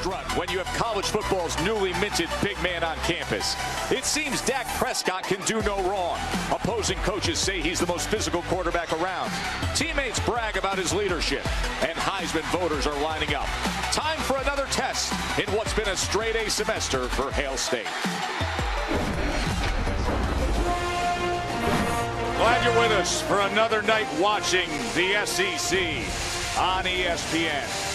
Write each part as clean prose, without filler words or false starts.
strut when you have college football's newly minted big man on campus. It seems Dak Prescott can do no wrong. Opposing coaches say he's the most physical quarterback around. Teammates brag about his leadership, and Heisman voters are lining up. Time for another test in what's been a straight-A semester for Hail State. Glad you're with us for another night watching the SEC on ESPN.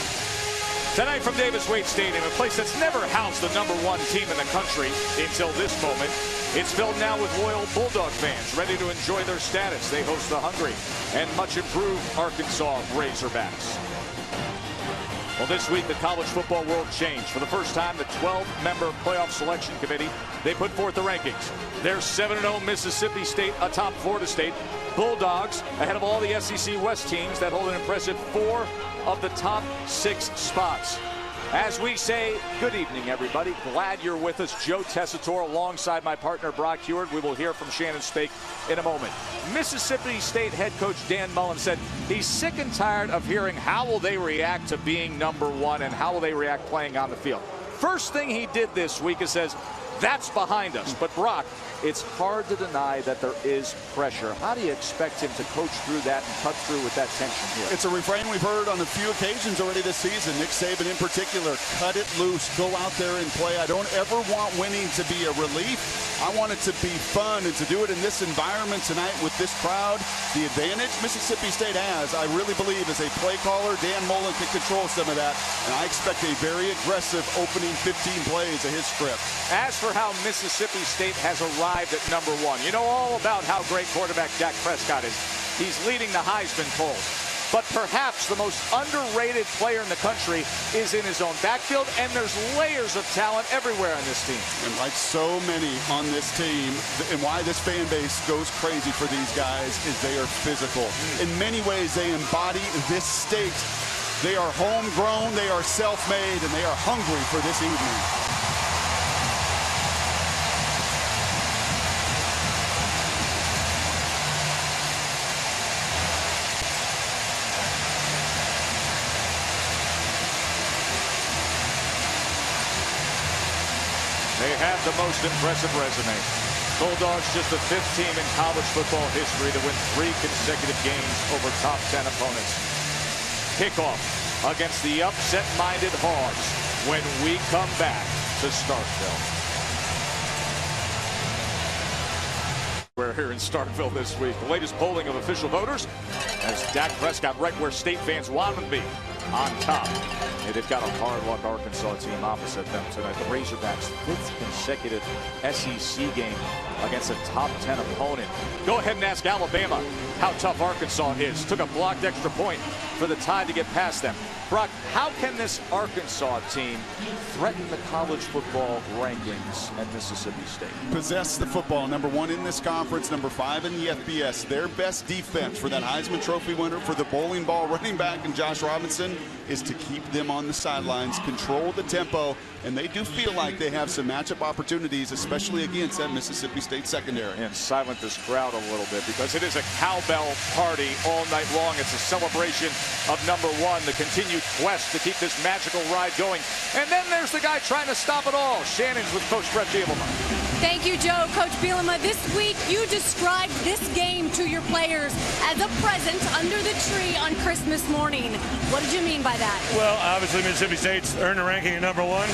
Tonight from Davis-Wade Stadium, a place that's never housed the #1 team in the country until this moment. It's filled now with loyal Bulldog fans ready to enjoy their status. They host the hungry and much improved Arkansas Razorbacks. Well, this week, the college football world changed. For the first time, the 12-member playoff selection committee, they put forth the rankings. There's 7-0 Mississippi State atop Florida State. Bulldogs ahead of all the SEC West teams that hold an impressive 4 of the top 6 spots. As we say, good evening, everybody. Glad you're with us. Joe Tessitore alongside my partner, Brock Huard. We will hear from Shannon Spake in a moment. Mississippi State head coach Dan Mullen said he's sick and tired of hearing how will they react to being #1 and how will they react playing on the field. First thing he did this week is says, that's behind us. But Brock, it's hard to deny that there is pressure. How do you expect him to coach through that and cut through with that tension here? It's a refrain we've heard on a few occasions already this season. Nick Saban in particular, cut it loose, go out there and play. I don't ever want winning to be a relief. I want it to be fun, and to do it in this environment tonight with this crowd. The advantage Mississippi State has, I really believe, as a play caller, Dan Mullen can control some of that, and I expect a very aggressive opening 15 plays of his script. As for how Mississippi State has arrived at #1, you know all about how great quarterback Dak Prescott is. He's leading the Heisman polls. But perhaps the most underrated player in the country is in his own backfield, and there's layers of talent everywhere on this team. And like so many on this team, and why this fan base goes crazy for these guys is they are physical. In many ways, they embody this state. They are homegrown, they are self-made, and they are hungry for this evening. They have the most impressive resume. Bulldogs just the 5th team in college football history to win 3 consecutive games over top 10 opponents. Kickoff against the upset-minded Hogs when we come back to Starkville. We're here in Starkville this week. The latest polling of official voters has Dak Prescott right where State fans want him to be, on top. And they've got a hard-luck Arkansas team opposite them tonight. The Razorbacks' 5th consecutive SEC game against a top 10 opponent. Go ahead and ask Alabama how tough Arkansas is. Took a blocked extra point for the Tide to get past them. Brock, how can this Arkansas team threaten the college football rankings at Mississippi State? Possess the football, #1 in this conference, #5 in the FBS. Their best defense for that Heisman Trophy winner, for the bowling ball running back and Josh Robinson, is to keep them on the sidelines, control the tempo, and they do feel like they have some matchup opportunities, especially against that Mississippi State secondary. And silent this crowd a little bit, because it is a cowbell party all night long. It's a celebration of #1, the continued quest to keep this magical ride going. And then there's the guy trying to stop it all. Shannon's with Coach Brett Bielema. Thank you, Joe. Coach Bielema, this week you described this game to your players as a present under the tree on Christmas morning. What did you mean by that? Well, obviously Mississippi State's earned a ranking at #1.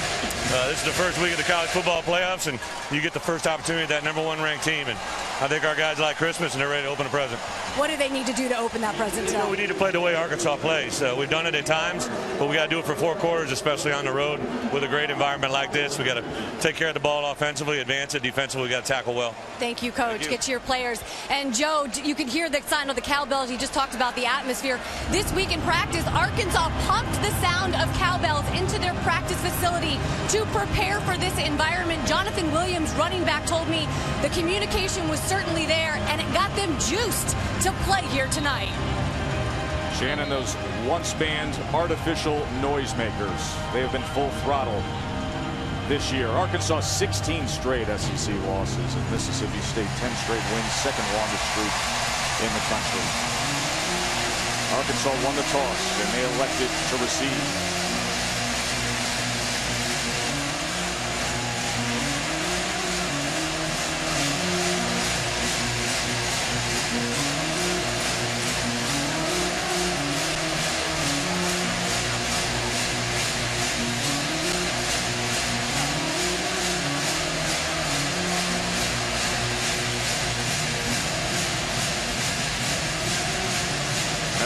This is the first week of the college football playoffs, and you get the first opportunity at that #1 ranked team. And I think our guys like Christmas, and they're ready to open a present. What do they need to do to open that present? You know, we need to play the way Arkansas plays. We've done it at times, but we got to do it for 4 quarters, especially on the road with a great environment like this. We got to take care of the ball offensively, advance it defensively. We got to tackle well. Thank you, Coach. Get to your players. And Joe, you can hear the sound of the cowbells. You just talked about the atmosphere. This week in practice, Arkansas pumped the sound of cowbells into their practice facility to prepare for this environment. Jonathan Williams, running back, told me the communication was certainly there, and it got them juiced to play here tonight. Shannon, those once banned artificial noisemakers, they have been full throttle this year. Arkansas 16 straight SEC losses, and Mississippi State 10 straight wins, second longest streak in the country. Arkansas won the toss, and they elected to receive.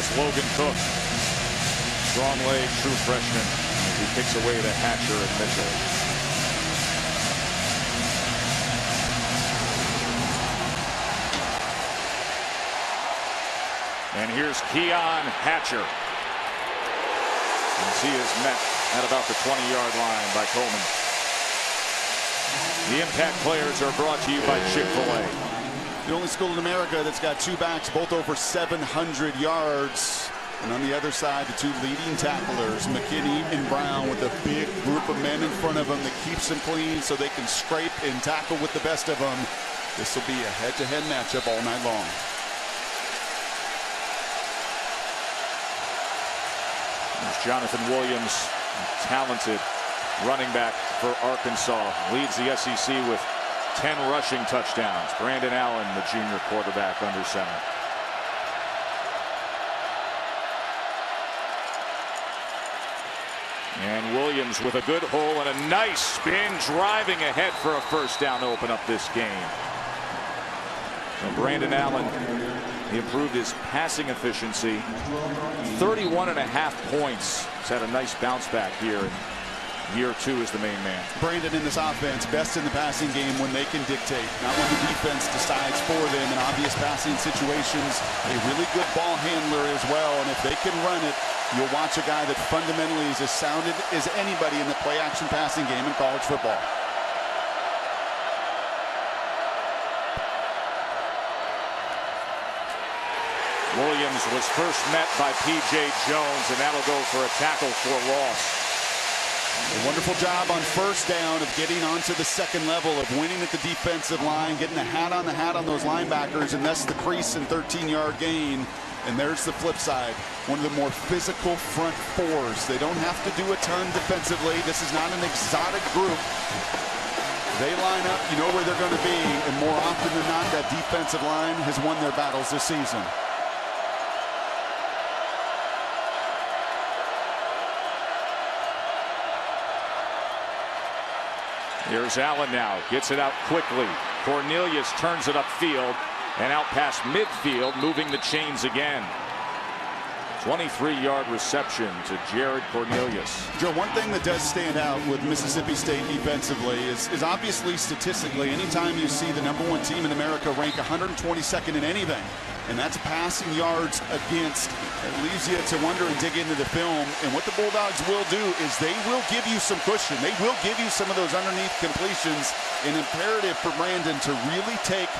That's Logan Cook. Strong leg, true freshman. He kicks away to Hatcher and Mitchell. And here's Keon Hatcher. And he is met at about the 20-yard line by Coleman. The impact players are brought to you by Chick-fil-A. The only school in America that's got two backs, both over 700 yards. And on the other side, the two leading tacklers, McKinney and Brown, with a big group of men in front of them that keeps them clean so they can scrape and tackle with the best of them. This will be a head-to-head matchup all night long. There's Jonathan Williams, talented running back for Arkansas, leads the SEC with 10 rushing touchdowns. Brandon Allen, the junior quarterback, under center. And Williams with a good hole and a nice spin, driving ahead for a first down to open up this game. So Brandon Allen, he improved his passing efficiency. 31.5 points. He's had a nice bounce back here. Year two is the main man. Brandon in this offense, best in the passing game when they can dictate, not when the defense decides for them in obvious passing situations. A really good ball handler as well, and if they can run it, you'll watch a guy that fundamentally is as sound as anybody in the play-action passing game in college football. Williams was first met by P.J. Jones, and that'll go for a tackle for loss. A wonderful job on first down of getting onto the second level, of winning at the defensive line, getting the hat on those linebackers, and that's the crease and 13-yard gain. And there's the flip side. One of the more physical front fours. They don't have to do a ton defensively. This is not an exotic group. They line up, you know where they're going to be, and more often than not, that defensive line has won their battles this season. Here's Allen now, gets it out quickly. Cornelius turns it upfield and out past midfield, moving the chains again. 23-yard reception to Jared Cornelius. Joe, one thing that does stand out with Mississippi State defensively is obviously statistically, anytime you see the #1 team in America rank 122nd in anything, and that's passing yards against, it leaves you to wonder and dig into the film. And what the Bulldogs will do is they will give you some cushion. They will give you some of those underneath completions. An imperative for Brandon to really take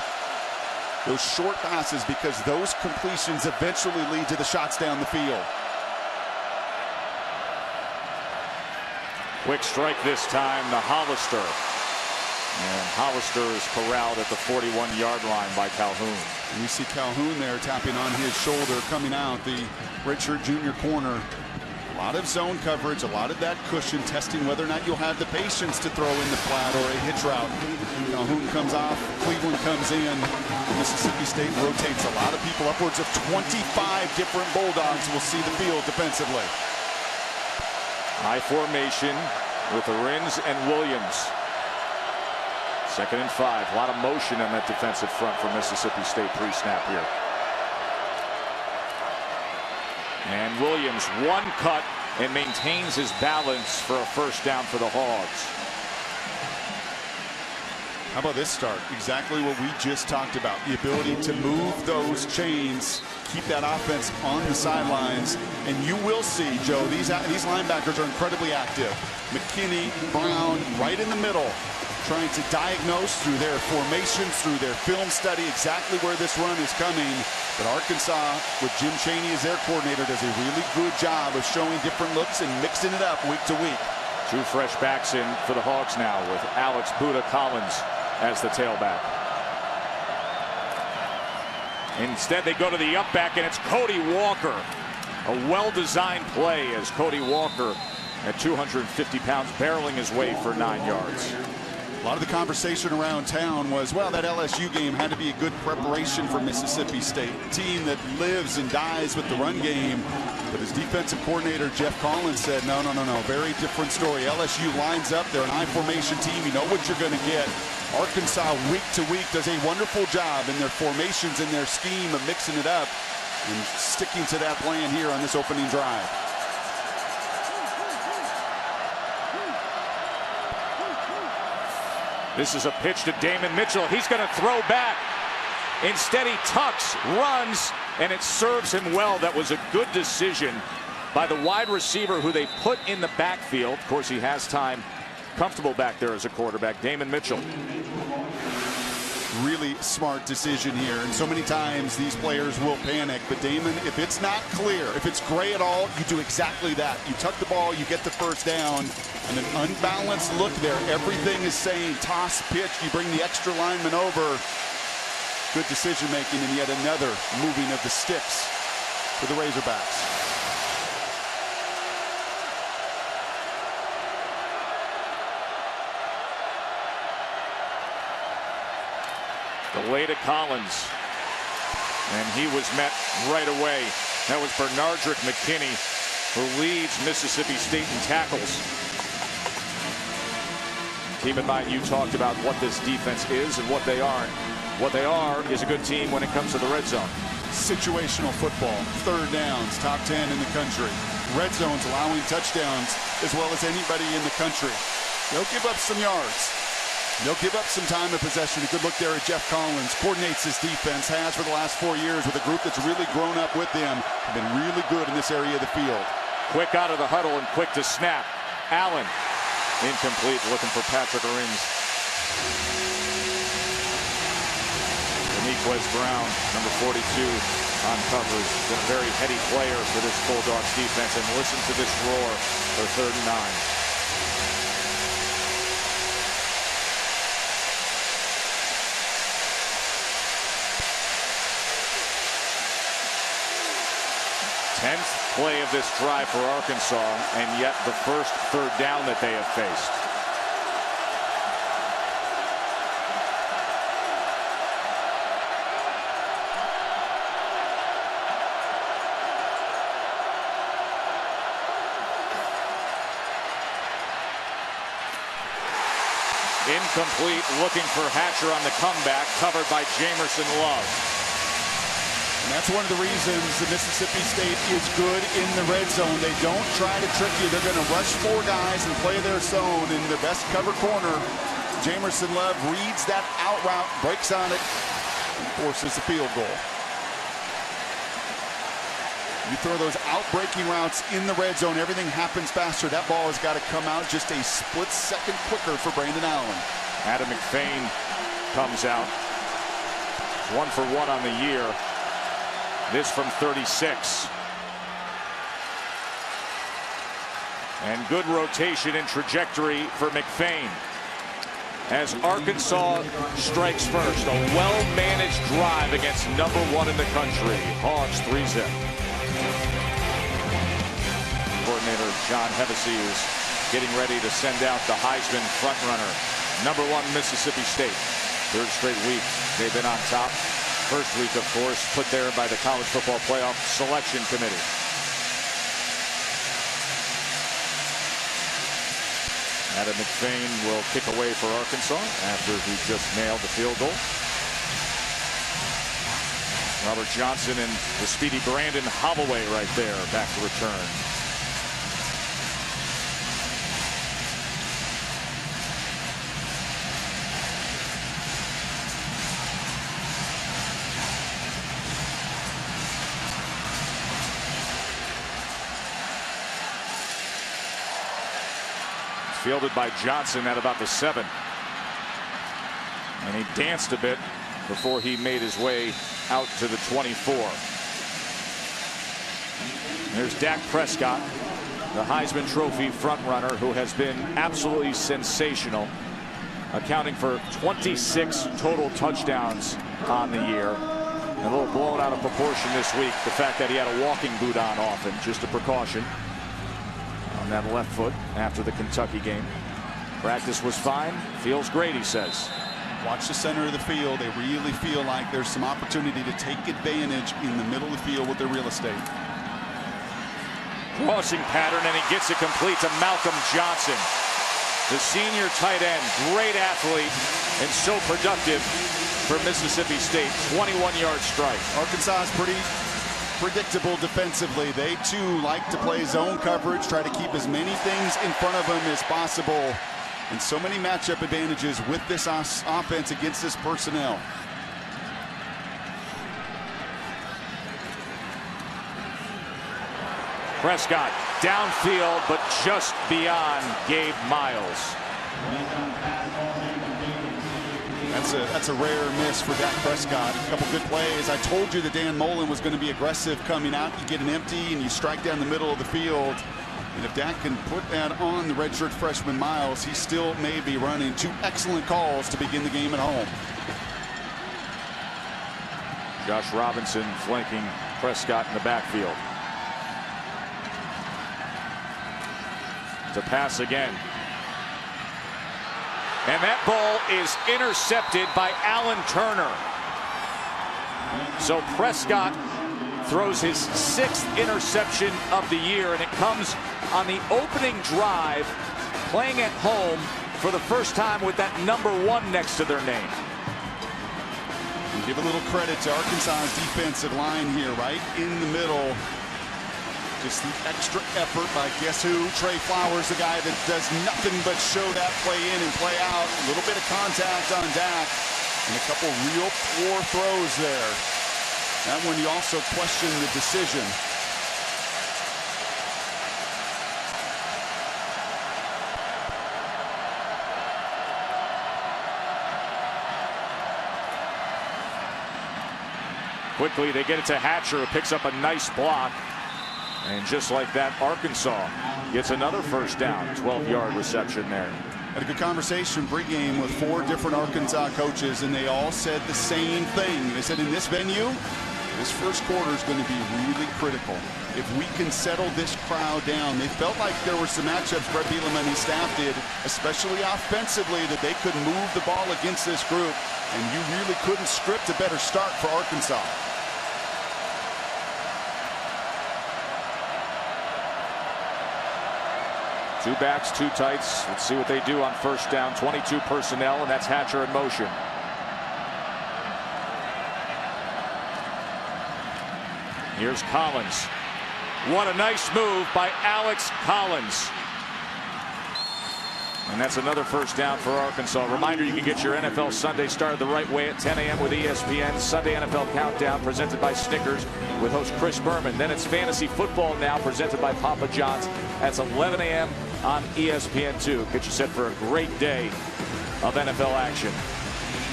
those short passes, because those completions eventually lead to the shots down the field. Quick strike this time to Hollister. And Hollister is corralled at the 41-yard line by Calhoun. And you see Calhoun there tapping on his shoulder, coming out, the redshirt junior corner. A lot of zone coverage, a lot of that cushion, testing whether or not you'll have the patience to throw in the flat or a hitch route. Calhoun comes off, Cleveland comes in. Mississippi State rotates a lot of people. Upwards of 25 different Bulldogs will see the field defensively. High formation with Arins and Williams. 2nd and 5. A lot of motion on that defensive front for Mississippi State pre-snap here. And Williams, one cut, and maintains his balance for a first down for the Hogs. How about this start? Exactly what we just talked about. The ability to move those chains, keep that offense on the sidelines. And you will see, Joe, these linebackers are incredibly active. McKinney, Brown, right in the middle, trying to diagnose through their formations, through their film study, exactly where this run is coming. But Arkansas, with Jim Chaney as their coordinator, does a really good job of showing different looks and mixing it up week to week. Two fresh backs in for the Hogs now, with Alex Buda Collins as the tailback. Instead, they go to the up back, and it's Cody Walker. A well-designed play as Cody Walker, at 250 pounds, barreling his way for 9 yards. A lot of the conversation around town was, well, that LSU game had to be a good preparation for Mississippi State, a team that lives and dies with the run game. But his defensive coordinator, Jeff Collins, said, no, very different story. LSU lines up. They're an I-formation team. You know what you're going to get. Arkansas, week to week, does a wonderful job in their formations and their scheme of mixing it up. and sticking to that plan here on this opening drive. This is a pitch to Damon Mitchell. He's going to throw back. Instead, he tucks, runs, and it serves him well. That was a good decision by the wide receiver who they put in the backfield. Of course, he has time, comfortable back there as a quarterback, Damon Mitchell. Really smart decision here, and so many times these players will panic, but Damon, if it's not clear, if it's gray at all, you do exactly that. You tuck the ball, you get the first down, and an unbalanced look there. Everything is saying toss, pitch, you bring the extra lineman over. Good decision making, and yet another moving of the sticks for the Razorbacks. Delay to Collins, and he was met right away. That was Bernardrick McKinney, who leads Mississippi State in tackles. Keep in mind, you talked about what this defense is and what they aren't. What they are is a good team when it comes to the red zone. Situational football, third downs, top 10 in the country. Red zones allowing touchdowns as well as anybody in the country. They'll give up some yards. They'll give up some time of possession. A good look there at Jeff Collins. Coordinates his defense, has for the last 4 years with a group that's really grown up with them. Been really good in this area of the field. Quick out of the huddle and quick to snap. Allen, incomplete, looking for Patrick Arins. Daniquez Brown, number 42, on coverage. Been a very heady player for this Bulldogs defense. And listen to this roar for 3rd and 9. 10th play of this drive for Arkansas, and yet the first 3rd down that they have faced. Incomplete, looking for Hatcher on the comeback, covered by Jamerson Love. And that's one of the reasons that Mississippi State is good in the red zone. They don't try to trick you. They're going to rush 4 guys and play their zone in their best cover corner. Jamerson Love reads that out route, breaks on it, and forces the field goal. You throw those out-breaking routes in the red zone, everything happens faster. That ball has got to come out just a split second quicker for Brandon Allen. Adam McFain comes out. 1 for 1 on the year. This from 36. And good rotation and trajectory for McFain. As Arkansas strikes first, a well-managed drive against number 1 in the country. Hogs 3-zip. Coordinator John Hevesy is getting ready to send out the Heisman frontrunner. Number 1 Mississippi State. 3rd straight week they've been on top. First week, of course, put there by the College Football Playoff Selection Committee. Adam McFain will kick away for Arkansas after he just nailed the field goal. Robert Johnson and the speedy Brandon Holloway right there back to return. Fielded by Johnson at about the 7. And he danced a bit before he made his way out to the 24. There's Dak Prescott, the Heisman Trophy frontrunner, who has been absolutely sensational, accounting for 26 total touchdowns on the year. A little blown out of proportion this week, the fact that he had a walking boot on often, just a precaution. On that left foot after the Kentucky game. Practice was fine. Feels great, he says. Watch the center of the field. They really feel like there's some opportunity to take advantage in the middle of the field with their real estate. Crossing pattern, and he gets it complete to Malcolm Johnson. The senior tight end, great athlete, and so productive for Mississippi State. 21-yard strike. Arkansas is pretty predictable defensively. They too like to play zone coverage, try to keep as many things in front of them as possible. And so many matchup advantages with this offense against this personnel. Prescott downfield, but just beyond Gabe Miles. That's a rare miss for Dak Prescott. A couple good plays. I told you that Dan Mullen was going to be aggressive coming out. You get an empty and you strike down the middle of the field. And if Dak can put that on the redshirt freshman Miles, he still may be running. Two excellent calls to begin the game at home. Josh Robinson flanking Prescott in the backfield. To pass again. And that ball is intercepted by Alan Turner. So Prescott throws his 6th interception of the year, and it comes on the opening drive, playing at home for the first time with that number 1 next to their name. And give a little credit to Arkansas's defensive line here, right in the middle. Just the extra effort by guess who? Trey Flowers, the guy that does nothing but show that play in and play out. A little bit of contact on Dak and a couple real poor throws there. That one you also question the decision. Quickly they get it to Hatcher, who picks up a nice block. And just like that, Arkansas gets another first down, 12-yard reception there. Had a good conversation pregame with 4 different Arkansas coaches, and they all said the same thing. They said in this venue, this first quarter is going to be really critical. If we can settle this crowd down, they felt like there were some matchups Bret Bielema and his staff did, especially offensively, that they could move the ball against this group, and you really couldn't script a better start for Arkansas. Two backs, two tights. Let's see what they do on first down. 22 personnel, and that's Hatcher in motion. Here's Collins. What a nice move by Alex Collins. And that's another first down for Arkansas. Reminder, you can get your NFL Sunday started the right way at 10 a.m. with ESPN. Sunday NFL Countdown presented by Snickers with host Chris Berman. Then it's Fantasy Football Now presented by Papa John's. That's 11 a.m. on ESPN2. Get you set for a great day of NFL action.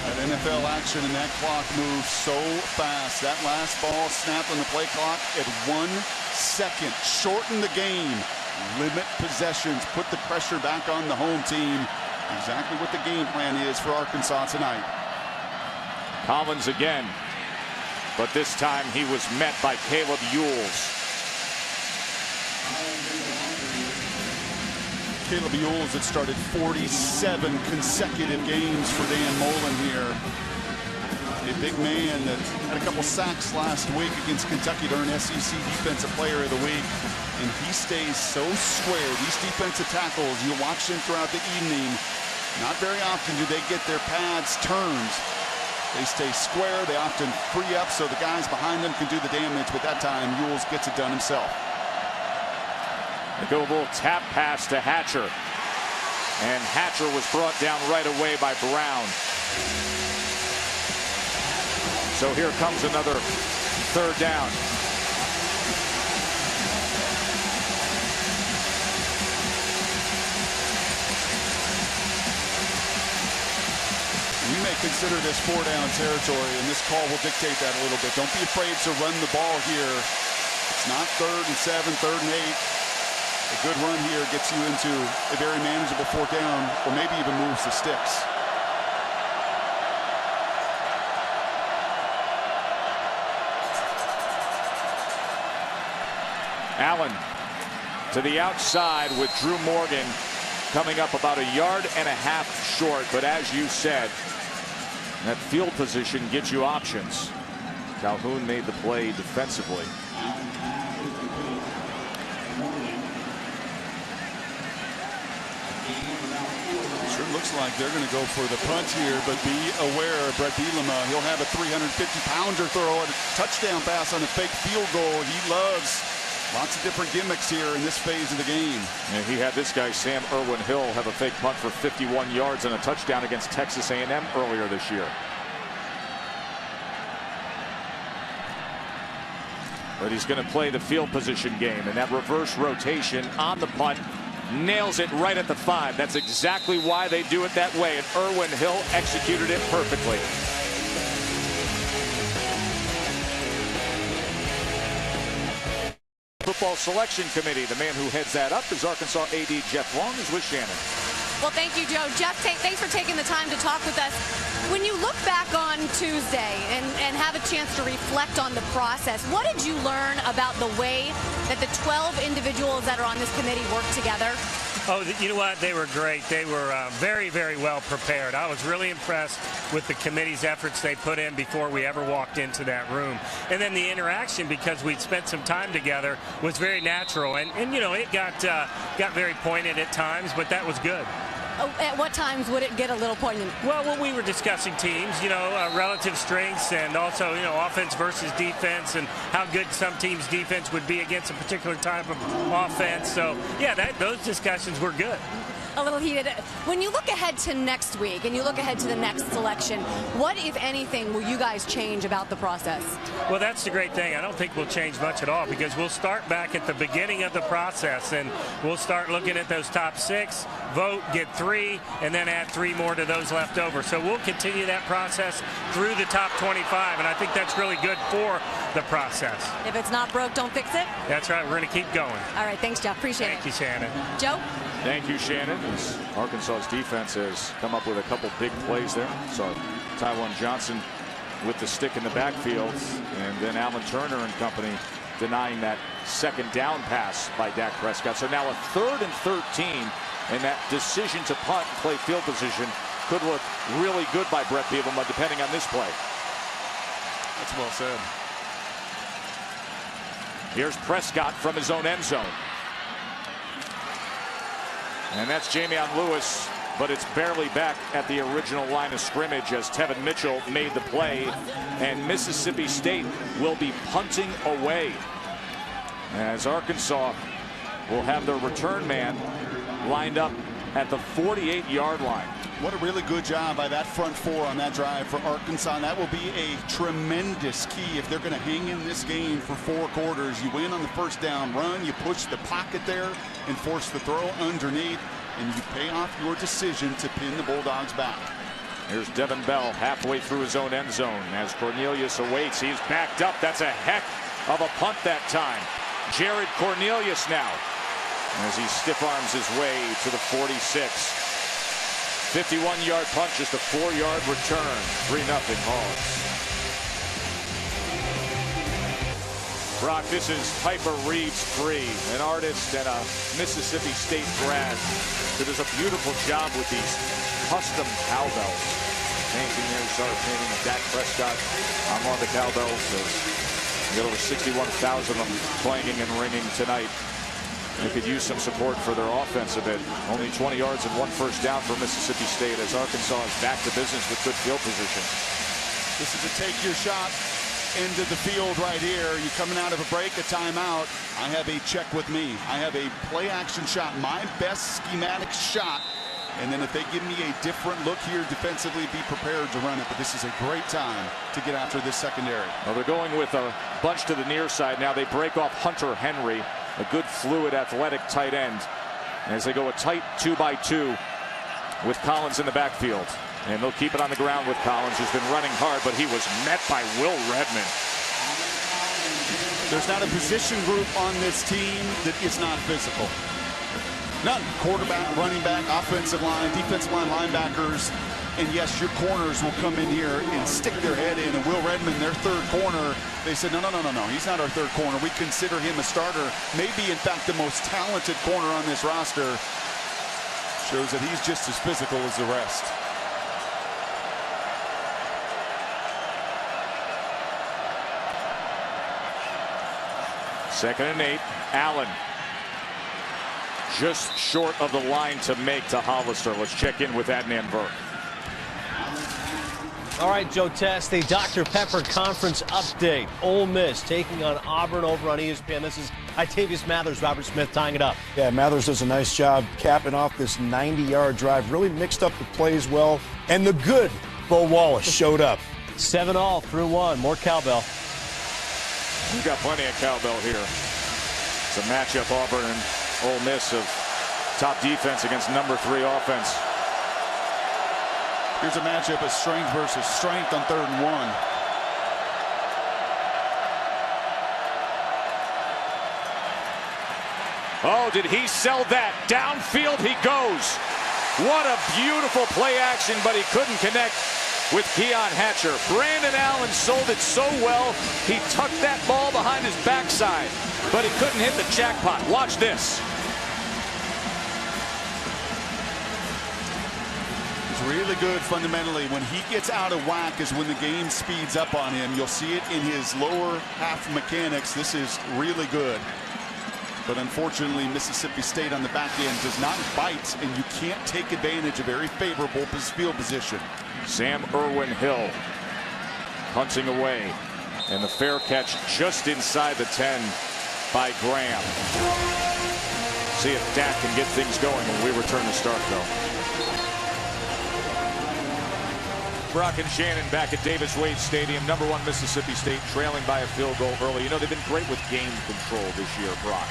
That NFL action and that clock moves so fast. That last ball snapped on the play clock at 1 second. Shorten the game. Limit possessions. Put the pressure back on the home team. Exactly what the game plan is for Arkansas tonight. Collins again. But this time he was met by Caleb Ewells. Caleb Ewells had started 47 consecutive games for Dan Mullen here. A big man that had a couple sacks last week against Kentucky during SEC Defensive Player of the Week. And he stays so square. These defensive tackles, you watch them throughout the evening. Not very often do they get their pads turned. They stay square. They often free up so the guys behind them can do the damage. But that time, Ewells gets it done himself. They go a little tap pass to Hatcher. And Hatcher was brought down right away by Brown. So here comes another third down. You may consider this 4-down territory, and this call will dictate that a little bit. Don't be afraid to run the ball here. It's not 3rd and 7, 3rd and 8. A good run here gets you into a very manageable 4th down, or maybe even moves the sticks. Allen to the outside with Drew Morgan coming up about 1.5 yards short. But as you said, that field position gives you options. Calhoun made the play defensively. Sure looks like they're going to go for the punt here, but be aware, Bᴜʟʟᴅᴏ, he'll have a 350-pounder throw and a touchdown pass on a fake field goal. He loves lots of different gimmicks here in this phase of the game. And he had this guy, Sam Irwin-Hill, have a fake punt for 51 yards and a touchdown against Texas A&M earlier this year. But he's going to play the field position game, and that reverse rotation on the punt nails it right at the 5. That's exactly why they do it that way, and Irwin-Hill executed it perfectly. Football Selection Committee. The man who heads that up is Arkansas AD Jeff Long, is with Shannon. Well, thank you, Joe. Jeff, thanks for taking the time to talk with us. When you look back on Tuesday and have a chance to reflect on the process, what did you learn about the way that the 12 individuals that are on this committee work together? Oh, you know what? They were great. They were very, very well prepared. I was really impressed with the committee's efforts they put in before we ever walked into that room. And then the interaction, because we'd spent some time together, was very natural. And you know, it got very pointed at times, but that was good. Oh, at what times would it get a little poignant? Well, when we were discussing teams, you know, relative strengths, and also, you know, offense versus defense, and how good some teams' defense would be against a particular type of offense. So, yeah, those discussions were good. A little heated. When you look ahead to next week and you look ahead to the next selection, what, if anything, will you guys change about the process? Well, that's the great thing. I don't think we'll change much at all, because we'll start back at the beginning of the process, and we'll start looking at those top 6, vote, get 3, and then add 3 more to those left over. So we'll continue that process through the top 25, and I think that's really good for the process. If it's not broke, don't fix it? That's right. We're going to keep going. All right. Thanks, Jeff. Appreciate it. Thank you, Shannon. Joe? Thank you, Shannon. Arkansas's defense has come up with a couple big plays there. So Tywan Johnson with the stick in the backfield, and then Alan Turner and company denying that second down pass by Dak Prescott. So now a 3rd and 13, and that decision to punt and play field position could look really good by Bᴜʟʟᴅᴏ, depending on this play. That's well said. Here's Prescott from his own end zone. And that's Jamion Lewis, but it's barely back at the original line of scrimmage as Tevin Mitchell made the play, and Mississippi State will be punting away as Arkansas will have their return man lined up at the 48-yard line. What a really good job by that front 4 on that drive for Arkansas. And that will be a tremendous key if they're going to hang in this game for 4 quarters. You win on the first down run, you push the pocket there and force the throw underneath, and you pay off your decision to pin the Bulldogs back. Here's Devin Bell halfway through his own end zone as Cornelius awaits. He's backed up. That's a heck of a punt that time. Jared Cornelius now as he stiff arms his way to the 46. 51-yard punt, just a 4-yard return. 3-0 Hogs. Brock, this is Piper Reeves Free, an artist and a Mississippi State grad who does a beautiful job with these custom cowbells. Painting there, started painting Dak Prescott on one of the cowbells. There's over 61,000 of them clanging and ringing tonight. They could use some support for their offensive end. Only 20 yards and 1 first down for Mississippi State as Arkansas is back to business with good field position. This is a take your shot into the field right here. You're coming out of a break, a timeout. I have a check with me. I have a play action shot, my best schematic shot. And then if they give me a different look here defensively, be prepared to run it. But this is a great time to get after this secondary. Well, they're going with a bunch to the near side. Now they break off Hunter Henry, a good fluid athletic tight end, as they go a tight 2-by-2 with Collins in the backfield. And they'll keep it on the ground with Collins, who's been running hard, but he was met by Will Redmond. There's not a position group on this team that is not physical. None. Quarterback, running back, offensive line, defensive line, linebackers. And yes, your corners will come in here and stick their head in. And Will Redmond, their 3rd corner, they said, no, he's not our 3rd corner. We consider him a starter. Maybe, in fact, the most talented corner on this roster. Shows that he's just as physical as the rest. Second and 8, Allen. just short of the line to make to Hollister. Let's check in with Adnan Virk. All right, Joe Test, the Dr. Pepper Conference update. Ole Miss taking on Auburn over on ESPN. This is Itavius Mathers, Robert Smith tying it up. Yeah, Mathers does a nice job capping off this 90-yard drive. Really mixed up the plays well. And the good Bo Wallace showed up. 7-all through one. More cowbell. We've got plenty of cowbell here. It's a matchup, Auburn and Ole Miss, of top defense against number 3 offense. Here's a matchup of strength versus strength on 3rd and 1. Oh, did he sell that? Downfield he goes. What a beautiful play action, but he couldn't connect with Keon Hatcher. Brandon Allen sold it so well, he tucked that ball behind his backside, but he couldn't hit the jackpot. Watch this. Really good fundamentally. When he gets out of whack is when the game speeds up on him. You'll see it in his lower half mechanics. This is really good. But unfortunately, Mississippi State on the back end does not bite, and you can't take advantage of very favorable field position. Sam Irwin-Hill punting away, and the fair catch just inside the 10 by Graham. See if Dak can get things going when we return to Starkville. Brock and Shannon back at Davis Wade Stadium. #1 Mississippi State trailing by a field goal early. You know, they've been great with game control this year, Brock.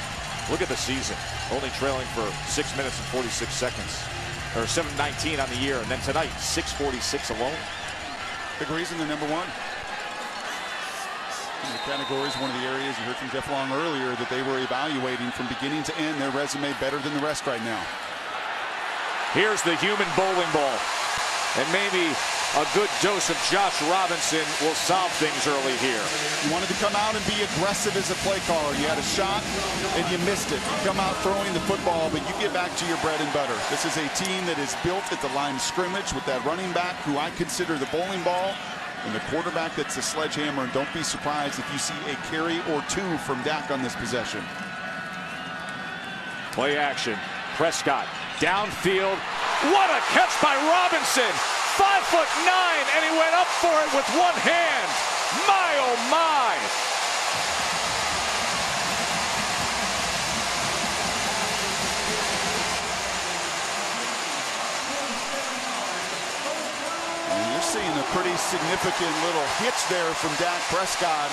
Look at the season. Only trailing for 6 minutes and 46 seconds. Or 7:19 on the year. And then tonight, 6:46 alone. Big reason they're #1. In the categories, one of the areas you heard from Jeff Long earlier that they were evaluating from beginning to end. Their resume better than the rest right now. Here's the human bowling ball. And maybe a good dose of Josh Robinson will solve things early here. You wanted to come out and be aggressive as a play caller. You had a shot and you missed it. You come out throwing the football, but you get back to your bread and butter. This is a team that is built at the line of scrimmage with that running back who I consider the bowling ball, and the quarterback that's a sledgehammer. And don't be surprised if you see a carry or 2 from Dak on this possession. Play action. Prescott downfield. What a catch by Robinson. 5'9", and he went up for it with one hand. My, oh my. And you're seeing a pretty significant little hitch there from Dak Prescott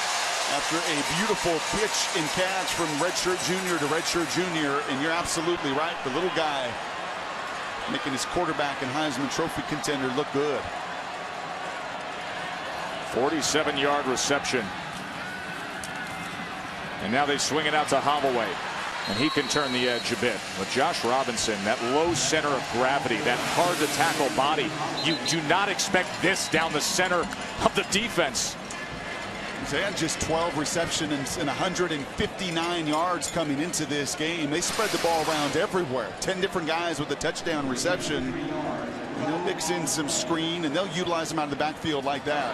after a beautiful pitch and catch from redshirt junior to redshirt junior. And you're absolutely right. The little guy making his quarterback and Heisman Trophy contender look good. 47-yard reception. And now they swing it out to Holloway. And he can turn the edge a bit. But Josh Robinson, that low center of gravity, that hard to tackle body, you do not expect this down the center of the defense. They had just 12 receptions and 159 yards coming into this game. They spread the ball around everywhere. 10 different guys with a touchdown reception. And they'll mix in some screen, and they'll utilize them out of the backfield like that.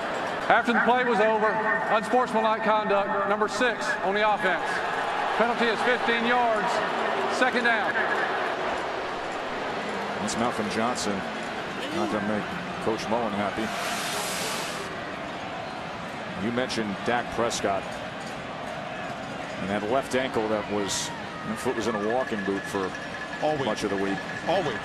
After the play was over, unsportsmanlike conduct, number 6 on the offense. Penalty is 15 yards, 2nd down. That's Malcolm Johnson. Not going to make Coach Mullen happy. You mentioned Dak Prescott and that left ankle that foot was in a walking boot for much of the week. All week.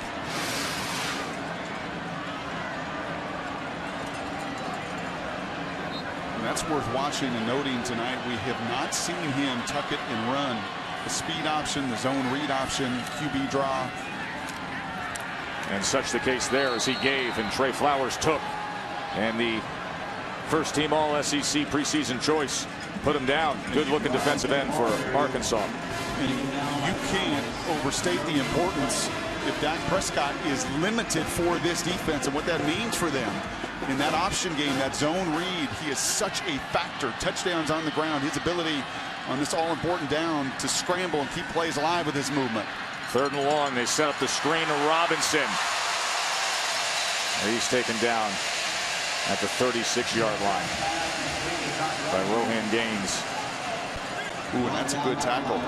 And that's worth watching and noting tonight. We have not seen him tuck it and run. The speed option, the zone read option, QB draw. And such the case there as he gave and Trey Flowers took. And the first team all SEC preseason choice put him down. Good looking defensive end for Arkansas. And you can't overstate the importance if Dak Prescott is limited for this defense and what that means for them. In that option game, that zone read, he is such a factor. Touchdowns on the ground, his ability on this all important down to scramble and keep plays alive with his movement. 3rd and long, they set up the screen to Robinson. He's taken down at the 36-yard line by Rohan Gaines. Ooh, and that's a good tackle.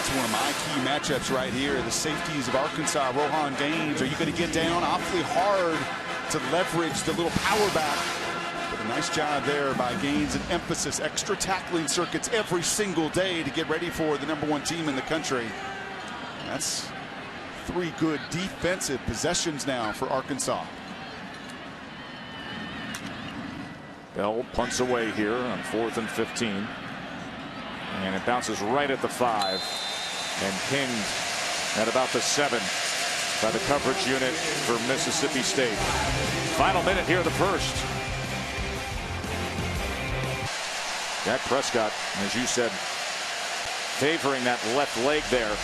That's one of my key matchups right here. The safeties of Arkansas, Rohan Gaines. Are you going to get down awfully hard to leverage the little power back? But a nice job there by Gaines, and emphasis, extra tackling circuits every single day to get ready for the #1 team in the country. That's 3 good defensive possessions now for Arkansas. Bell punts away here on 4th and 15. And it bounces right at the 5 and pinged at about the 7 by the coverage unit for Mississippi State. Final minute here of the first. Dak Prescott, as you said, favoring that left leg there.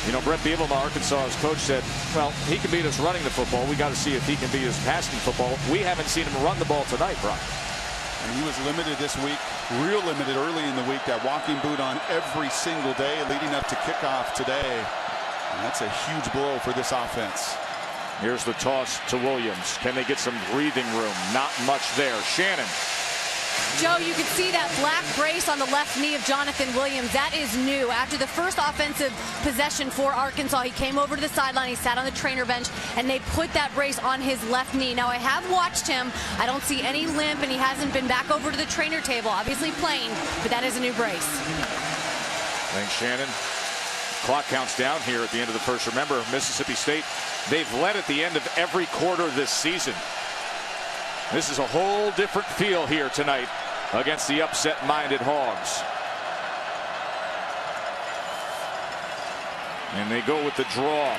You know, Bᴜʟʟᴅᴏ, Arkansas's coach, said, well, he can beat us running the football. We got to see if he can beat us passing football. We haven't seen him run the ball tonight, Brian. And he was limited this week, real limited early in the week. That walking boot on every single day leading up to kickoff today. And that's a huge blow for this offense. Here's the toss to Williams. Can they get some breathing room? Not much there. Shannon. Joe, you could see that black brace on the left knee of Jonathan Williams. That is new. After the first offensive possession for Arkansas, he came over to the sideline. He sat on the trainer bench, and they put that brace on his left knee. Now, I have watched him. I don't see any limp, and he hasn't been back over to the trainer table, obviously playing, but that is a new brace. Thanks, Shannon. Clock counts down here at the end of the first. Remember, Mississippi State, they've led at the end of every quarter this season. This is a whole different feel here tonight against the upset-minded Hogs. And they go with the draw.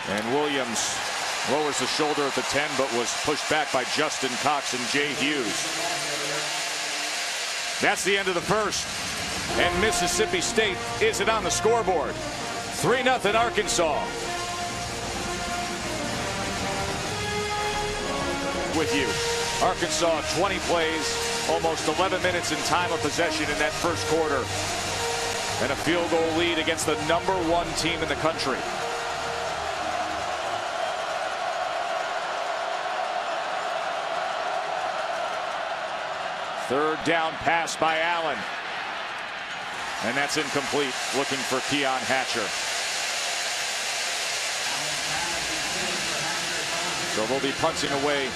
And Williams lowers the shoulder at the 10, but was pushed back by Justin Cox and Jay Hughes. That's the end of the first. And Mississippi State isn't on the scoreboard. 3-0 Arkansas. With you. Arkansas 20 plays, almost 11 minutes in time of possession in that first quarter. And a field goal lead against the #1 team in the country. Third down pass by Allen. And that's incomplete. Looking for Keon Hatcher. So they'll be punting away.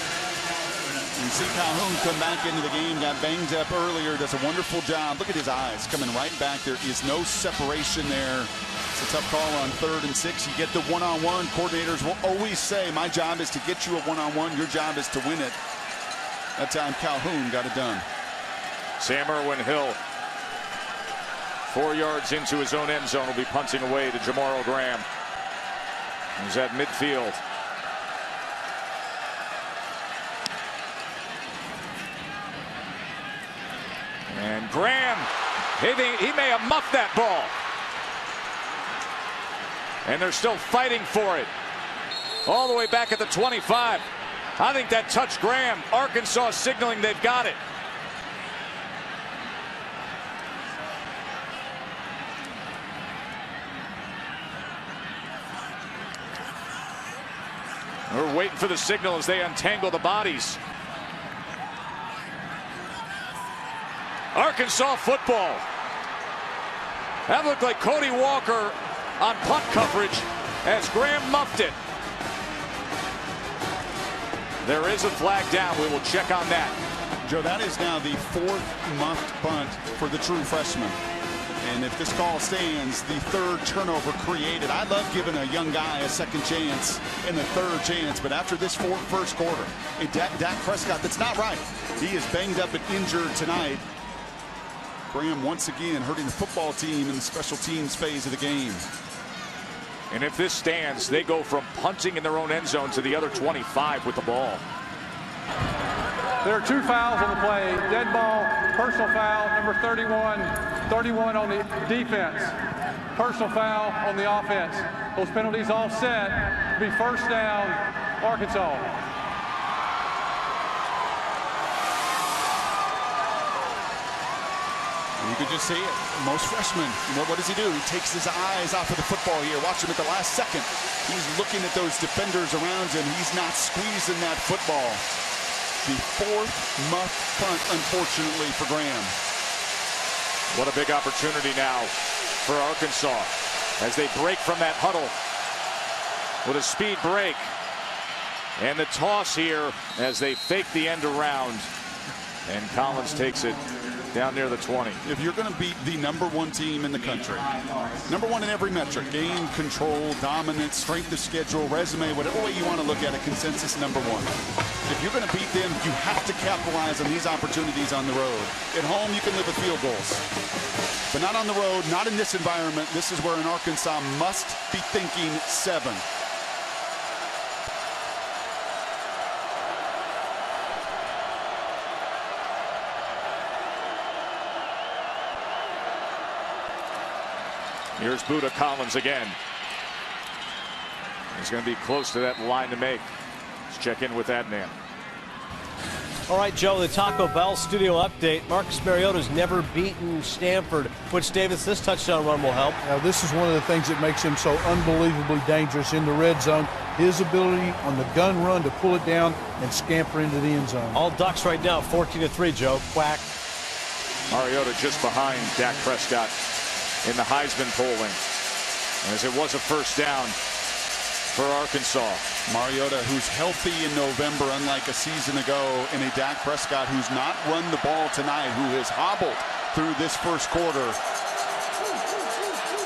You see Calhoun come back into the game, got banged up earlier, does a wonderful job. Look at his eyes coming right back. There is no separation there. It's a tough call on 3rd and 6. You get the one-on-one. Coordinators will always say, my job is to get you a one-on-one. Your job is to win it. That time Calhoun got it done. Sam Irwin-Hill, 4 yards into his own end zone, will be punting away to Jamar Graham. He's at midfield. And Graham, he may have muffed that ball. And they're still fighting for it. All the way back at the 25. I think that touched Graham. Arkansas signaling they've got it. We're waiting for the signal as they untangle the bodies. Arkansas football. That looked like Cody Walker on punt coverage as Graham muffed it. There is a flag down. We will check on that. Joe, that is now the 4th muffed punt for the true freshman. And if this call stands, the 3rd turnover created. I love giving a young guy a second chance and a 3rd chance, but after this first quarter, Dak Prescott, that's not right. He is banged up and injured tonight. Graham once again hurting the football team in the special teams phase of the game. And if this stands, they go from punting in their own end zone to the other 25 with the ball. There are 2 fouls on the play. Dead ball, personal foul, number 31. 31 on the defense. Personal foul on the offense. Those penalties all set. Be first down, Arkansas. You could just see it. Most freshmen, what does he do? He takes his eyes off of the football here. Watch him at the last second. He's looking at those defenders around him. He's not squeezing that football. The 4th muffed punt, unfortunately, for Graham. What a big opportunity now for Arkansas as they break from that huddle with a speed break. And the toss here as they fake the end around. And Collins takes it down near the 20. If you're going to beat the #1 team in the country, #1 in every metric, game, control, dominance, strength of schedule, resume, whatever way you want to look at it, consensus #1. If you're going to beat them, you have to capitalize on these opportunities on the road. At home, you can live with field goals. But not on the road, not in this environment. This is where an Arkansas must be thinking 7. Here's Bᴜʟʟ Collins again. He's going to be close to that line to make. Let's check in with Adnan. All right, Joe, the Taco Bell studio update. Marcus Mariota's never beaten Stanford. Which, Davis, this touchdown run will help. Now, this is one of the things that makes him so unbelievably dangerous in the red zone. His ability on the gun run to pull it down and scamper into the end zone. All Ducks right now, 14-3, Joe. Quack. Mariota just behind Dak Prescott in the Heisman polling, as it was a first down for Arkansas. Mariota, who's healthy in November, unlike a season ago, and a Dak Prescott who's not run the ball tonight, who has hobbled through this first quarter.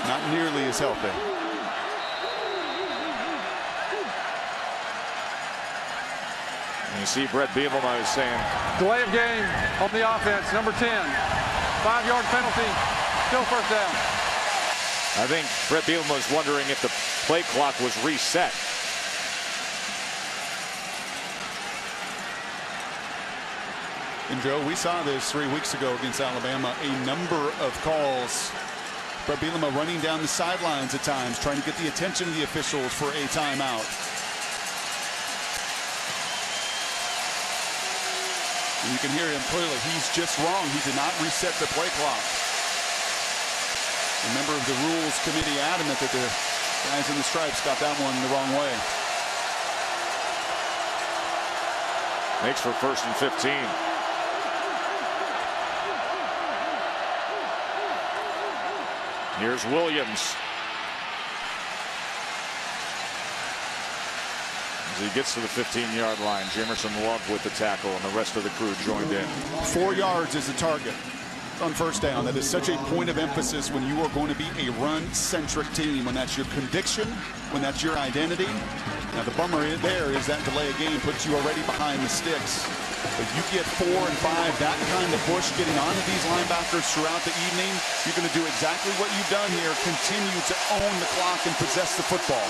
Not nearly as healthy. And you see Brett Bᴜʟʟᴅᴏ is saying, Delay of game on the offense, number 10. 5-yard penalty, still first down. I think Brett Bᴜʟʟᴅᴏ was wondering if the play clock was reset. And Joe, we saw this 3 weeks ago against Alabama, a number of calls. Brett Bᴜʟʟᴅ running down the sidelines at times, trying to get the attention of the officials for a timeout. And you can hear him clearly. He's just wrong. He did not reset the play clock. A member of the rules committee adamant that the guys in the stripes got that one the wrong way. Makes for 1st and 15. Here's Williams. As he gets to the 15-yard line, Jamerson Love with the tackle, and the rest of the crew joined in. 4 yards is the target on first down. That is such a point of emphasis when you are going to be a run-centric team, when that's your conviction, when that's your identity. Now, the bummer there is that delay of game puts you already behind the sticks. If you get 4 and 5, that kind of push getting onto these linebackers throughout the evening, you're going to do exactly what you've done here, continue to own the clock and possess the football.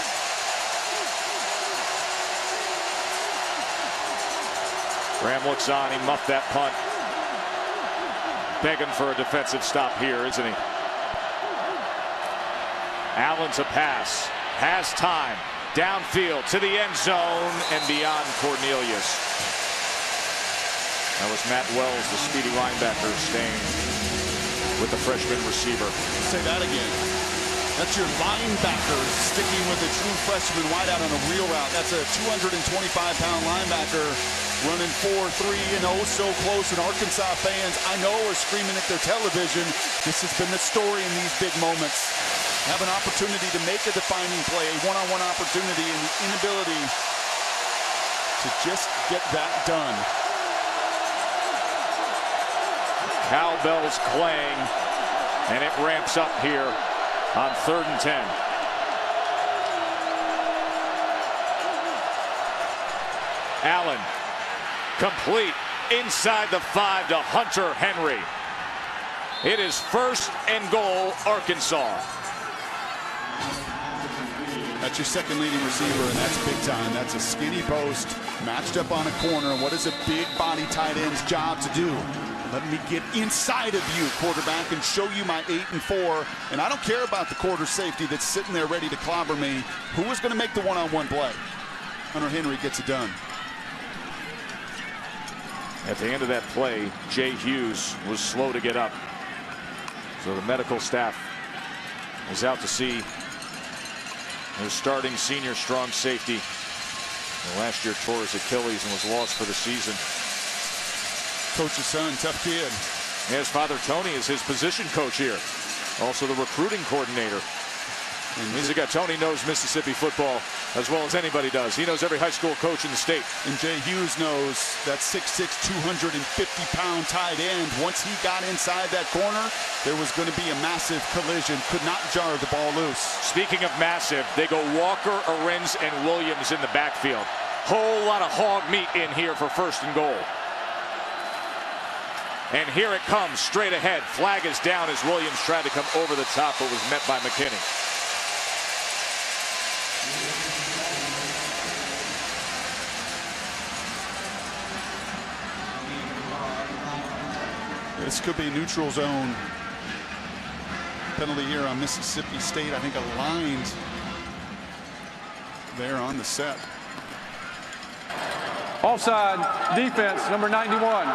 Graham looks on, he muffed that punt. Begging for a defensive stop here, isn't he? Allen's a pass, has time, downfield to the end zone and beyond Cornelius. That was Matt Wells, the speedy linebacker, staying with the freshman receiver. Say that again. That's your linebacker sticking with a true freshman wideout on a real route. That's a 225-pound linebacker running 4-3 and oh so close. And Arkansas fans, I know, are screaming at their television. This has been the story in these big moments. Have an opportunity to make a defining play, a one-on-one opportunity, and the inability to just get that done. Cowbells clang, and it ramps up here on 3rd and 10. Allen, complete inside the 5 to Hunter Henry. It is 1st and goal, Arkansas. That's your second leading receiver, and that's big time. That's a skinny post matched up on a corner. What is a big body tight end's job to do? Let me get inside of you, quarterback, and show you my 8 and 4. And I don't care about the quarter safety that's sitting there ready to clobber me. Who is going to make the one-on-one play? Hunter Henry gets it done. At the end of that play, Jay Hughes was slow to get up. So the medical staff is out to see their starting senior strong safety. Last year tore his Achilles and was lost for the season. Coach's son, tough kid. His father Tony is his position coach here. Also the recruiting coordinator. And Tony knows Mississippi football as well as anybody does. He knows every high school coach in the state. And Jay Hughes knows that 6'6", 250-pound tight end. Once he got inside that corner, there was going to be a massive collision. Could not jar the ball loose. Speaking of massive, they go Walker, Arends, and Williams in the backfield. Whole lot of hog meat in here for 1st and goal. And here it comes straight ahead. Flag is down as Williams tried to come over the top, but was met by McKinney. This could be a neutral zone penalty here on Mississippi State. I think aligned there on the set. Offside, defense, number 91.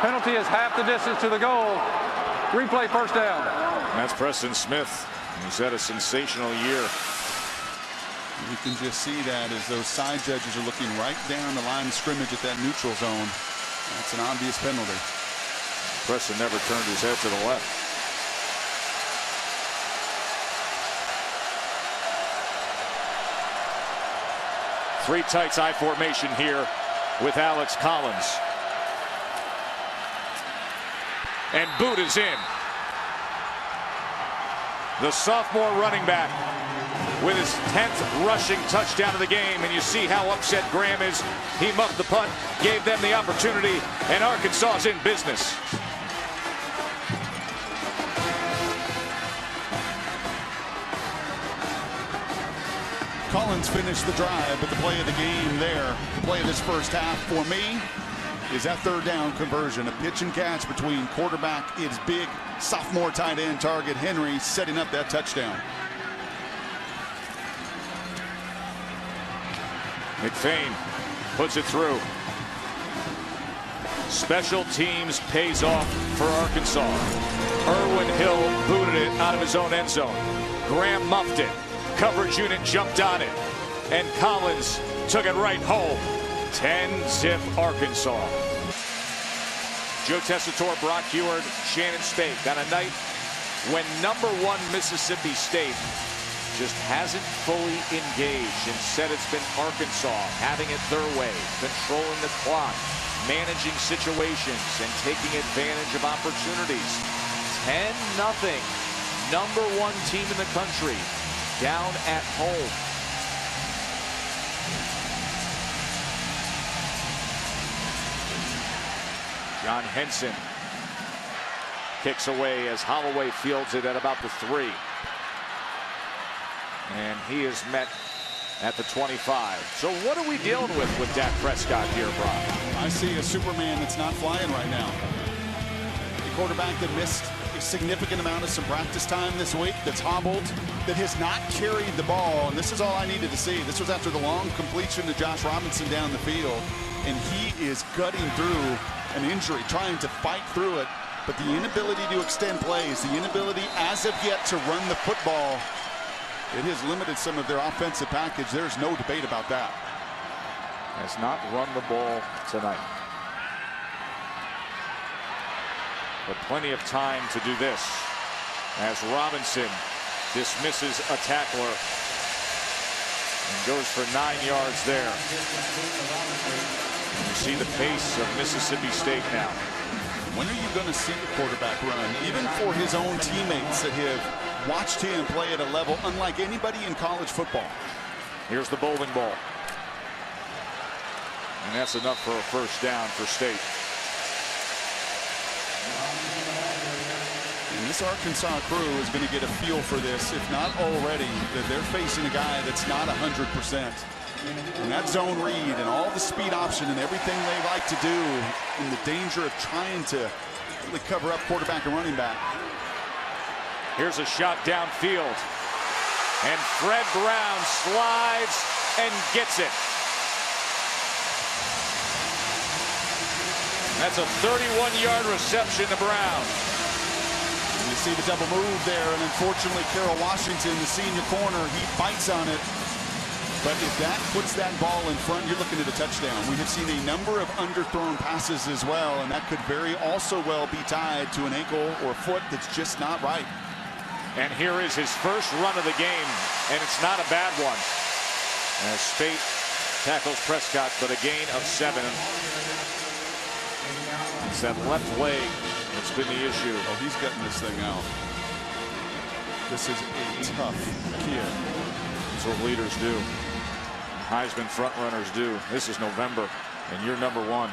Penalty is half the distance to the goal. Replay, 1st down. That's Preston Smith. He's had a sensational year. You can just see that as those side judges are looking right down the line of scrimmage at that neutral zone. That's an obvious penalty. Preston never turned his head to the left. Three tights I formation here with Alex Collins. And boot is in. The sophomore running back with his 10th rushing touchdown of the game, and you see how upset Graham is. He muffed the punt, gave them the opportunity, and Arkansas is in business. Collins finished the drive, but the play of the game there, the play of this 1st half for me, is that 3rd down conversion. A pitch and catch between quarterback, its big sophomore tight end target Henry, setting up that touchdown. McFain puts it through. Special teams pays off for Arkansas. Irwin Hill booted it out of his own end zone. Graham muffed it. Coverage unit jumped on it. And Collins took it right home. 10-zip Arkansas. Joe Tessitore, Brock Huard, Shannon Spake on a night when #1 Mississippi State just hasn't fully engaged. Instead, it's been Arkansas having it their way, controlling the clock, managing situations, and taking advantage of opportunities. 10-0. #1 team in the country down at home. John Henson kicks away as Holloway fields it at about the 3. And he is met at the 25. So what are we dealing with Dak Prescott here, Brock? I see a Superman that's not flying right now. A quarterback that missed a significant amount of some practice time this week, that's hobbled, that has not carried the ball. And this is all I needed to see. This was after the long completion to Josh Robinson down the field. And he is gutting through an injury, trying to fight through it. But the inability to extend plays, the inability as of yet to run the football, it has limited some of their offensive package. There's no debate about that. Has not run the ball tonight. But plenty of time to do this as Robinson dismisses a tackler and goes for 9 yards there. And you see the pace of Mississippi State now. When are you going to see a quarterback run, even for his own teammates that have watched him play at a level unlike anybody in college football? Here's the bowling ball. And that's enough for a 1st down for State. And this Arkansas crew is going to get a feel for this, if not already, that they're facing a guy that's not 100%. And that zone read and all the speed option and everything they like to do in the danger of trying to really cover up quarterback and running back. Here's a shot downfield. And Fred Brown slides and gets it. That's a 31-yard reception to Brown. You see the double move there, and unfortunately, Carroll Washington, the senior corner, he bites on it. But if that puts that ball in front, you're looking at a touchdown. We have seen a number of underthrown passes as well, and that could very also well be tied to an ankle or foot that's just not right. And here is his first run of the game, and it's not a bad one. As Spate tackles Prescott, but a gain of 7. It's that left leg that's been the issue. Oh, he's getting this thing out. This is a tough kid. That's what leaders do. Heisman front runners do. This is November, and you're number 1.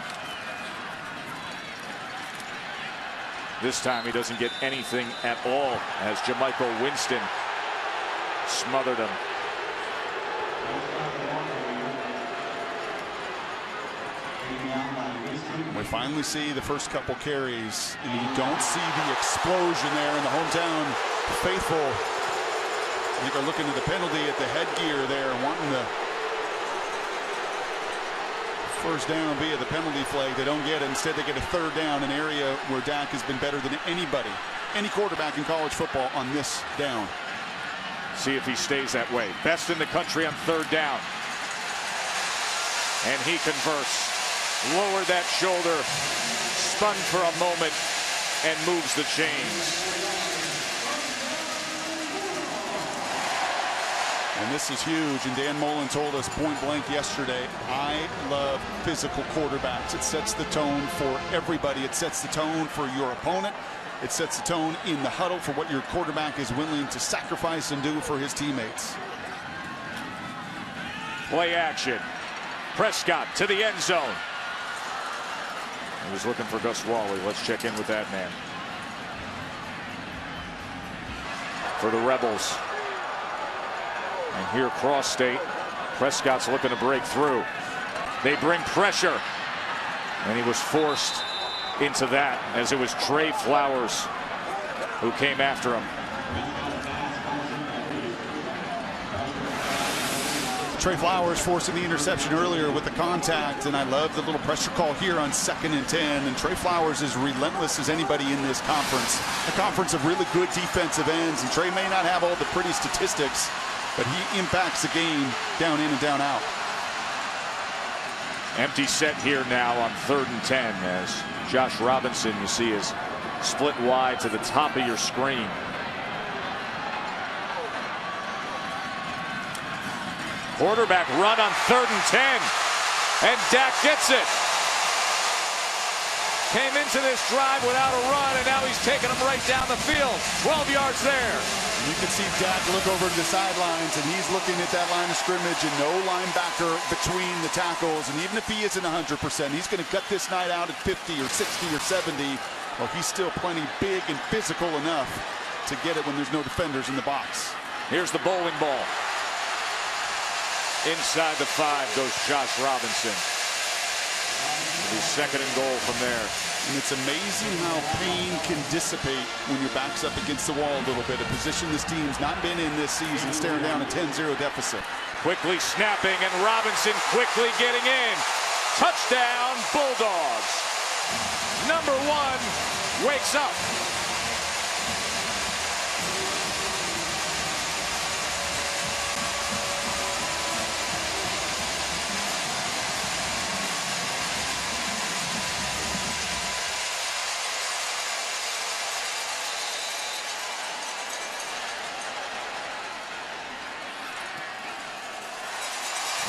This time he doesn't get anything at all as JaMychal Winston smothered him. We finally see the first couple carries, and you don't see the explosion there in the hometown faithful. I think are looking at the penalty at the headgear there, wanting the first down via the penalty flag. They don't get it. Instead, they get a 3rd down, an area where Dak has been better than anybody, any quarterback in college football on this down. See if he stays that way. Best in the country on 3rd down. And he converts. Lowered that shoulder, spun for a moment, and moves the chains. And this is huge, and Dan Mullen told us point blank yesterday, I love physical quarterbacks. It sets the tone for everybody. It sets the tone for your opponent. It sets the tone in the huddle for what your quarterback is willing to sacrifice and do for his teammates. Play action. Prescott to the end zone. He was looking for Gus Wally. Let's check in with that man. For the Rebels. And here cross state. Prescott's looking to break through. They bring pressure. And he was forced into that as it was Trey Flowers who came after him. Trey Flowers forcing the interception earlier with the contact, and I love the little pressure call here on 2nd and 10. And Trey Flowers is relentless as anybody in this conference. A conference of really good defensive ends, and Trey may not have all the pretty statistics, but he impacts the game down in and down out. Empty set here now on 3rd and 10 as Josh Robinson, you see, is split wide to the top of your screen. Quarterback run on 3rd and 10. And Dak gets it. Came into this drive without a run, and now he's taking him right down the field. 12 yards there. You can see Dak look over to the sidelines, and he's looking at that line of scrimmage and no linebacker between the tackles. And even if he isn't 100%, he's going to cut this night out at 50 or 60 or 70. Well, he's still plenty big and physical enough to get it when there's no defenders in the box. Here's the bowling ball. Inside the 5 goes Josh Robinson. It'll be 2nd and goal from there. And it's amazing how pain can dissipate when your back's up against the wall a little bit. A position this team's not been in this season, staring down a 10-0 deficit. Quickly snapping, and Robinson quickly getting in. Touchdown, Bulldogs. Number 1 wakes up.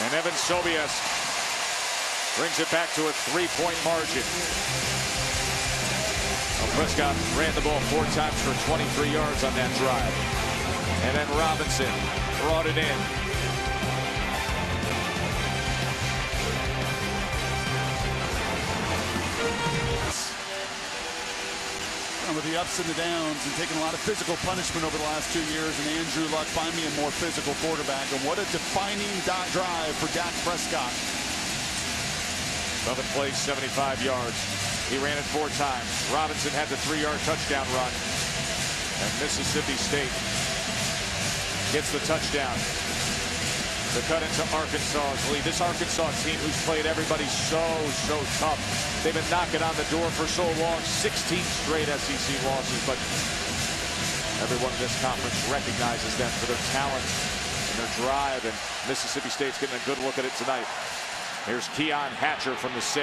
And Evan Sobiesk brings it back to a 3-point margin. Well, Prescott ran the ball 4 times for 23 yards on that drive. And then Robinson brought it in. With the ups and the downs and taking a lot of physical punishment over the last 2 years, and Andrew Luck, find me a more physical quarterback. And what a defining drive for Dak Prescott. 11 plays, 75 yards. He ran it 4 times. Robinson had the 3-yard touchdown run. And Mississippi State gets the touchdown to cut into Arkansas's lead. This Arkansas team who's played everybody so tough. They've been knocking on the door for so long. 16 straight SEC losses, but everyone in this conference recognizes them for their talent and their drive, and Mississippi State's getting a good look at it tonight. Here's Keon Hatcher from the 6.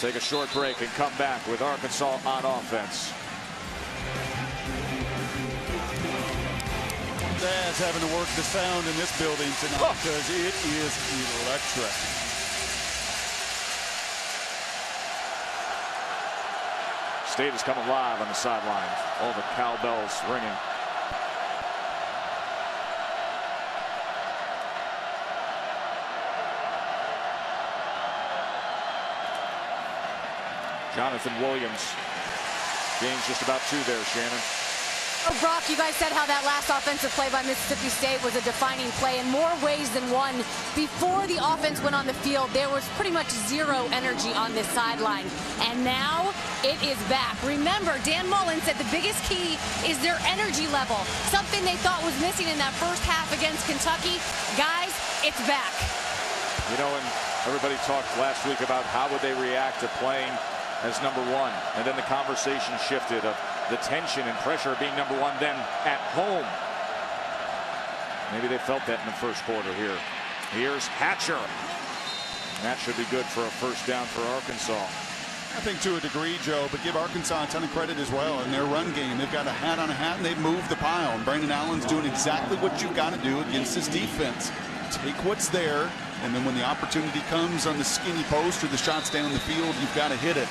Take a short break and come back with Arkansas on offense. Dad's having to work the sound in this building tonight because it is electric. State is coming live on the sidelines. All the cowbells ringing. Jonathan Williams gains just about 2 there, Shannon. Oh, Brock, you guys said how that last offensive play by Mississippi State was a defining play in more ways than one. Before the offense went on the field, there was pretty much zero energy on this sideline. And now it is back. Remember, Dan Mullen said the biggest key is their energy level. Something they thought was missing in that first half against Kentucky. Guys, it's back. You know, and everybody talked last week about how would they react to playing as number 1, and then the conversation shifted of the tension and pressure of being number 1 then at home. Maybe they felt that in the first quarter here. Here's Hatcher. And that should be good for a first down for Arkansas. I think to a degree, Joe, but give Arkansas a ton of credit as well in their run game. They've got a hat on a hat, and they've moved the pile. And Brandon Allen's doing exactly what you've got to do against this defense. Take what's there, and then when the opportunity comes on the skinny post or the shots down the field, you've got to hit it.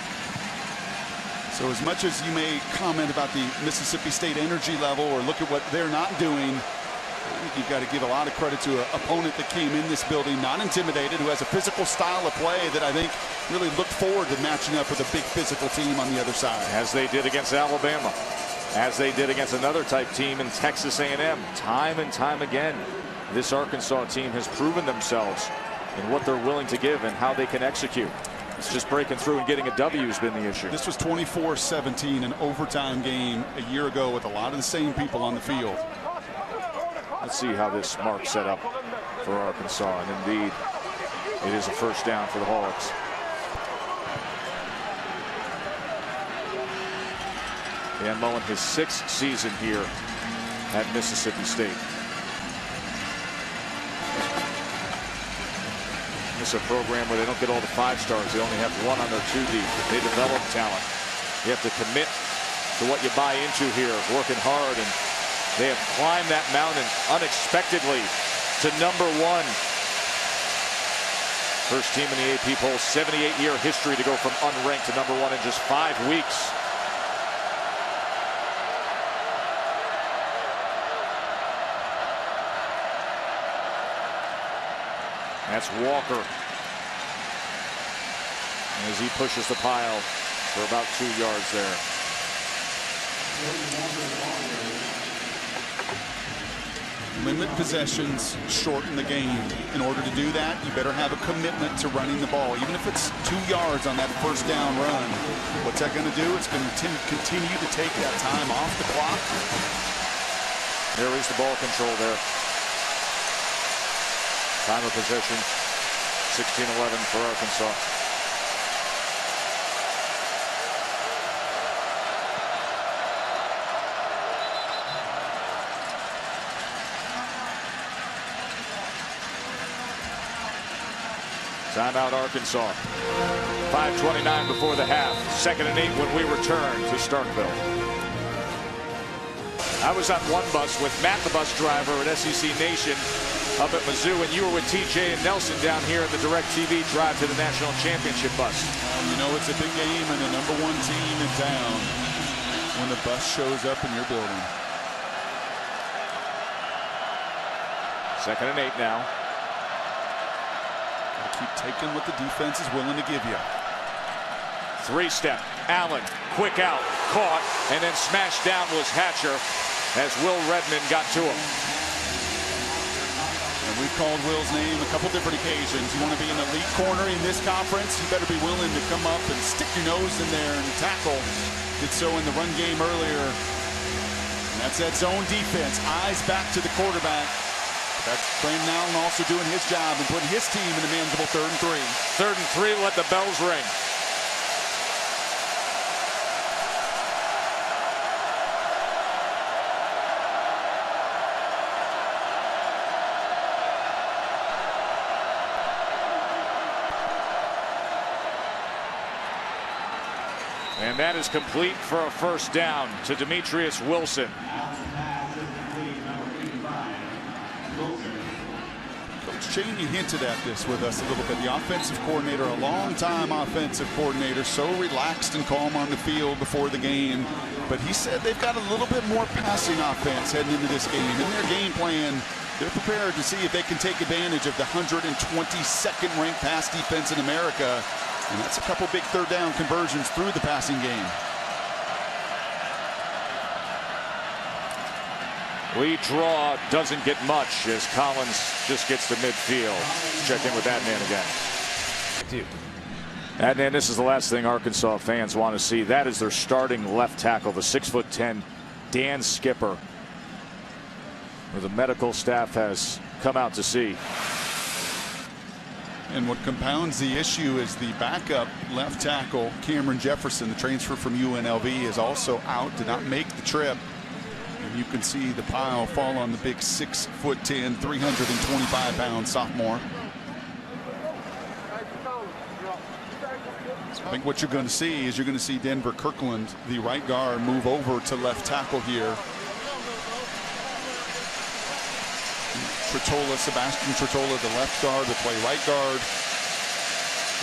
So as much as you may comment about the Mississippi State energy level or look at what they're not doing, I think you've got to give a lot of credit to an opponent that came in this building not intimidated, who has a physical style of play that I think really looked forward to matching up with a big physical team on the other side. As they did against Alabama, as they did against another type team in Texas A&M. Time and time again, this Arkansas team has proven themselves in what they're willing to give and how they can execute. It's just breaking through and getting a W has been the issue. This was 24-17, an overtime game a year ago with a lot of the same people on the field. Let's see how this marks set up for Arkansas. And indeed, it is a first down for the Hawks. Dan Mullen, his 6th season here at Mississippi State. It's a program where they don't get all the 5 stars. They only have 1 on their 2 deep. They develop talent. You have to commit to what you buy into here, working hard, and they have climbed that mountain unexpectedly to number 1. First team in the AP poll, 78-year history to go from unranked to number 1 in just 5 weeks. That's Walker as he pushes the pile for about 2 yards there. Limit possessions, shorten the game. In order to do that, you better have a commitment to running the ball, even if it's 2 yards on that first down run. What's that going to do? It's going to continue to take that time off the clock. There is the ball control there. Time of possession, 16-11 for Arkansas. Timeout Arkansas. 5:29 before the half. 2nd and 8 when we return to Starkville. I was on one bus with Matt, the bus driver at SEC Nation up at Mizzou, and you were with TJ and Nelson down here in the DirecTV drive to the national championship bus. You know, it's a big game and the number 1 team in town when the bus shows up in your building. 2nd and 8 now. Gotta keep taking what the defense is willing to give you. 3-step. Allen, quick out, caught, and then smashed down was Hatcher as Will Redmond got to him. And we've called Will's name a couple different occasions. You want to be an elite corner in this conference, you better be willing to come up and stick your nose in there and tackle. Did so in the run game earlier. And that's that zone defense. Eyes back to the quarterback. That's Brandon Allen also doing his job and putting his team in a manageable 3rd and 3. 3rd and 3, let the bells ring. And that is complete for a first down to Demetrius Wilson. Coach Chaney hinted at this with us a little bit. The offensive coordinator, a long-time offensive coordinator, so relaxed and calm on the field before the game. But he said they've got a little bit more passing offense heading into this game. In their game plan, they're prepared to see if they can take advantage of the 122nd ranked pass defense in America. And that's a couple big third down conversions through the passing game. Lead draw doesn't get much as Collins just gets to midfield. Check in with Adnan again. Adnan, this is the last thing Arkansas fans want to see. That is their starting left tackle, the 6'10" Dan Skipper, who the medical staff has come out to see. And what compounds the issue is the backup left tackle, Cameron Jefferson, the transfer from UNLV, is also out, did not make the trip. And you can see the pile fall on the big 6'10", 325-pound sophomore. I think what you're going to see is you're going to see Denver Kirkland, the right guard, move over to left tackle here. Sebastian Tretola, the left guard, will play right guard.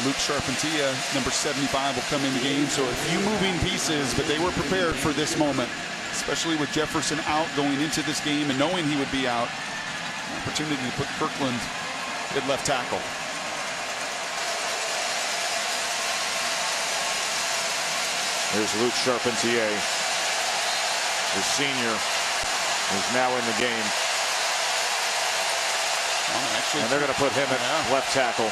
Luke Charpentier, number 75, will come in the game. So a few moving pieces, but they were prepared for this moment, especially with Jefferson out going into this game and knowing he would be out. An opportunity to put Kirkland at left tackle. There's Luke Charpentier, the senior, who's now in the game. And they're going to put him at left tackle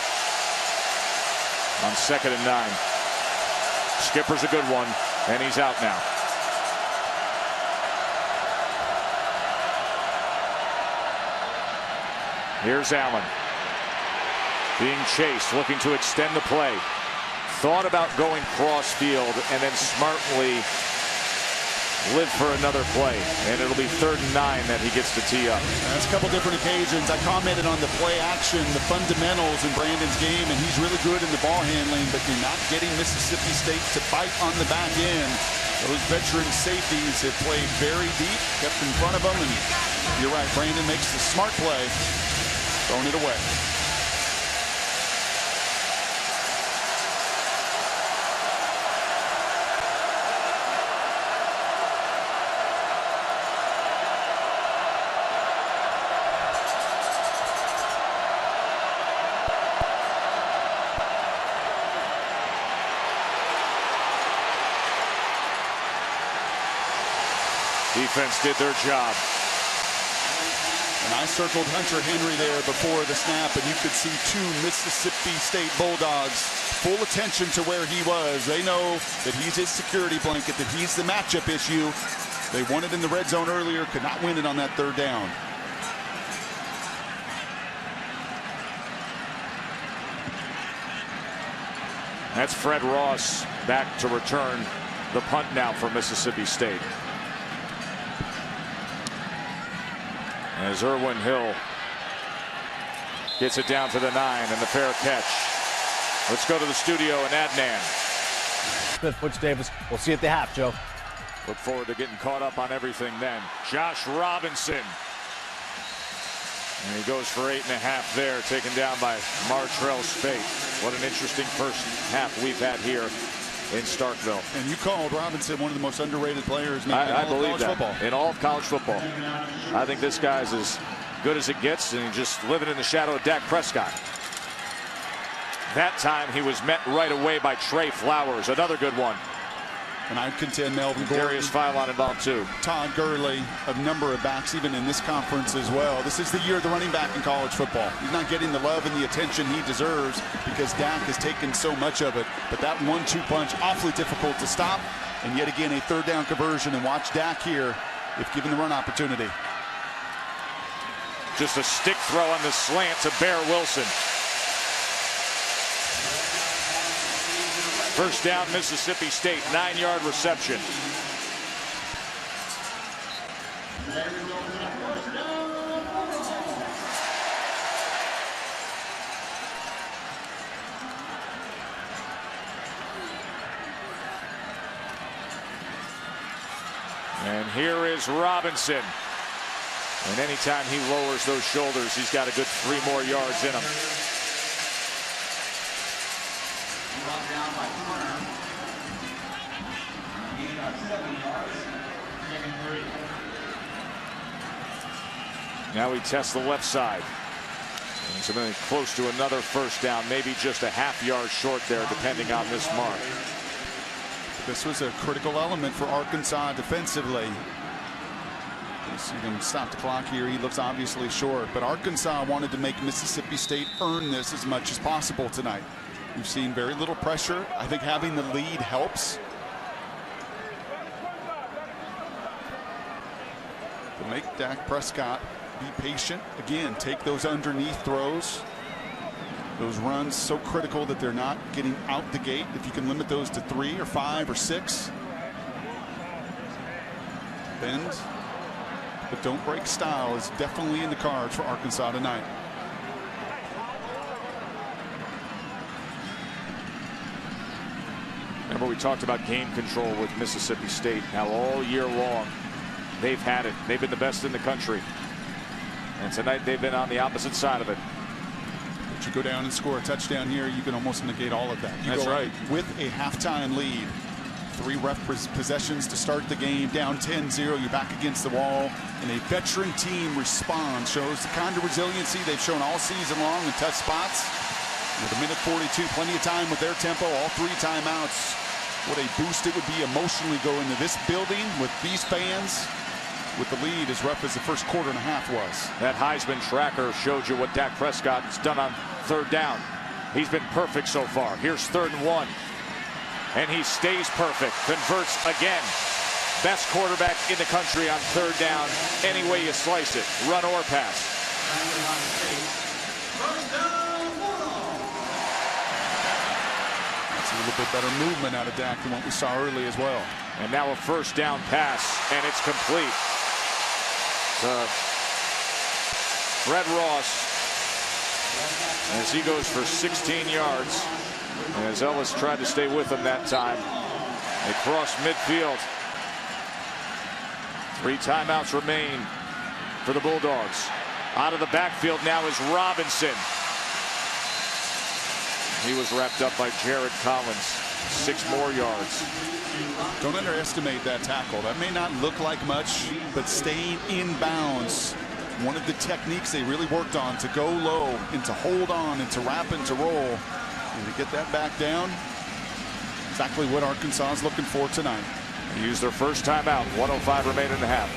on 2nd and 9. Skipper's a good one, and he's out now. Here's Allen being chased, looking to extend the play. Thought about going cross field and then smartly live for another play, and it'll be 3rd and 9 that he gets to tee up. That's a couple different occasions. I commented on the play action, the fundamentals in Brandon's game, and he's really good in the ball handling, but you're not getting Mississippi State to bite on the back end. Those veteran safeties have played very deep, kept in front of them, and you're right, Brandon makes the smart play, throwing it away. Defense did their job. And I circled Hunter Henry there before the snap, and you could see 2 Mississippi State Bulldogs full attention to where he was. They know that he's his security blanket, that he's the matchup issue. They won it in the red zone earlier, could not win it on that 3rd down. That's Fred Ross back to return the punt now for Mississippi State. As Irwin Hill gets it down to the 9 and the fair catch. Let's go to the studio and Adnan. Smith, Butch Davis. We'll see you at the half, Joe. Look forward to getting caught up on everything then. Josh Robinson. And he goes for 8.5 there, taken down by Martrell Spate. What an interesting first half we've had here in Starkville. And you called Robinson one of the most underrated players maybe I in all believe of college that. football. In all of college football. I think this guy's as good as it gets, and he's just living in the shadow of Dak Prescott. That time he was met right away by Trey Flowers, another good one. And I contend Melvin Darius Philon involved too. Todd Gurley, a number of backs even in this conference as well. This is the year of the running back in college football. He's not getting the love and the attention he deserves because Dak has taken so much of it. But that 1-2 punch, awfully difficult to stop. And yet again, a 3rd down conversion. And watch Dak here if given the run opportunity. Just a stick throw on the slant to Bear Wilson. First down, Mississippi State, 9-yard reception. And here is Robinson. And anytime he lowers those shoulders, he's got a good 3 more yards in him. Now he tests the left side. And something close to another first down, maybe just a half-yard short there, depending on this mark. This was a critical element for Arkansas defensively. You see them stop the clock here. He looks obviously short, but Arkansas wanted to make Mississippi State earn this as much as possible tonight. We've seen very little pressure. I think having the lead helps. To make Dak Prescott be patient. Again, take those underneath throws. Those runs so critical that they're not getting out the gate. If you can limit those to 3 or 5 or 6. Bend, but don't break style is definitely in the cards for Arkansas tonight. Remember, we talked about game control with Mississippi State. Now all year long they've had it. They've been the best in the country. And tonight they've been on the opposite side of it. But you go down and score a touchdown here, you can almost negate all of that. That's right. With a halftime lead. 3 rough possessions to start the game, down 10-0, you're back against the wall, and a veteran team responds, shows the kind of resiliency they've shown all season long in tough spots. With a minute 42, plenty of time with their tempo, all 3 timeouts. What a boost it would be emotionally go into this building with these fans with the lead as rough as the first quarter and a half was. That Heisman tracker showed you what Dak Prescott has done on 3rd down. He's been perfect so far. Here's 3rd and 1. And he stays perfect, converts again. Best quarterback in the country on 3rd down, any way you slice it, run or pass. That's a little bit better movement out of Dak than what we saw early as well. And now a 1st down pass, and it's complete. Fred Ross, as he goes for 16 yards. As Ellis tried to stay with him that time. They cross midfield. 3 timeouts remain for the Bulldogs. Out of the backfield now is Robinson. He was wrapped up by Jared Collins. 6 more yards. Don't underestimate that tackle. That may not look like much, but staying in bounds, one of the techniques they really worked on, to go low and to hold on and to wrap and to roll. And to get that back down, exactly what Arkansas is looking for tonight. They use their first timeout. 1:05 remaining in the half.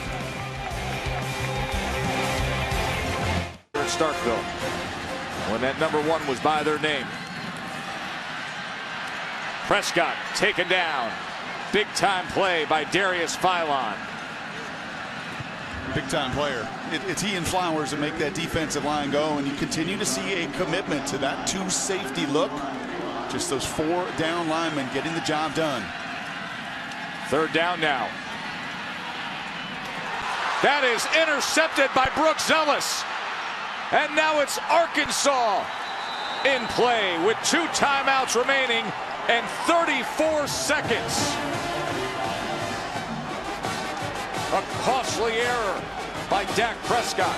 At Starkville, when that number 1 was by their name. Prescott taken down. Big time play by Darius Philon. Big time player. It's he and Flowers that make that defensive line go, and you continue to see a commitment to that 2 safety look. Just those 4 down linemen getting the job done. 3rd down now. That is intercepted by Brooks Ellis. And now it's Arkansas in play with 2 timeouts remaining and 34 seconds. A costly error by Dak Prescott.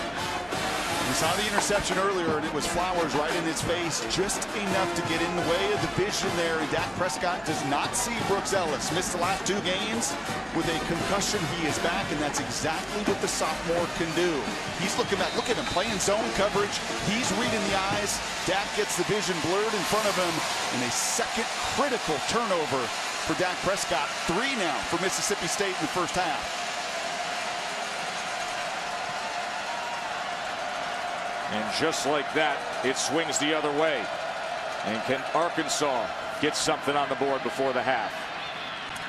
We saw the interception earlier, and it was Flowers right in his face, just enough to get in the way of the vision there. And Dak Prescott does not see Brooks Ellis. Missed the last 2 games with a concussion. He is back, and that's exactly what the sophomore can do. He's looking back. Look at him playing zone coverage. He's reading the eyes. Dak gets the vision blurred in front of him, and a second critical turnover for Dak Prescott. 3 now for Mississippi State in the first half. And just like that, it swings the other way. And can Arkansas get something on the board before the half?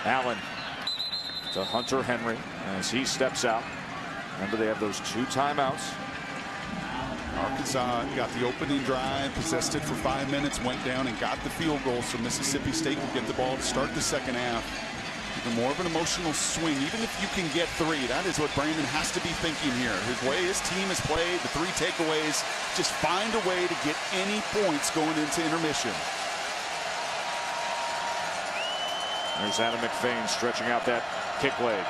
Allen to Hunter Henry as he steps out. Remember, they have those 2 timeouts. Arkansas got the opening drive, possessed it for 5 minutes, went down and got the field goal, so Mississippi State will get the ball to start the second half. Even more of an emotional swing, even if you can get 3. That is what Brandon has to be thinking here. His way his team has played, the 3 takeaways, just find a way to get any points going into intermission. There's Adam McFain stretching out that kick leg.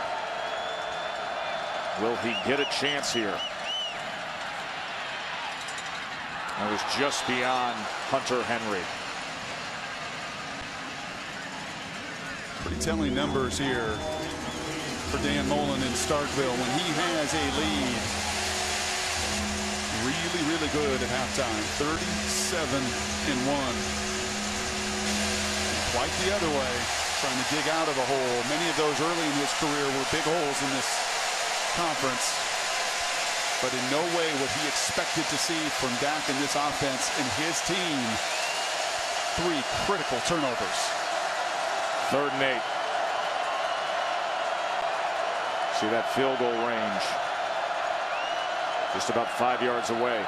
Will he get a chance here? That was just beyond Hunter Henry. Pretty telling numbers here for Dan Mullen in Starkville when he has a lead. Really, really good at halftime. 37-1. Quite the other way, trying to dig out of a hole. Many of those early in his career were big holes in this conference. But in no way what he expected to see from Dak in this offense and his team. 3 critical turnovers. 3rd and 8. See that field goal range. Just about 5 yards away.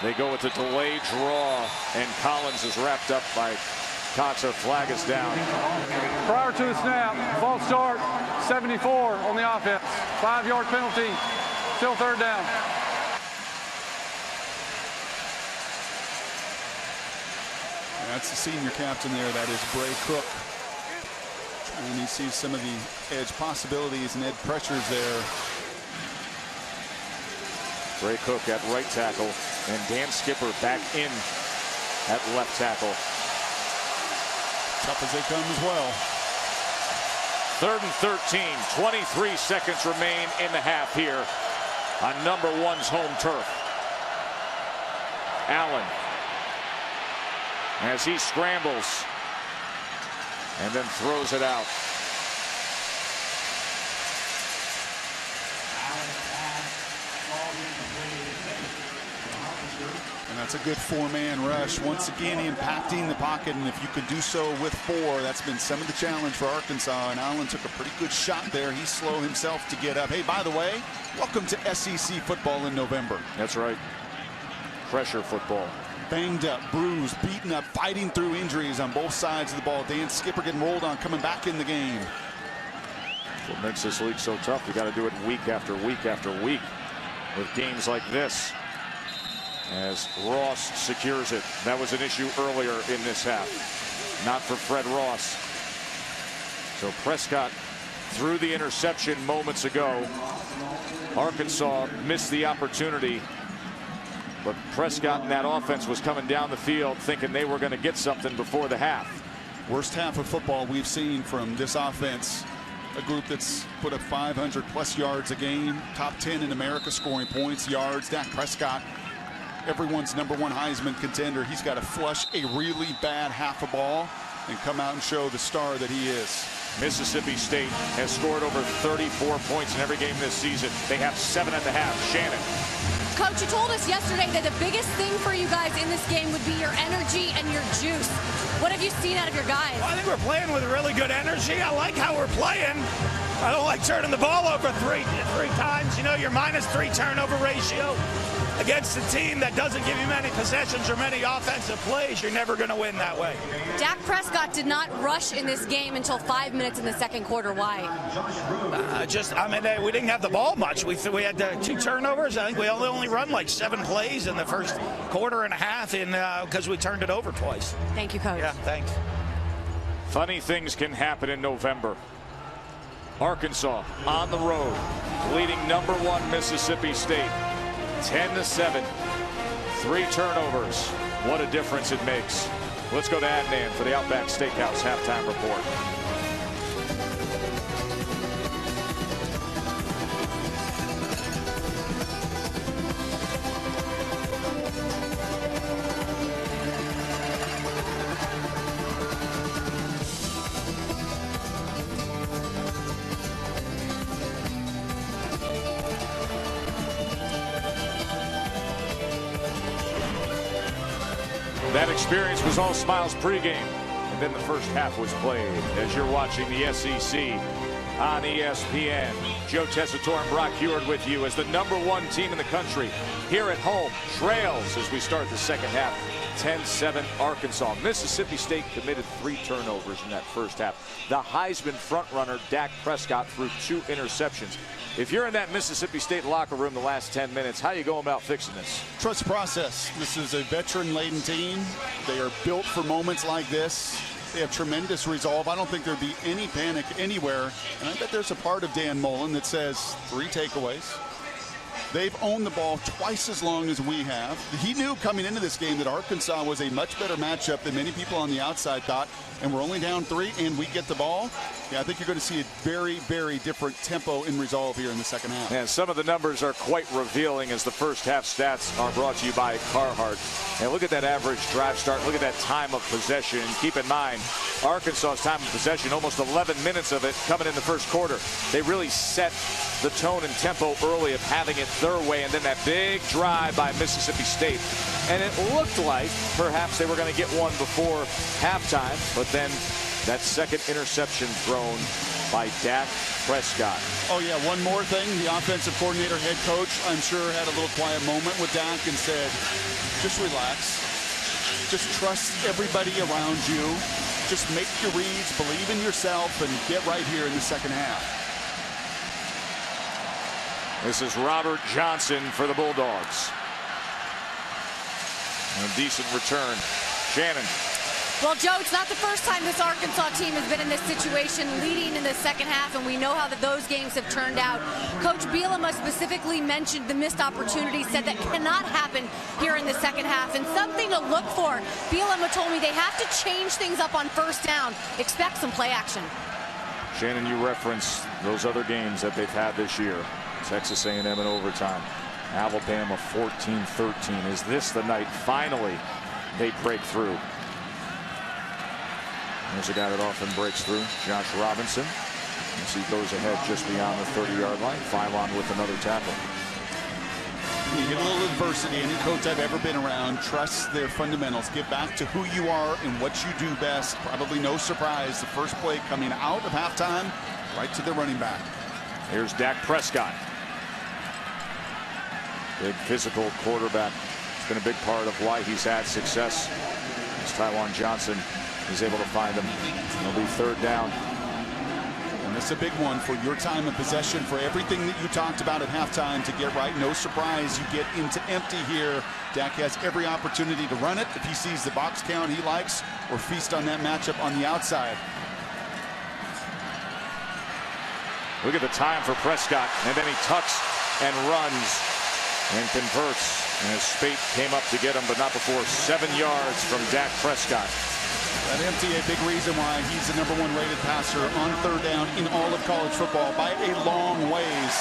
They go with the delay draw, and Collins is wrapped up by Cox. Our flag is down. Prior to the snap, false start, 74 on the offense. 5-yard penalty, still 3rd down. That's the senior captain there. That is Bray Cook. And he sees some of the edge possibilities and edge pressures there. Bray Cook at right tackle, and Dan Skipper back in at left tackle. Tough as they come as well. 3rd and 13. 23 seconds remain in the half here on number 1's home turf. Allen, as he scrambles and then throws it out. And that's a good 4-man rush. Once again, impacting the pocket. And if you could do so with 4, that's been some of the challenge for Arkansas. And Allen took a pretty good shot there. He's slow himself to get up. Hey, by the way, welcome to SEC football in November. That's right. Pressure football. Banged up, bruised, beaten up, fighting through injuries on both sides of the ball. Dan Skipper getting rolled on, coming back in the game. What makes this league so tough? You got to do it week after week after week with games like this. As Ross secures it. That was an issue earlier in this half. Not for Fred Ross. So Prescott threw the interception moments ago. Arkansas missed the opportunity. But Prescott and that offense was coming down the field thinking they were going to get something before the half. Worst half of football we've seen from this offense. A group that's put up 500+ yards a game. Top 10 in America scoring points, yards. Dak Prescott, everyone's #1 Heisman contender. He's got to flush a really bad half a ball and come out and show the star that he is. Mississippi State has scored over 34 points in every game this season. They have 7 at the half. Shannon. Coach, you told us yesterday that the biggest thing for you guys in this game would be your energy and your juice. What have you seen out of your guys? Well, I think we're playing with really good energy. I like how we're playing. I don't like turning the ball over three times. You know, your -3 turnover ratio against a team that doesn't give you many possessions or many offensive plays, you're never going to win that way. Dak Prescott did not rush in this game until 5 minutes in the second quarter. Why? We didn't have the ball much. We had 2 turnovers. I think we only run like 7 plays in the first quarter and a half because we turned it over twice. Thank you, Coach. Yeah, thanks. Funny things can happen in November. Arkansas on the road, leading #1 Mississippi State. 10-7, 3 turnovers. What a difference it makes. Let's go to Adnan for the Outback Steakhouse halftime report. That experience was all smiles pregame, and then the first half was played. As you're watching the SEC on ESPN, Joe Tessitore and Brock Huard with you as the #1 team in the country here at home trails as we start the second half. 10-7 Arkansas. Mississippi State committed 3 turnovers in that first half. The Heisman frontrunner Dak Prescott threw 2 interceptions. If you're in that Mississippi State locker room the last 10 minutes, how you go about fixing this? Trust the process. This is a veteran-laden team. They are built for moments like this. They have tremendous resolve. I don't think there'd be any panic anywhere. And I bet there's a part of Dan Mullen that says 3 takeaways. They've owned the ball twice as long as we have. He knew coming into this game that Arkansas was a much better matchup than many people on the outside thought. And we're only down 3 and we get the ball. Yeah, I think you're going to see a very, very different tempo and resolve here in the second half. And some of the numbers are quite revealing as the first half stats are brought to you by Carhartt. And look at that average drive start. Look at that time of possession. Keep in mind, Arkansas's time of possession, almost 11 minutes of it coming in the first quarter. They really set the tone and tempo early of having it their way, and then that big drive by Mississippi State. And it looked like perhaps they were going to get one before halftime, but then that second interception thrown by Dak Prescott. Oh, yeah, one more thing. The offensive coordinator, head coach, I'm sure had a little quiet moment with Dak and said, just relax. Just trust everybody around you. Just make your reads, believe in yourself, and get right here in the second half. This is Robert Johnson for the Bulldogs. A decent return. Shannon. Well, Joe, it's not the first time this Arkansas team has been in this situation, leading in the second half, and we know how those games have turned out. Coach Bᴜʟʟᴅᴏ specifically mentioned the missed opportunity, said that cannot happen here in the second half, and something to look for. Bᴜʟʟᴅᴏ told me they have to change things up on first down. Expect some play action. Shannon, you referenced those other games that they've had this year. Texas A&M in overtime. Alabama 14-13. Is this the night finally they break through? There's a guy that often breaks through, Josh Robinson. As he goes ahead just beyond the 30-yard line. Phylon with another tackle. You get a little adversity. Any coach I've ever been around trusts their fundamentals. Get back to who you are and what you do best. Probably no surprise. The first play coming out of halftime, right to the running back. Here's Dak Prescott. Big physical quarterback. It's been a big part of why he's had success. As Tywan Johnson is able to find him. It'll be third down. And this is a big one for your time of possession, for everything that you talked about at halftime to get right. No surprise you get into empty here. Dak has every opportunity to run it if he sees the box count he likes, or feast on that matchup on the outside. Look at the time for Prescott, and then he tucks and runs and converts. And his Spate came up to get him, but not before 7 yards from Dak Prescott. That empty, a big reason why he's the #1 rated passer on third down in all of college football by a long ways.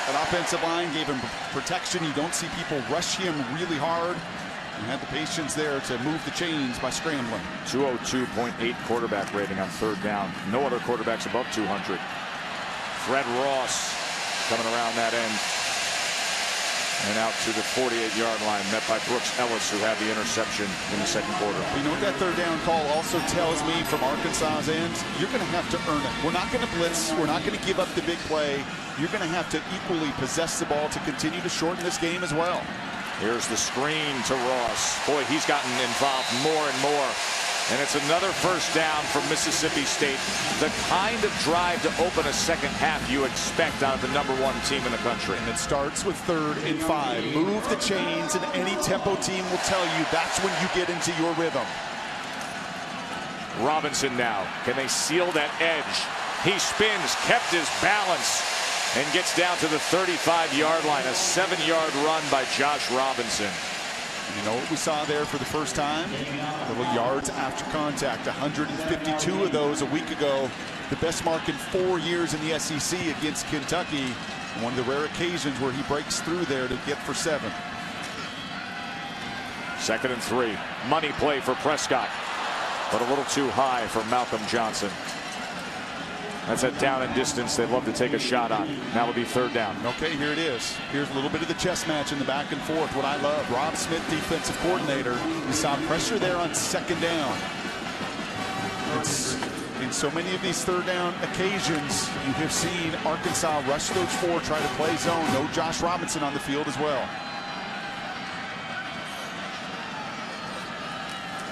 That offensive line gave him protection. You don't see people rush him really hard. And had the patience there to move the chains by scrambling. 202.8 quarterback rating on third down. No other quarterbacks above 200. Fred Ross coming around that end. And out to the 48-yard line, met by Brooks Ellis, who had the interception in the second quarter. You know what that third down call also tells me from Arkansas's end? You're going to have to earn it. We're not going to blitz. We're not going to give up the big play. You're going to have to equally possess the ball to continue to shorten this game as well. Here's the screen to Ross. Boy, he's gotten involved more and more. And it's another first down from Mississippi State. The kind of drive to open a second half you expect out of the #1 team in the country. And it starts with 3rd and 5. Move the chains, and any tempo team will tell you that's when you get into your rhythm. Robinson now. Can they seal that edge? He spins, kept his balance, and gets down to the 35-yard line. A 7-yard run by Josh Robinson. You know what we saw there for the first time? Little yards after contact. 152 of those a week ago. The best mark in 4 years in the SEC against Kentucky. One of the rare occasions where he breaks through there to get for 7. 2nd and 3. Money play for Prescott, but a little too high for Malcolm Johnson. That's a down and distance they'd love to take a shot on. Now it'll be third down. Okay, here it is. Here's a little bit of the chess match in the back and forth. What I love, Rob Smith, defensive coordinator. We saw pressure there on 2nd down. In so many of these third down occasions, you have seen Arkansas rush those 4, try to play zone. No Josh Robinson on the field as well.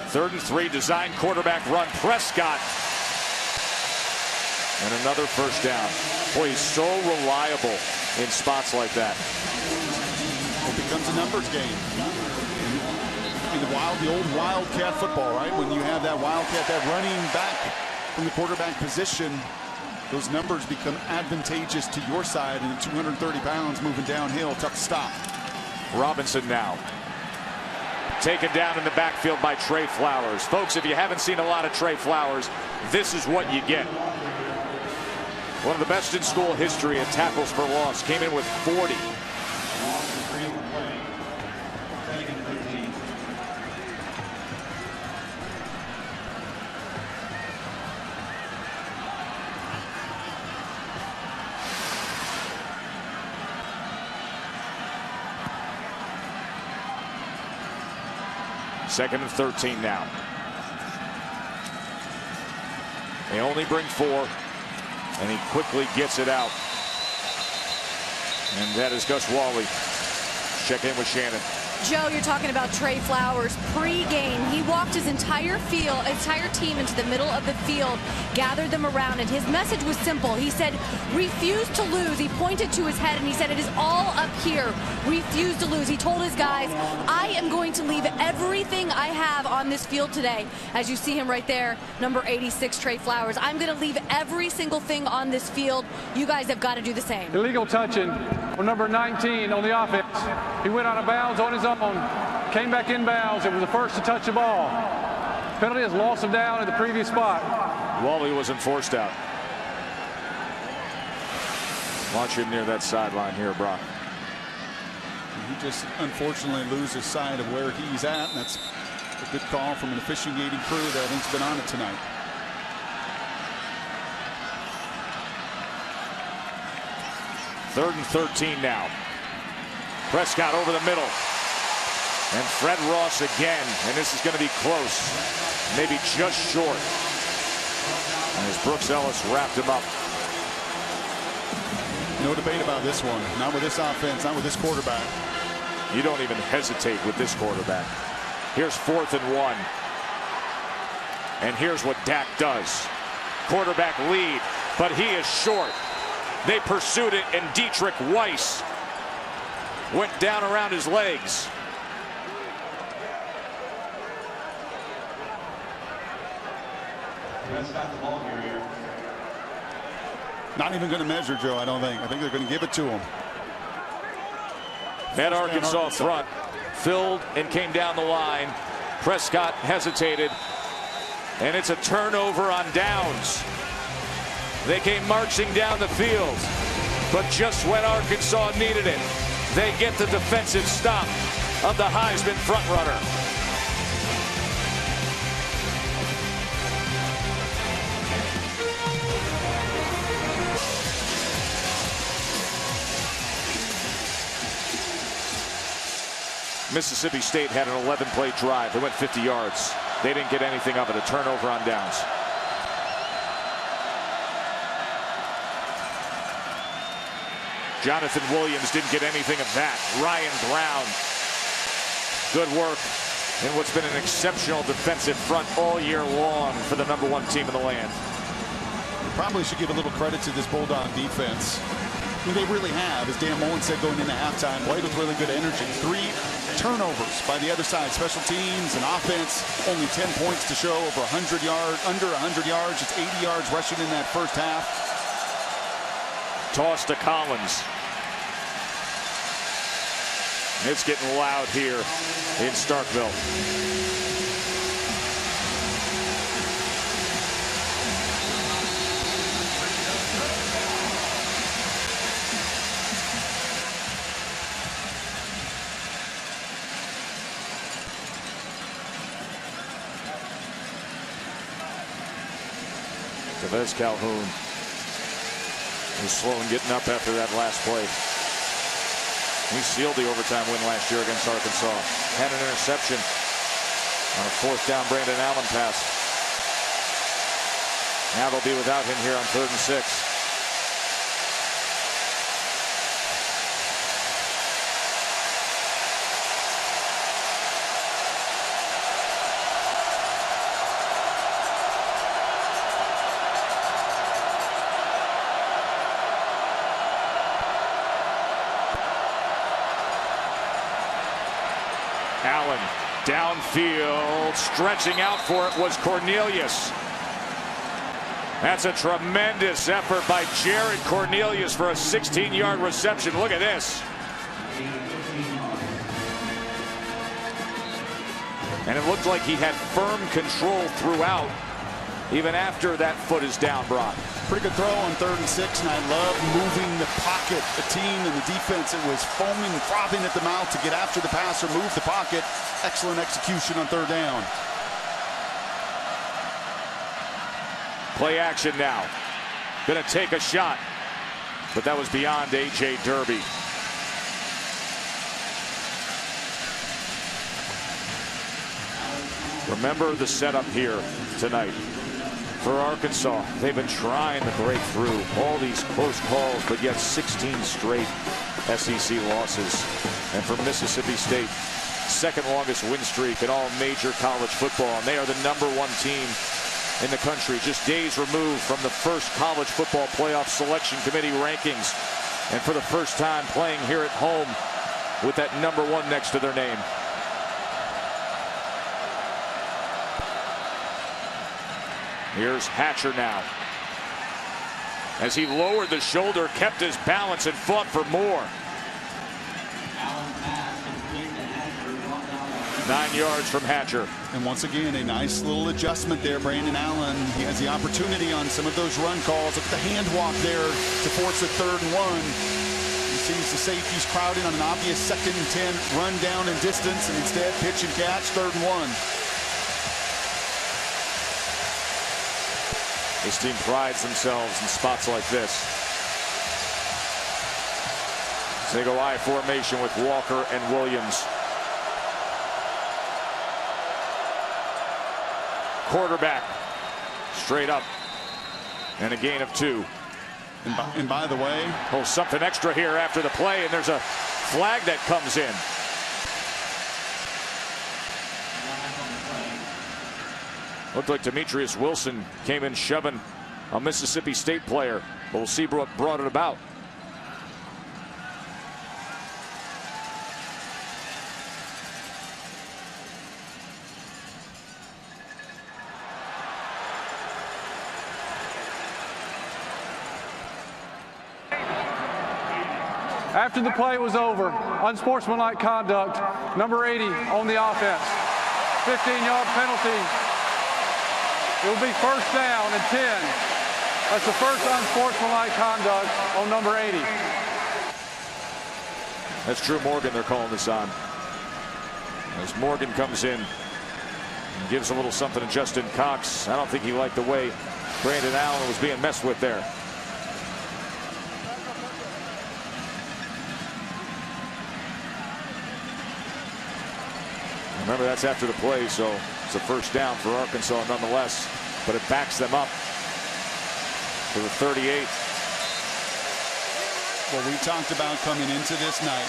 3rd and 3, design quarterback run. Prescott. And another first down. Boy, he's so reliable in spots like that. It becomes a numbers game. the old wildcat football, right? When you have that wildcat, that running back from the quarterback position, those numbers become advantageous to your side, and 230 pounds moving downhill, tough to stop. Robinson now taken down in the backfield by Trey Flowers. Folks, if you haven't seen a lot of Trey Flowers, this is what you get. One of the best in school history at tackles for loss. Came in with 40. Second and 13 now. They only bring 4, and he quickly gets it out. And that is Gus Wally. Check in with Shannon. Joe, you're talking about Trey Flowers. Pre-game, he walked his entire team into the middle of the field, gathered them around, and his message was simple. He said, refuse to lose. He pointed to his head and he said, it is all up here. Refuse to lose. He told his guys, I am going to leave everything I have on this field today. As you see him right there, number 86, Trey Flowers. I'm going to leave every single thing on this field. You guys have got to do the same. Illegal touching on number 19 on the offense. He went out of bounds on his own, came back in bounds. It was the first to touch the ball. Penalty is loss of down at the previous spot. Wally wasn't forced out. Watch him near that sideline here, Brock. He just unfortunately loses sight of where he's at, and that's a good call from an officiating crew that I think's been on it tonight. Third and 13 now. Prescott over the middle. And Fred Ross again. And this is going to be close. Maybe just short. And as Brooks Ellis wrapped him up. No debate about this one. Not with this offense, not with this quarterback. You don't even hesitate with this quarterback. Here's 4th and 1. And here's what Dak does. Quarterback lead, but he is short. They pursued it, and Dietrich Weiss went down around his legs. Not even going to measure, Joe, I don't think. I think they're going to give it to him. That Arkansas front filled and came down the line. Prescott hesitated, and it's a turnover on downs. They came marching down the field, but just when Arkansas needed it, they get the defensive stop of the Heisman frontrunner. Mississippi State had an 11-play drive. They went 50 yards. They didn't get anything of it. A turnover on downs. Jonathan Williams didn't get anything of that. Ryan Brown, good work in what's been an exceptional defensive front all year long for the #1 team in the land. Probably should give a little credit to this Bulldog defense. I mean, they really have, as Dan Mullen said going into halftime, played with really good energy. 3 turnovers by the other side, special teams and offense. Only 10 points to show, over 100 yards, under 100 yards. It's 80 yards rushing in that first half. Toss to Collins. It's getting loud here in Starkville. Tevez Calhoun was slow in getting up after that last play. He sealed the overtime win last year against Arkansas. Had an interception on a 4th down Brandon Allen pass. Now they'll be without him here on 3rd and 6. Allen Downfield, stretching out for it was Cornelius. That's a tremendous effort by Jared Cornelius for a 16-yard reception. Look at this. And it looked like he had firm control throughout, even after that foot is down, Brock. Pretty good throw on 3rd and 6, and I love moving the pocket. The team and the defense, it was foaming and frothing at the mouth to get after the passer, move the pocket. Excellent execution on 3rd down. Play action now. Gonna take a shot, but that was beyond A.J. Derby. Remember the setup here tonight for Arkansas. They've been trying to break through all these close calls, but yet 16 straight SEC losses. And for Mississippi State, second longest win streak in all major college football. And they are the #1 team in the country, just days removed from the first college football playoff selection committee rankings. And for the first time playing here at home with that #1 next to their name. Here's Hatcher now. As he lowered the shoulder, kept his balance and fought for more. 9 yards from Hatcher. And once again, a nice little adjustment there. Brandon Allen, he has the opportunity on some of those run calls. Look at the hand walk there to force a 3rd and 1. He sees the safeties crowding on an obvious 2nd and 10 run down in distance, and instead pitch and catch, 3rd and 1. This team prides themselves in spots like this. So they go I formation with Walker and Williams. Quarterback straight up and a gain of 2. And by the way, oh, something extra here after the play, and there's a flag that comes in. Looked like Demetrius Wilson came in shoving a Mississippi State player. But we'll see what brought it about. After the play was over, unsportsmanlike conduct, number 80 on the offense. 15-yard penalty. It will be 1st down and 10. That's the first unsportsmanlike conduct on number 80. That's Drew Morgan they're calling this on. As Morgan comes in and gives a little something to Justin Cox. I don't think he liked the way Brandon Allen was being messed with there. Remember, that's after the play, so it's a 1st down for Arkansas nonetheless, but it backs them up to the 38. Well, we talked about coming into this night.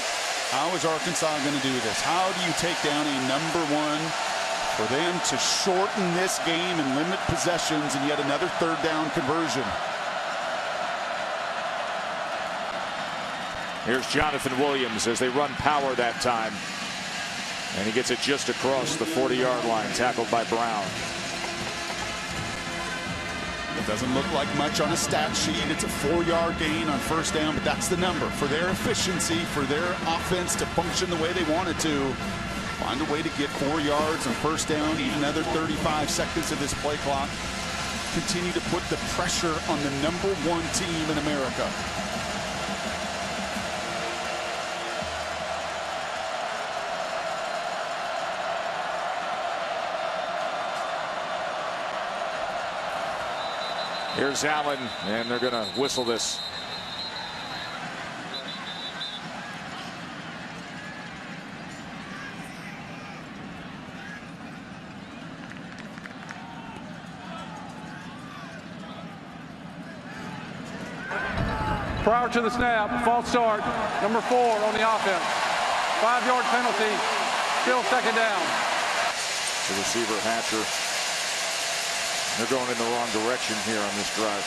How is Arkansas going to do this? How do you take down a #1 for them to shorten this game and limit possessions and yet another 3rd down conversion? Here's Jonathan Williams as they run power that time. And he gets it just across the 40-yard line, tackled by Brown. It doesn't look like much on a stat sheet. It's a 4-yard gain on 1st down, but that's the number for their efficiency, for their offense to function the way they want it to. Find a way to get 4 yards on 1st down, eat another 35 seconds of this play clock. Continue to put the pressure on the #1 team in America. Here's Allen, and they're going to whistle this. Prior to the snap, false start, number 4 on the offense. 5-yard penalty, still 2nd down. The receiver, Hatcher. They're going in the wrong direction here on this drive.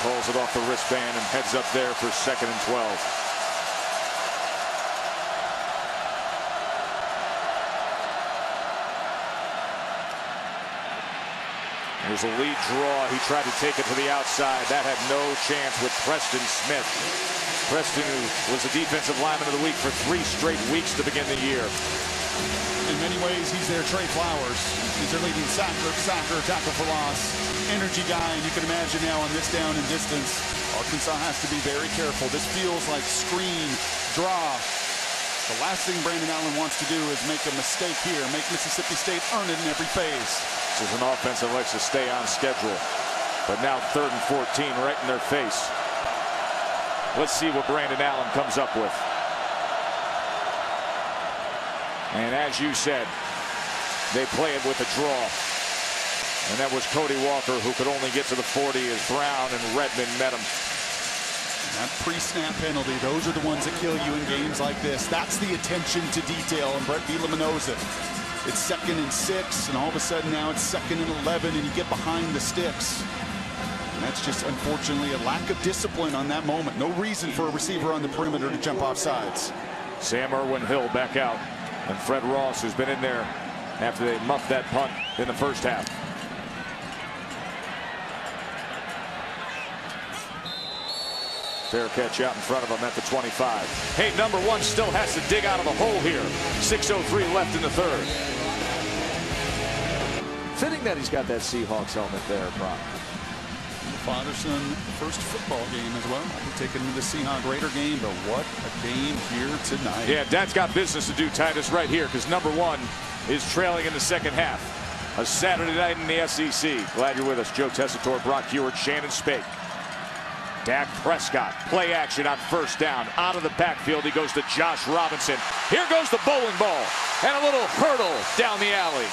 pulls it off the wristband and heads up there for 2nd and 12. Here's a lead draw. He tried to take it to the outside. That had no chance with Preston Smith. Preston, who was the defensive lineman of the week for 3 straight weeks to begin the year. In many ways, he's their Trey Flowers. He's their leading sacker, tackle for loss, energy guy. And you can imagine now on this down and distance, Arkansas has to be very careful. This feels like screen, draw. The last thing Brandon Allen wants to do is make a mistake here, make Mississippi State earn it in every phase. This is an offense that likes to stay on schedule. But now 3rd and 14 right in their face. Let's see what Brandon Allen comes up with. And as you said, they play it with a draw. And that was Cody Walker, who could only get to the 40 as Brown and Redmond met him. That pre-snap penalty, those are the ones that kill you in games like this. That's the attention to detail, and Brett Bielema knows it. It's 2nd and 6, and all of a sudden now it's 2nd and 11, and you get behind the sticks. And that's just, unfortunately, a lack of discipline on that moment. No reason for a receiver on the perimeter to jump off sides. Sam Irwin-Hill back out, and Fred Ross, who's been in there after they muffed that punt in the first half. Fair catch out in front of him at the 25. Hey, number 1 still has to dig out of a hole here. 6:03 left in the 3rd. Fitting that he's got that Seahawks helmet there, Brock. Fatherson, first football game as well. I'll be taking him to the Seahawks Raider game, but what a game here tonight. Yeah, Dad's got business to do, Titus, right here, because number 1 is trailing in the 2nd half. A Saturday night in the SEC. Glad you're with us. Joe Tessitore, Brock Huard, Shannon Spake. Dak Prescott, play action on 1st down. Out of the backfield, he goes to Josh Robinson. Here goes the bowling ball. And a little hurdle down the alley.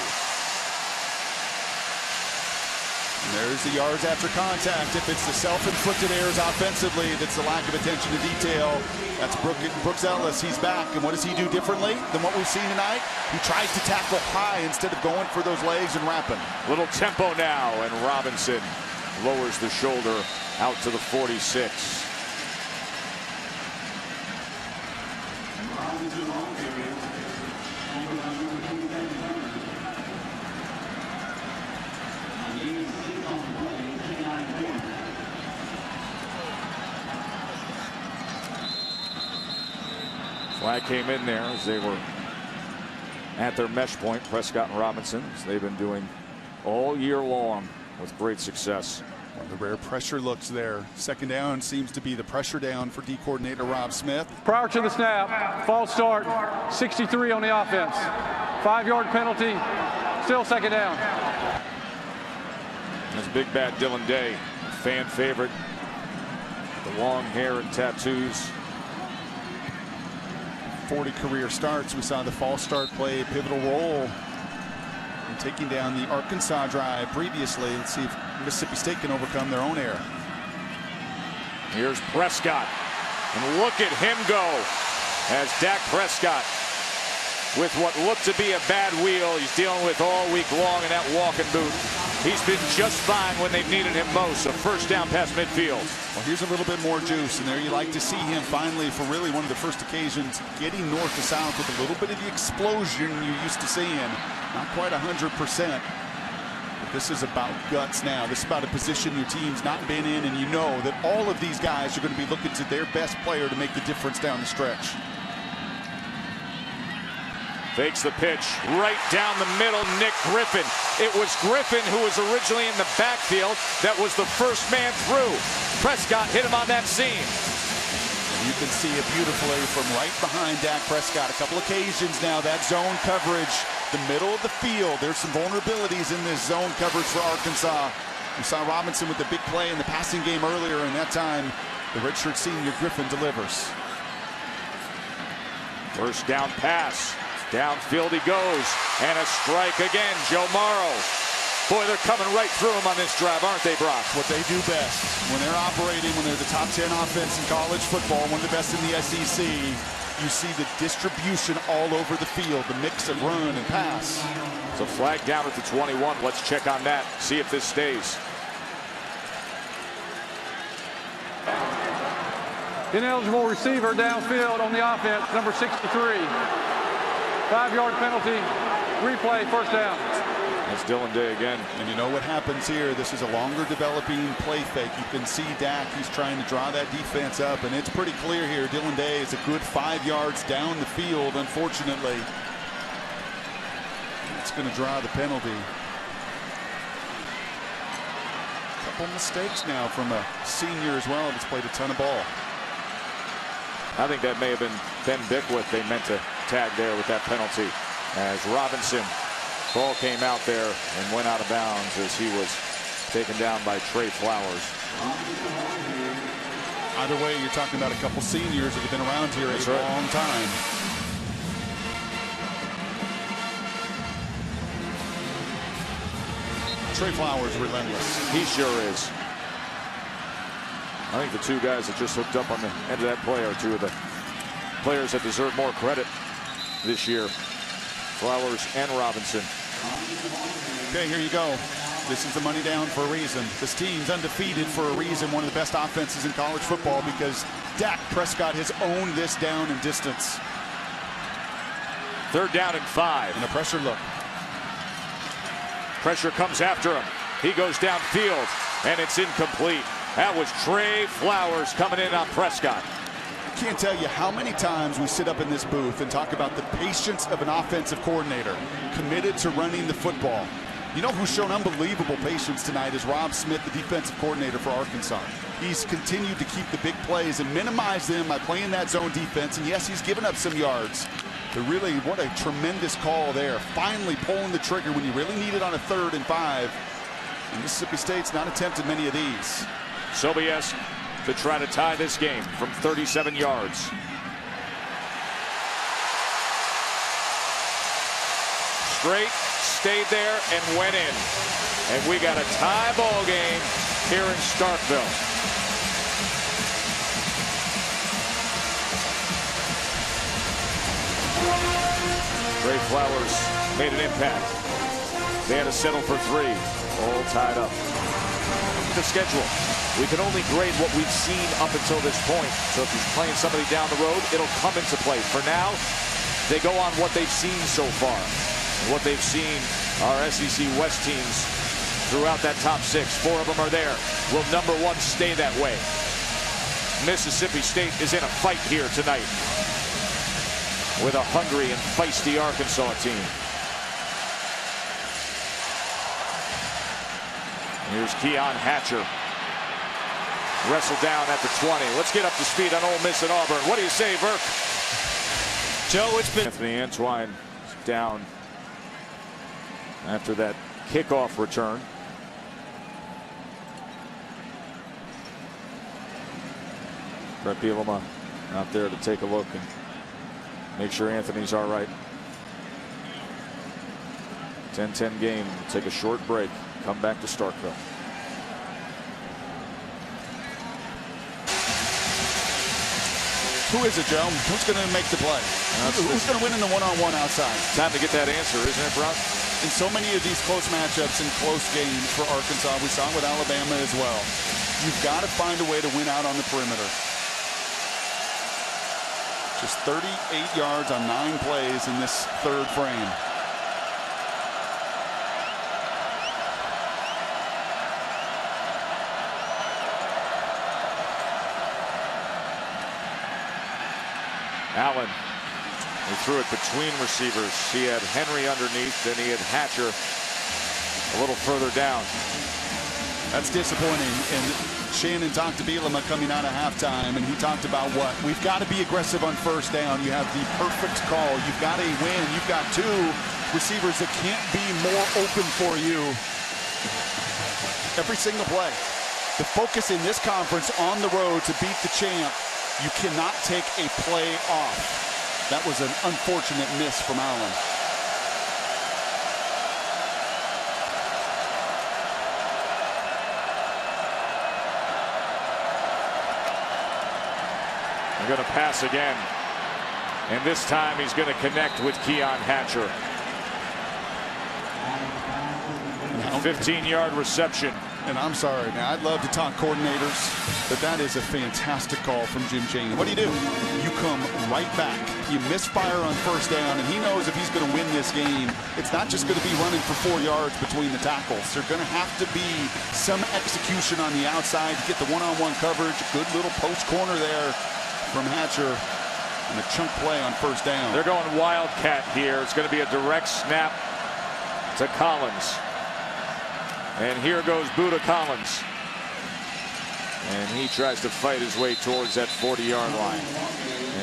And there's the yards after contact. If it's the self-inflicted errors offensively, that's the lack of attention to detail. That's Brooks Ellis. He's back. And what does he do differently than what we've seen tonight? He tries to tackle high instead of going for those legs and wrapping. Little tempo now, and Robinson lowers the shoulder out to the 46. Flag came in there as they were at their mesh point, Prescott and Robinson, as they've been doing all year long with great success. One of the rare pressure looks there. 2nd down seems to be the pressure down for D coordinator Rob Smith. Prior to the snap, false start, 63 on the offense. 5-yard penalty, still 2nd down. That's big bad Dylan Day, fan favorite. The long hair and tattoos. 40 career starts. We saw the false start play a pivotal role in taking down the Arkansas drive previously. Let's see if Mississippi State can overcome their own error. Here's Prescott, and look at him go as Dak Prescott, with what looked to be a bad wheel, he's dealing with all week long in that walking boot. He's been just fine when they've needed him most. A 1st down past midfield. Well, here's a little bit more juice, and there you like to see him finally, for really one of the first occasions, getting north to south with a little bit of the explosion you're used to seeing. Not quite 100%. But this is about guts now. This is about a position your team's not been in, and you know that all of these guys are going to be looking to their best player to make the difference down the stretch. Fakes the pitch right down the middle. Nick Griffin. It was Griffin who was originally in the backfield that was the first man through. Prescott hit him on that seam. You can see it beautifully from right behind Dak Prescott. A couple occasions now, that zone coverage, the middle of the field. There's some vulnerabilities in this zone coverage for Arkansas. We saw Robinson with the big play in the passing game earlier, and that time the redshirt senior Griffin delivers. 1st down pass. Downfield he goes, and a strike again. Joe Morrow. Boy, they're coming right through him on this drive, aren't they, Brock? What they do best. When they're operating, when they're the top 10 offense in college football, one of the best in the SEC, you see the distribution all over the field, the mix of run and pass. So flag down at the 21. Let's check on that, see if this stays. Ineligible receiver downfield on the offense, number 63. 5-yard penalty, replay, first down. That's Dylan Day again. And you know what happens here? This is a longer developing play fake. You can see Dak, he's trying to draw that defense up, and it's pretty clear here. Dylan Day is a good 5 yards down the field, unfortunately. It's going to draw the penalty. A couple mistakes now from a senior as well that's played a ton of ball. I think that may have been Ben Bickwith they meant to tag there with that penalty, as Robinson, ball came out there and went out of bounds as he was taken down by Trey Flowers. Either way, you're talking about a couple seniors that have been around here a long time. Trey Flowers relentless. He sure is. I think the two guys that just hooked up on the end of that play are two of the players that deserve more credit this year. Flowers and Robinson. Okay, here you go. This is the money down for a reason. This team's undefeated for a reason. One of the best offenses in college football because Dak Prescott has owned this down and distance. 3rd down and 5. And a pressure look. Pressure comes after him. He goes downfield, and it's incomplete. That was Trey Flowers coming in on Prescott. I can't tell you how many times we sit up in this booth and talk about the patience of an offensive coordinator committed to running the football. You know who's shown unbelievable patience tonight is Rob Smith, the defensive coordinator for Arkansas. He's continued to keep the big plays and minimize them by playing that zone defense. And yes, he's given up some yards. But really, what a tremendous call there. Finally pulling the trigger when you really need it on a 3rd and 5. And Mississippi State's not attempted many of these. Sobiesk to try to tie this game from 37 yards. Straight, stayed there, and went in. And we got a tie ball game here in Starkville. Trey Flowers made an impact. They had to settle for 3. All tied up. The schedule. We can only grade what we've seen up until this point. So if he's playing somebody down the road, it'll come into play. For now, they go on what they've seen so far. And what they've seen are SEC West teams throughout that top 6. 4 of them are there. Will number 1 stay that way? Mississippi State is in a fight here tonight with a hungry and feisty Arkansas team. Here's Keon Hatcher. Wrestled down at the 20. Let's get up to speed on Ole Miss and Auburn. What do you say, Burke? Joe, it's been... Anthony Antwine down after that kickoff return. Brett Bielema out there to take a look and make sure Anthony's all right. 10-10 game. We'll take a short break. Come back to Starkville. Who is it, Joe? Who's going to make the play? Who's going to win in the one-on-one outside? Time to get that answer, isn't it, Brown? In so many of these close matchups and close games for Arkansas, we saw it with Alabama as well. You've got to find a way to win out on the perimeter. Just 38 yards on 9 plays in this 3rd frame. Allen, he threw it between receivers. He had Henry underneath, then he had Hatcher a little further down. That's disappointing. And Shannon talked to Bielema coming out of halftime, and he talked about what? We've got to be aggressive on 1st down. You have the perfect call. You've got a win. You've got 2 receivers that can't be more open for you every single play. The focus in this conference on the road to beat the champ. You cannot take a play off. That was an unfortunate miss from Allen. They're going to pass again. And this time he's going to connect with Keon Hatcher. 15-yard reception And I'm sorry, man, I'd love to talk coordinators, but that is a fantastic call from Jim Chaney. What do? You come right back. You misfire on first down, and he knows if he's going to win this game, it's not just going to be running for 4 yards between the tackles. There's going to have to be some execution on the outside to get the one-on-one coverage. Good little post corner there from Hatcher. And a chunk play on first down. They're going Wildcat here. It's going to be a direct snap to Collins. And here goes Bᴜʟʟᴅᴏ. And he tries to fight his way towards that 40-yard line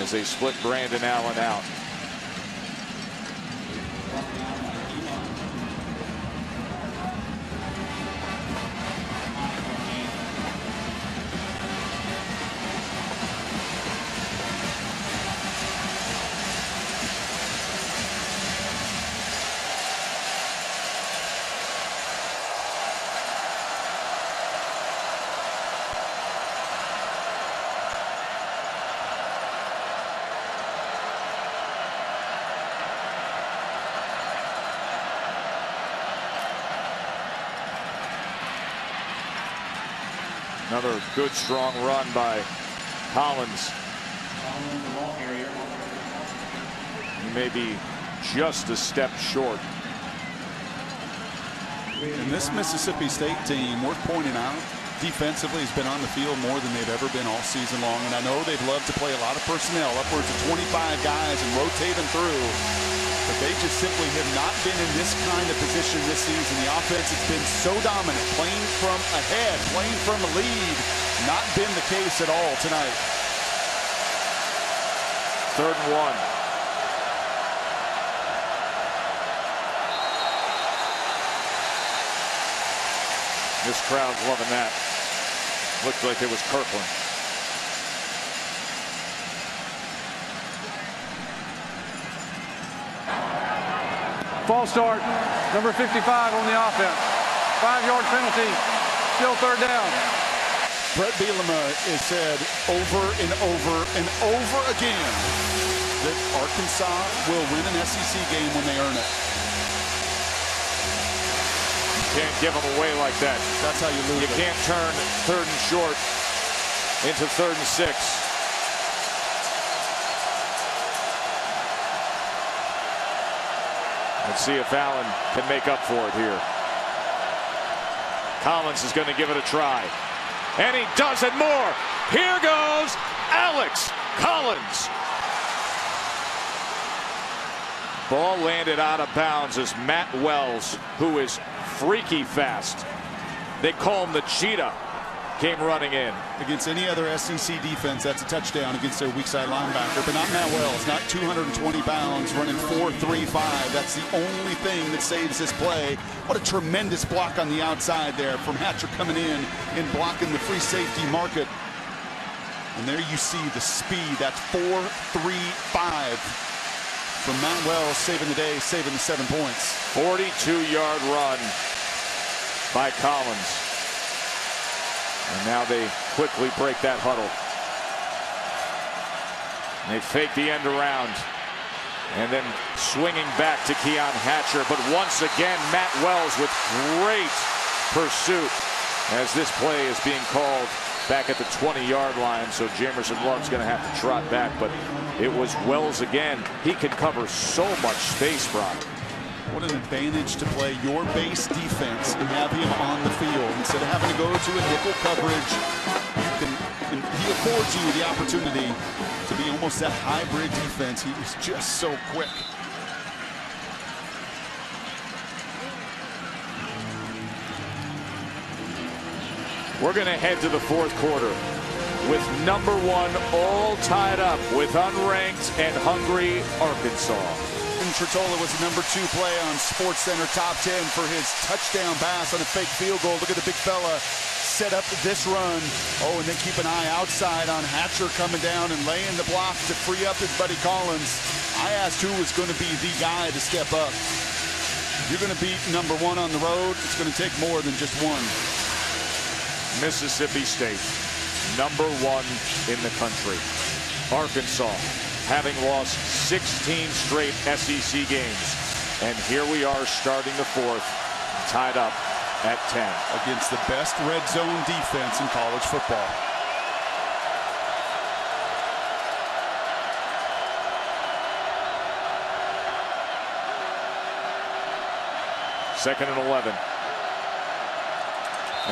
as they split Brandon Allen out. Another good, strong run by Collins. He may be just a step short. And this Mississippi State team, worth pointing out, defensively has been on the field more than they've ever been all season long. And I know they'd love to play a lot of personnel, upwards of 25 guys, and rotate them through. But they just simply have not been in this kind of position this season. The offense has been so dominant, playing from ahead, playing from a lead. Not been the case at all tonight. 3rd and 1. This crowd's loving that. Looked like it was Kirkland. False start, number 55 on the offense. 5-yard penalty, still 3rd down. Brett Bᴜʟʟᴅ has said over and over and over again that Arkansas will win an SEC game when they earn it. Can't give them away like that. That's how you lose. You can't turn 3rd and short into 3rd and 6. Let's see if Allen can make up for it here. Collins is going to give it a try. And he does it more. Here goes Alex Collins. Ball landed out of bounds as Matt Wells, who is freaky fast. They call him the cheetah. Came running in. Against any other SEC defense, that's a touchdown against their weak side linebacker. But not Matt Wells, not 220 pounds, running 4.35. That's the only thing that saves this play. What a tremendous block on the outside there from Hatcher coming in and blocking the free safety market. And there you see the speed. That's 4.35 from Matt Wells, saving the day, saving the 7 points. 42-yard run by Collins. And now they quickly break that huddle. And they fake the end around. And then swinging back to Keon Hatcher. But once again, Matt Wells with great pursuit as this play is being called back at the 20-yard line. So Jamerson Love's going to have to trot back. But it was Wells again. He can cover so much space, Brock. What an advantage to play your base defense and have him on the field. Instead of having to go to a nickel coverage, he affords you the opportunity to be almost that hybrid defense. He is just so quick. We're going to head to the 4th quarter with number 1 all tied up with unranked and hungry Arkansas. Tritola was the number 2 play on SportsCenter Top 10 for his touchdown pass on a fake field goal. Look at the big fella set up this run. Oh, and then keep an eye outside on Hatcher coming down and laying the block to free up his buddy Collins. I asked who was going to be the guy to step up. If you're going to beat number 1 on the road, it's going to take more than just one. Mississippi State, number 1 in the country. Arkansas, having lost 16 straight SEC games. And here we are starting the 4th, tied up at 10. Against the best red zone defense in college football. Second and 11.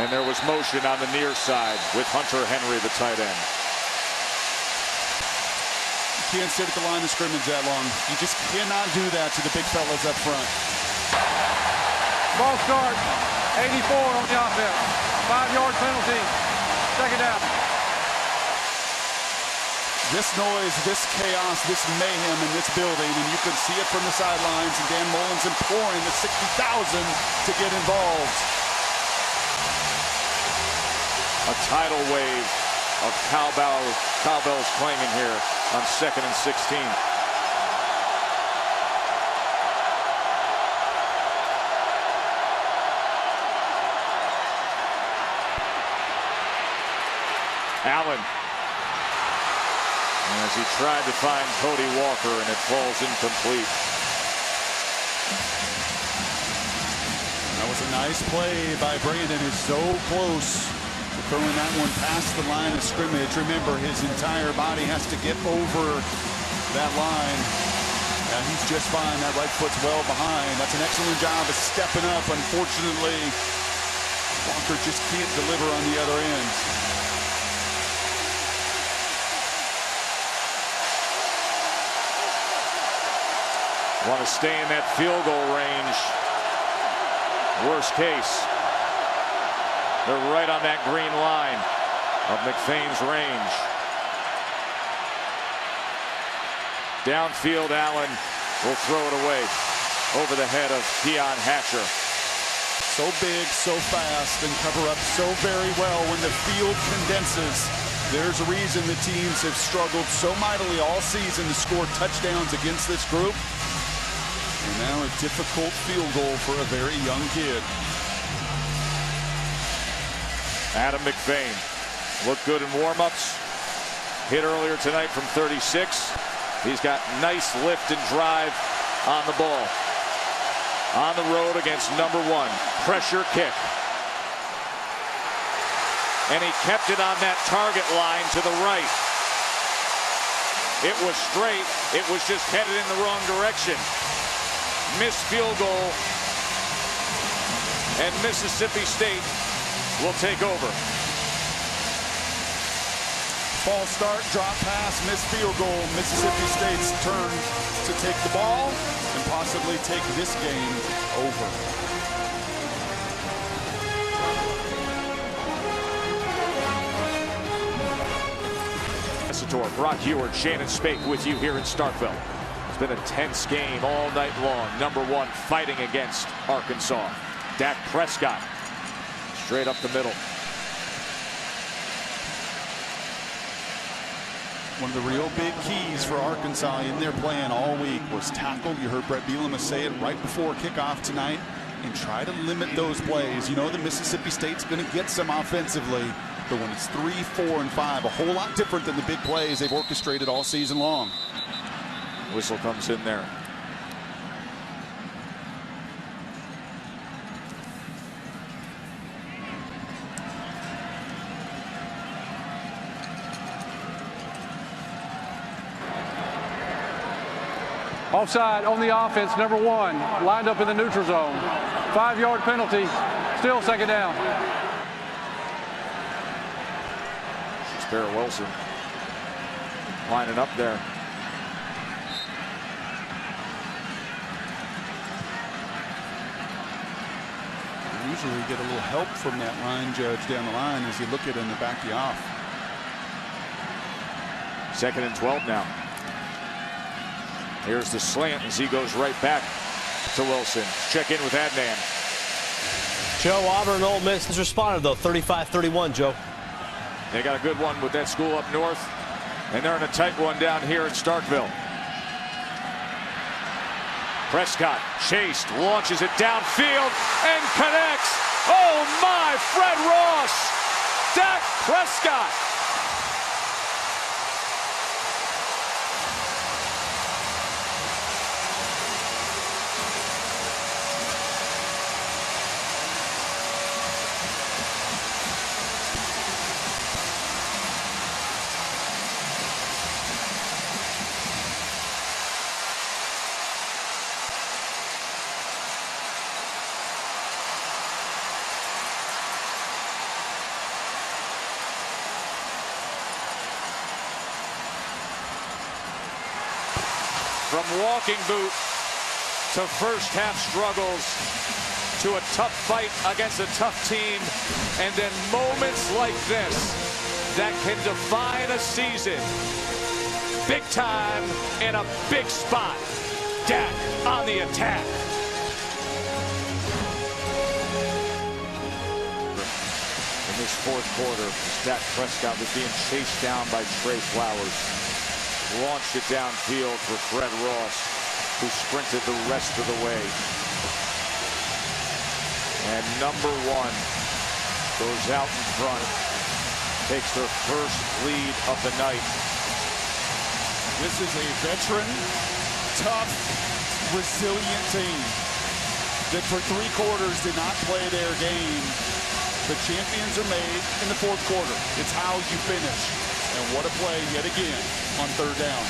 And there was motion on the near side with Hunter Henry, the tight end. You can't sit at the line of scrimmage that long. You just cannot do that to the big fellas up front. Ball start, 84 on the offense. 5-yard penalty, second down. This noise, this chaos, this mayhem in this building, and you can see it from the sidelines, and Dan Mullen's imploring the 60,000 to get involved. A tidal wave of cowbells clanging here on 2nd and 16. Allen. As he tried to find Cody Walker, and it falls incomplete. That was a nice play by Brandon. Is so close to throwing that one past the line of scrimmage. Remember, his entire body has to get over that line. And he's just fine. That right foot's well behind. That's an excellent job of stepping up. Unfortunately, Walker just can't deliver on the other end. Want to stay in that field goal range. Worst case, they're right on that green line of McFain's range. Downfield, Allen will throw it away over the head of Keon Hatcher. So big, so fast, and cover up so very well when the field condenses. There's a reason the teams have struggled so mightily all season to score touchdowns against this group. And now a difficult field goal for a very young kid. Adam McFain looked good in warm-ups. Hit earlier tonight from 36. He's got nice lift and drive on the ball. On the road against number 1. Pressure kick. And he kept it on that target line to the right. It was straight. It was just headed in the wrong direction. Missed field goal, and Mississippi State will take over. False start, drop pass, missed field goal. Mississippi State's turn to take the ball and possibly take this game over. Brock Ewart, Shannon Spake with you here in Starkville. It's been a tense game all night long. Number 1 fighting against Arkansas. Dak Prescott straight up the middle. One of the real big keys for Arkansas in their plan all week was tackle. You heard Brett Bᴜʟʟᴅ say it right before kickoff tonight, and try to limit those plays. You know that Mississippi State's going to get some offensively, but when it's 3, 4, and 5, a whole lot different than the big plays they've orchestrated all season long. Whistle comes in there. Offside on the offense, number 1, lined up in the neutral zone. 5-yard penalty, still second down. Sparrow Wilson lining up there. Usually you get a little help from that line judge down the line as you look at him to back you off. 2nd and 12 now. Here's the slant as he goes right back to Wilson. Check in with Adnan. Joe, Auburn and Ole Miss has responded, though, 35-31, Joe. They got a good one with that school up north, and they're in a tight one down here in Starkville. Prescott chased, launches it downfield, and connects. Oh my, Fred Ross! Dak Prescott! From walking boot to first half struggles to a tough fight against a tough team, and then moments like this that can define a season. Big time in a big spot. Dak on the attack. In this fourth quarter, Dak Prescott was being chased down by Trey Flowers. Launched it downfield for Fred Ross, who sprinted the rest of the way. And number one goes out in front, takes their first lead of the night. This is a veteran, tough, resilient team that for 3 quarters did not play their game. The champions are made in the fourth quarter. It's how you finish. And what a play yet again on third down.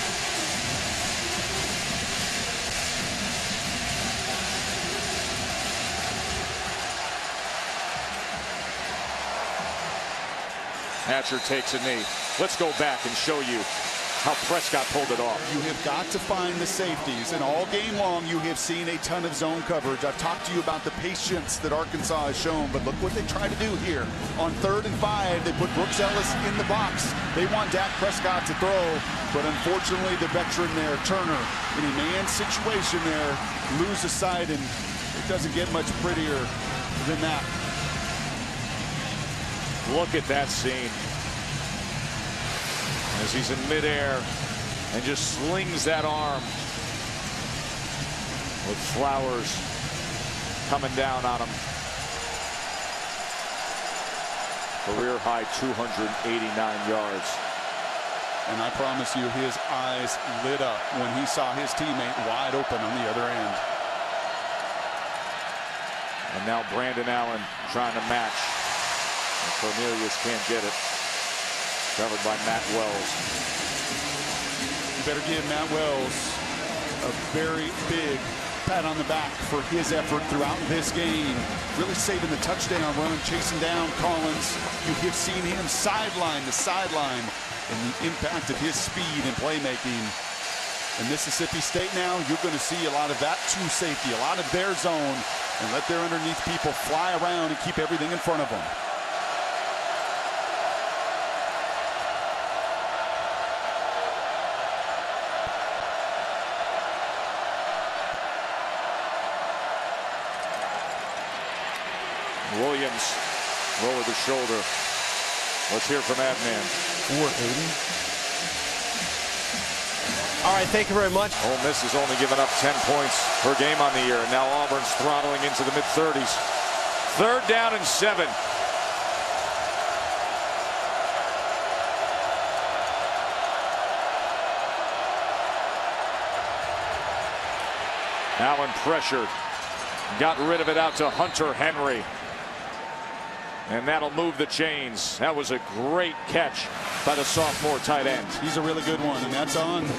Hatcher takes a knee. Let's go back and show you how Prescott pulled it off. You have got to find the safeties, and all game long you have seen a ton of zone coverage. I've talked to you about the patience that Arkansas has shown, but look what they try to do here. On 3rd and 5, they put Brooks Ellis in the box. They want Dak Prescott to throw, but unfortunately the veteran there, Turner, in a man situation there, loses sight, and it doesn't get much prettier than that. Look at that scene. As he's in midair and just slings that arm with Flowers coming down on him. Career high 289 yards. And I promise you, his eyes lit up when he saw his teammate wide open on the other end. And now Brandon Allen trying to match. And Cornelius can't get it. Covered by Matt Wells. You better give Matt Wells a very big pat on the back for his effort throughout this game. Really saving the touchdown run, chasing down Collins. You have seen him sideline to sideline, and the impact of his speed and playmaking. In Mississippi State now, you're going to see a lot of that true safety, a lot of their zone, and let their underneath people fly around and keep everything in front of them. Williams lowered the shoulder. Let's hear from Adnan. 480. All right, thank you very much. Ole Miss has only given up 10 points per game on the year. And now Auburn's throttling into the mid-30s. 3rd down and 7. Allen pressured. Got rid of it out to Hunter Henry. And that'll move the chains. That was a great catch by the sophomore tight end. He's a really good one, and that's on the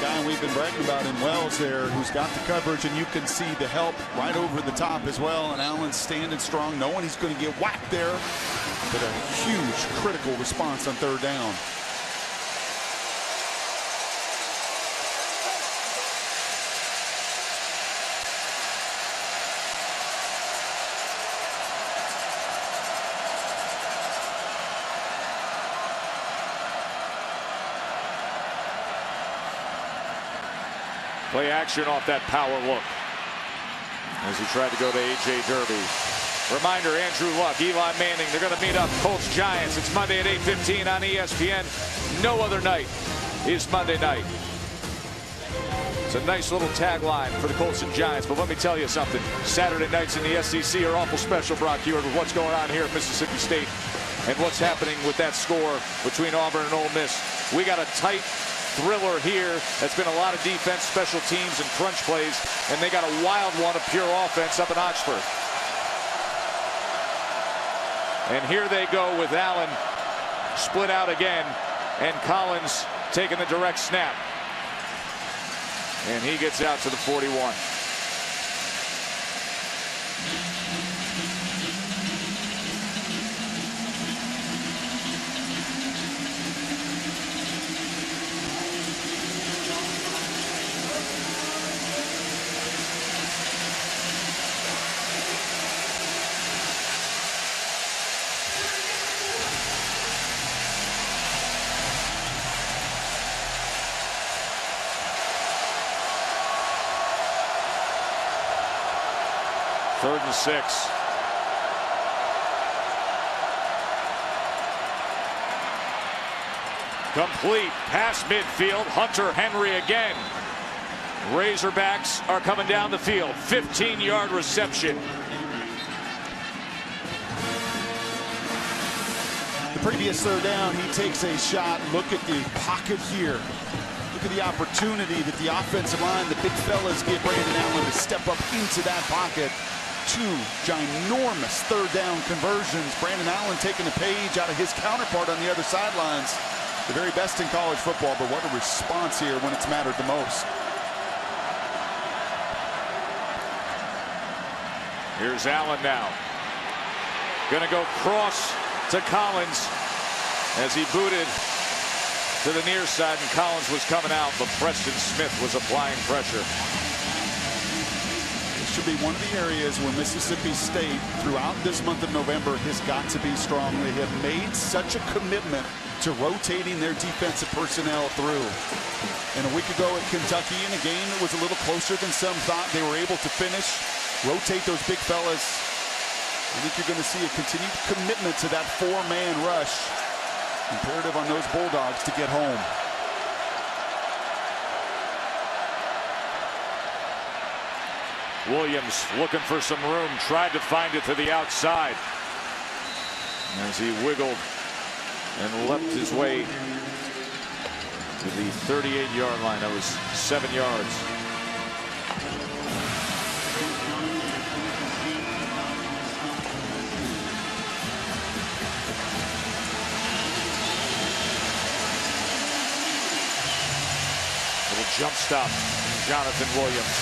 guy we've been bragging about in Wells there, who's got the coverage, and you can see the help right over the top as well. And Allen's standing strong, knowing he's going to get whacked there. But a huge critical response on 3rd down. Play action off that power look as he tried to go to A.J. Derby. Reminder, Andrew Luck, Eli Manning, they're going to meet up. Colts Giants. It's Monday at 8:15 on ESPN. No other night is Monday night. It's a nice little tagline for the Colts and Giants, but let me tell you something. Saturday nights in the SEC are awful special, Brock Heward, with what's going on here at Mississippi State and what's happening with that score between Auburn and Ole Miss. We got a tight thriller here. That's been a lot of defense, special teams, and crunch plays, and they got a wild one of pure offense up in Oxford. And here they go with Allen split out again, and Collins taking the direct snap. And he gets out to the 41. 3rd and 6. Complete past midfield. Hunter Henry again. Razorbacks are coming down the field. 15-yard reception. The previous third down, he takes a shot. Look at the pocket here. Look at the opportunity that the offensive line, the big fellas, give Brandon Allen to step up into that pocket. 2 ginormous third down conversions. Brandon Allen taking a page out of his counterpart on the other sidelines. The very best in college football, but what a response here when it's mattered the most. Here's Allen now. Gonna go cross to Collins as he booted to the near side, and Collins was coming out, but Preston Smith was applying pressure. This should be one of the areas where Mississippi State, throughout this month of November, has got to be strong. They have made such a commitment to rotating their defensive personnel through. And a week ago at Kentucky, in a game that was a little closer than some thought, they were able to finish, rotate those big fellas. I think you're going to see a continued commitment to that 4-man rush. Imperative on those Bulldogs to get home. Williams looking for some room, tried to find it to the outside as he wiggled and leapt his way to the 38-yard line. That was 7 yards. Little jump stop, Jonathan Williams.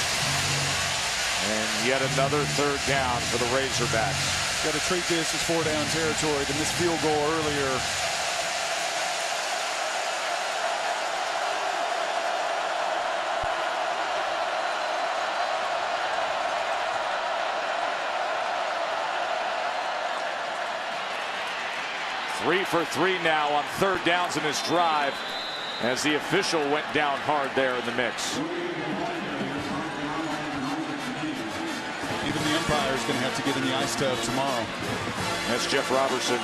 And yet another third down for the Razorbacks. Got to treat this as 4-down territory. The missed field goal earlier. Three for 3 now on third downs in this drive as the official went down hard there in the mix. Even the umpire is going to have to get in the ice tub tomorrow. That's Jeff Robertson,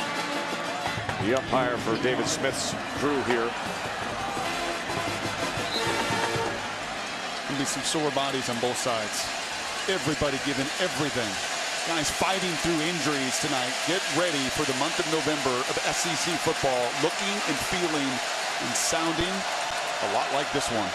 the umpire for David Smith's crew here. Going to be some sore bodies on both sides. Everybody giving everything. Guys fighting through injuries tonight. Get ready for the month of November of SEC football, looking and feeling and sounding a lot like this one.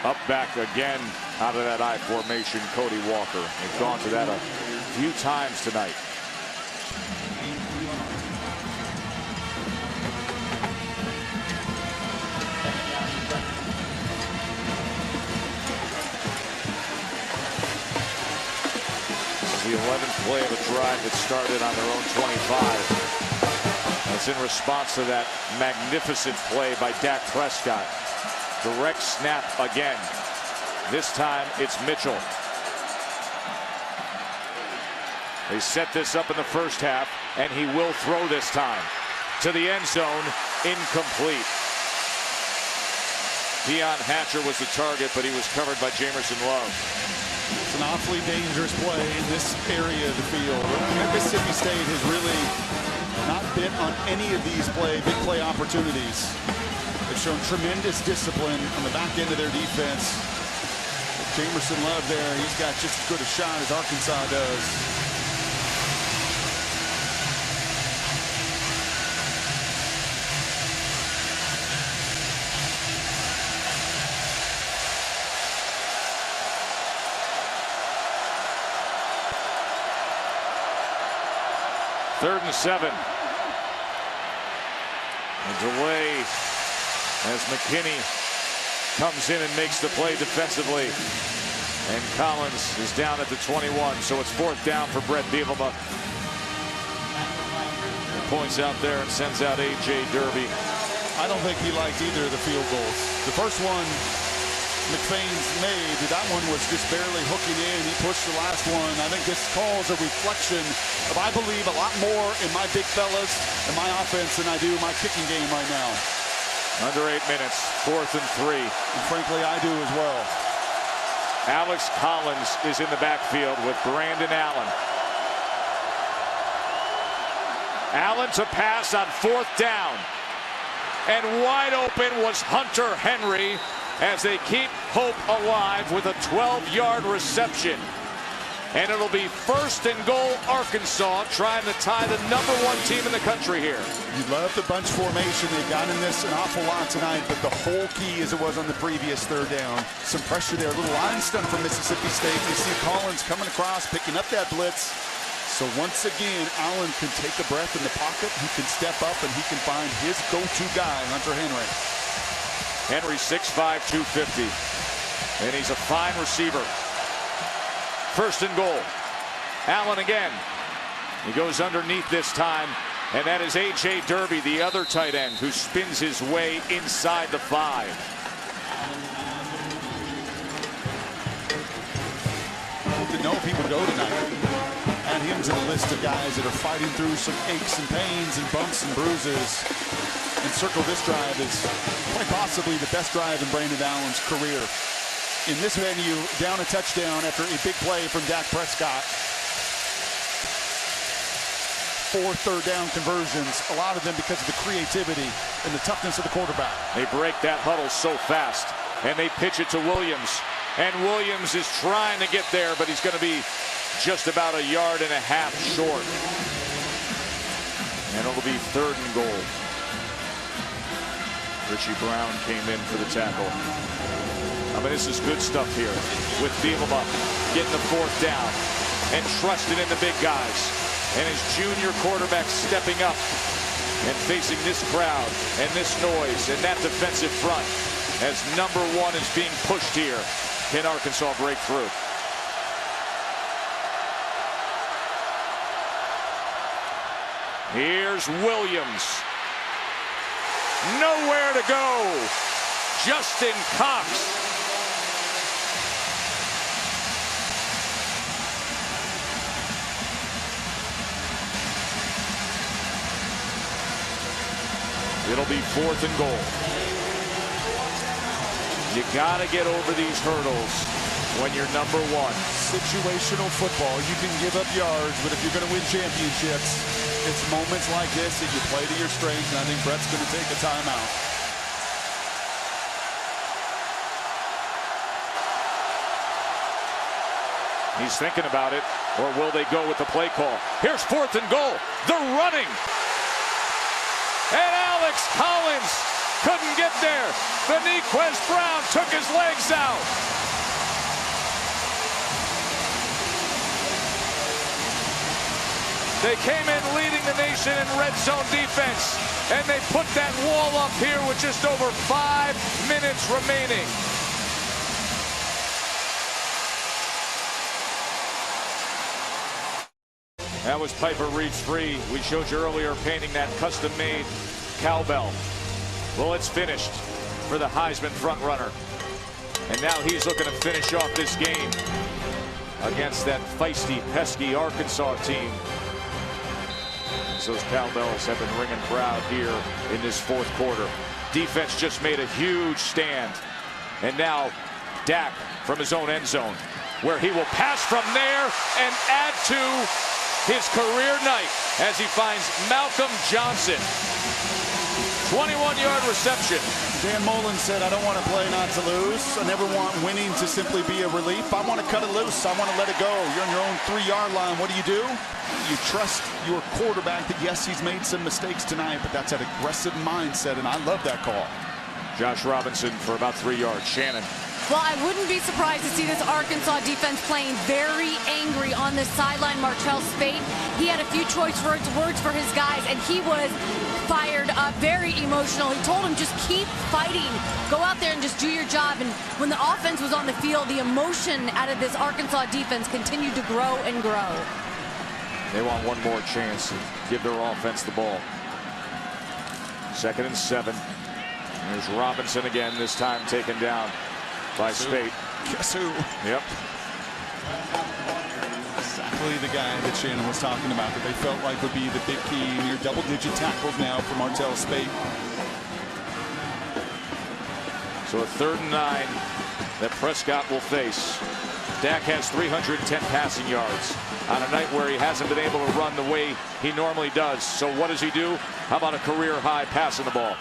Up back again out of that I formation, Cody Walker. They've gone to that a few times tonight. The 11th play of a drive that started on their own 25. That's in response to that magnificent play by Dak Prescott. Direct snap again. This time it's Mitchell. They set this up in the first half, and he will throw this time to the end zone. Incomplete. Deion Hatcher was the target, but he was covered by Jamerson Love. It's an awfully dangerous play in this area of the field. Mississippi State has really not been on any of these big play opportunities. They've shown tremendous discipline on the back end of their defense. Jamerson Love there, he's got just as good a shot as Arkansas does. Third and 7. A delay as McKinney comes in and makes the play defensively. And Collins is down at the 21, so it's 4th down for Brett Bᴜʟʟᴏ. Points out there and sends out A.J. Derby. I don't think he liked either of the field goals. The first one McFain's made, that one was just barely hooking in. He pushed the last one. I think this calls a reflection of, I believe, a lot more in my big fellas and my offense than I do my kicking game right now. Under 8 minutes, 4th and 3. And frankly, I do as well. Alex Collins is in the backfield with Brandon Allen. Allen to pass on 4th down. And wide open was Hunter Henry as they keep hope alive with a 12-yard reception. And it'll be 1st and goal Arkansas, trying to tie the #1 team in the country here. You love the bunch formation. They've gotten this an awful lot tonight, but the whole key as it was on the previous 3rd down. Some pressure there. A little line stunt from Mississippi State. You see Collins coming across, picking up that blitz. So once again, Allen can take a breath in the pocket. He can step up, and he can find his go-to guy, Hunter Henry. Henry 6'5", 250. And he's a fine receiver. 1st and goal. Allen again. He goes underneath this time, and that is A.J. Derby, the other tight end, who spins his way inside the 5. Didn't know if he would go tonight. Add him to the list of guys that are fighting through some aches and pains and bumps and bruises. And circle this drive is quite possibly the best drive in Brandon Allen's career. In this venue, down a touchdown after a big play from Dak Prescott. 4 3rd down conversions, a lot of them because of the creativity and the toughness of the quarterback. They break that huddle so fast, and they pitch it to Williams. And Williams is trying to get there, but he's going to be just about 1.5 yards short. And it'll be 3rd and goal. Richie Brown came in for the tackle. I mean, this is good stuff here with Bᴜʟʟᴅᴏ getting the 4th down and trusting in the big guys. And his junior quarterback stepping up and facing this crowd and this noise and that defensive front as #1 is being pushed here. Can Arkansas break through? Here's Williams. Nowhere to go. Justin Cox. It'll be 4th and goal. You got to get over these hurdles when you're #1. Situational football. You can give up yards, but if you're going to win championships, it's moments like this that you play to your strengths, and I think Brett's going to take a timeout. He's thinking about it, or will they go with the play call? Here's 4th and goal. They're running. And Alex Collins couldn't get there. Beniquez Brown took his legs out. They came in leading the nation in red zone defense, and they put that wall up here with just over 5 minutes remaining. That was Piper Reed's free. We showed you earlier painting that custom-made cowbell. Well, it's finished for the Heisman frontrunner. And now he's looking to finish off this game against that feisty, pesky Arkansas team. As those cowbells have been ringing proud here in this 4th quarter. Defense just made a huge stand. And now Dak from his own end zone, where he will pass from there and add to his career night as he finds Malcolm Johnson. 21-yard reception. Dan Mullen said, I don't want to play not to lose. I never want winning to simply be a relief. I want to cut it loose. I want to let it go. You're on your own 3-yard line. What do? You trust your quarterback that, yes, he's made some mistakes tonight, but that's an aggressive mindset, and I love that call. Josh Robinson for about 3 yards. Shannon. Well, I wouldn't be surprised to see this Arkansas defense playing very angry on the sideline. Martell Spate, he had a few choice words for his guys, and he was fired up, very emotional. He told them, just keep fighting. Go out there and just do your job. And when the offense was on the field, the emotion out of this Arkansas defense continued to grow and grow. They want one more chance to give their offense the ball. 2nd and 7. There's Robinson again, this time taken down by Spate. Guess who? Yep. Exactly the guy that Shannon was talking about that they felt like would be the big key. Near double-digit tackles now for Martell Spate. So a 3rd and 9 that Prescott will face. Dak has 310 passing yards on a night where he hasn't been able to run the way he normally does. So what does he do? How about a career high passing the ball?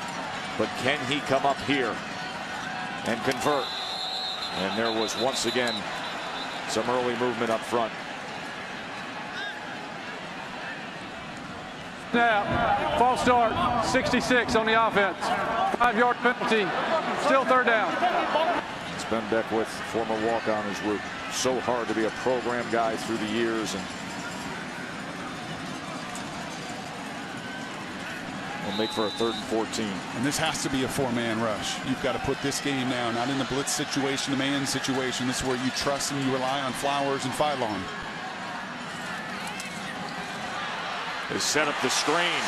But can he come up here and convert? And there was once again some early movement up front. Snap, false start, 66 on the offense. 5-yard penalty, still 3rd down. It's Ben Beckwith, former walk-on, who's worked so hard to be a program guy through the years, and will make for a 3rd and 14. And this has to be a 4-man rush. You've got to put this game now, not in the blitz situation, the man situation. This is where you trust and you rely on Flowers and Phylon. They set up the screen.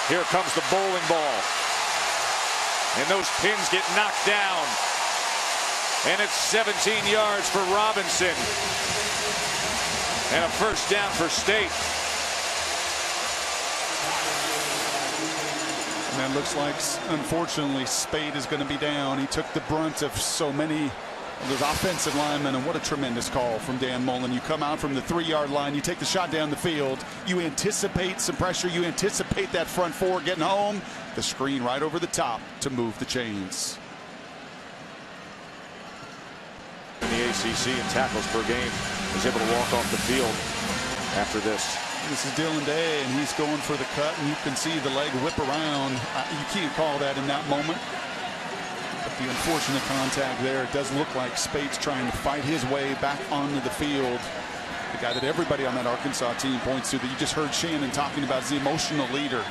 Here comes the bowling ball. And those pins get knocked down. And it's 17 yards for Robinson. And a 1st down for State. And it looks like, unfortunately, Spade is going to be down. He took the brunt of so many of those offensive linemen, and what a tremendous call from Dan Mullen. You come out from the 3-yard line, you take the shot down the field, you anticipate some pressure, you anticipate that front 4 getting home, the screen right over the top to move the chains. In the ACC in tackles per game, was able to walk off the field after this. This is Dylan Day, and he's going for the cut, and you can see the leg whip around. You can't call that in that moment. But the unfortunate contact there, it does look like Spade's trying to fight his way back onto the field. The guy that everybody on that Arkansas team points to, that you just heard Shannon talking about, is the emotional leader.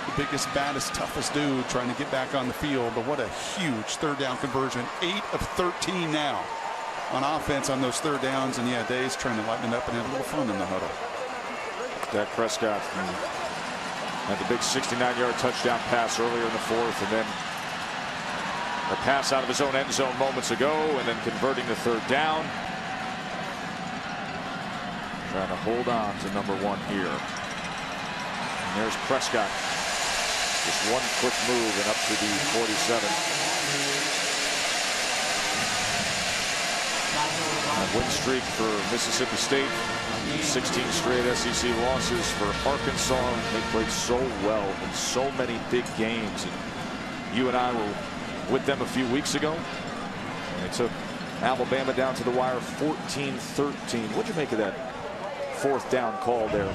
The biggest, baddest, toughest dude trying to get back on the field. But what a huge 3rd down conversion. 8 of 13 now on offense on those 3rd downs. And yeah, Day's trying to lighten it up and have a little fun in the huddle. Dak Prescott had the big 69-yard touchdown pass earlier in the 4th, and then a pass out of his own end zone moments ago, and then converting the 3rd down. Trying to hold on to number 1 here. And there's Prescott. Just one quick move and up to the 47. A win streak for Mississippi State. 16 straight SEC losses for Arkansas. They played so well in so many big games. And you and I were with them a few weeks ago. And they took Alabama down to the wire 14-13. What'd you make of that 4th down call there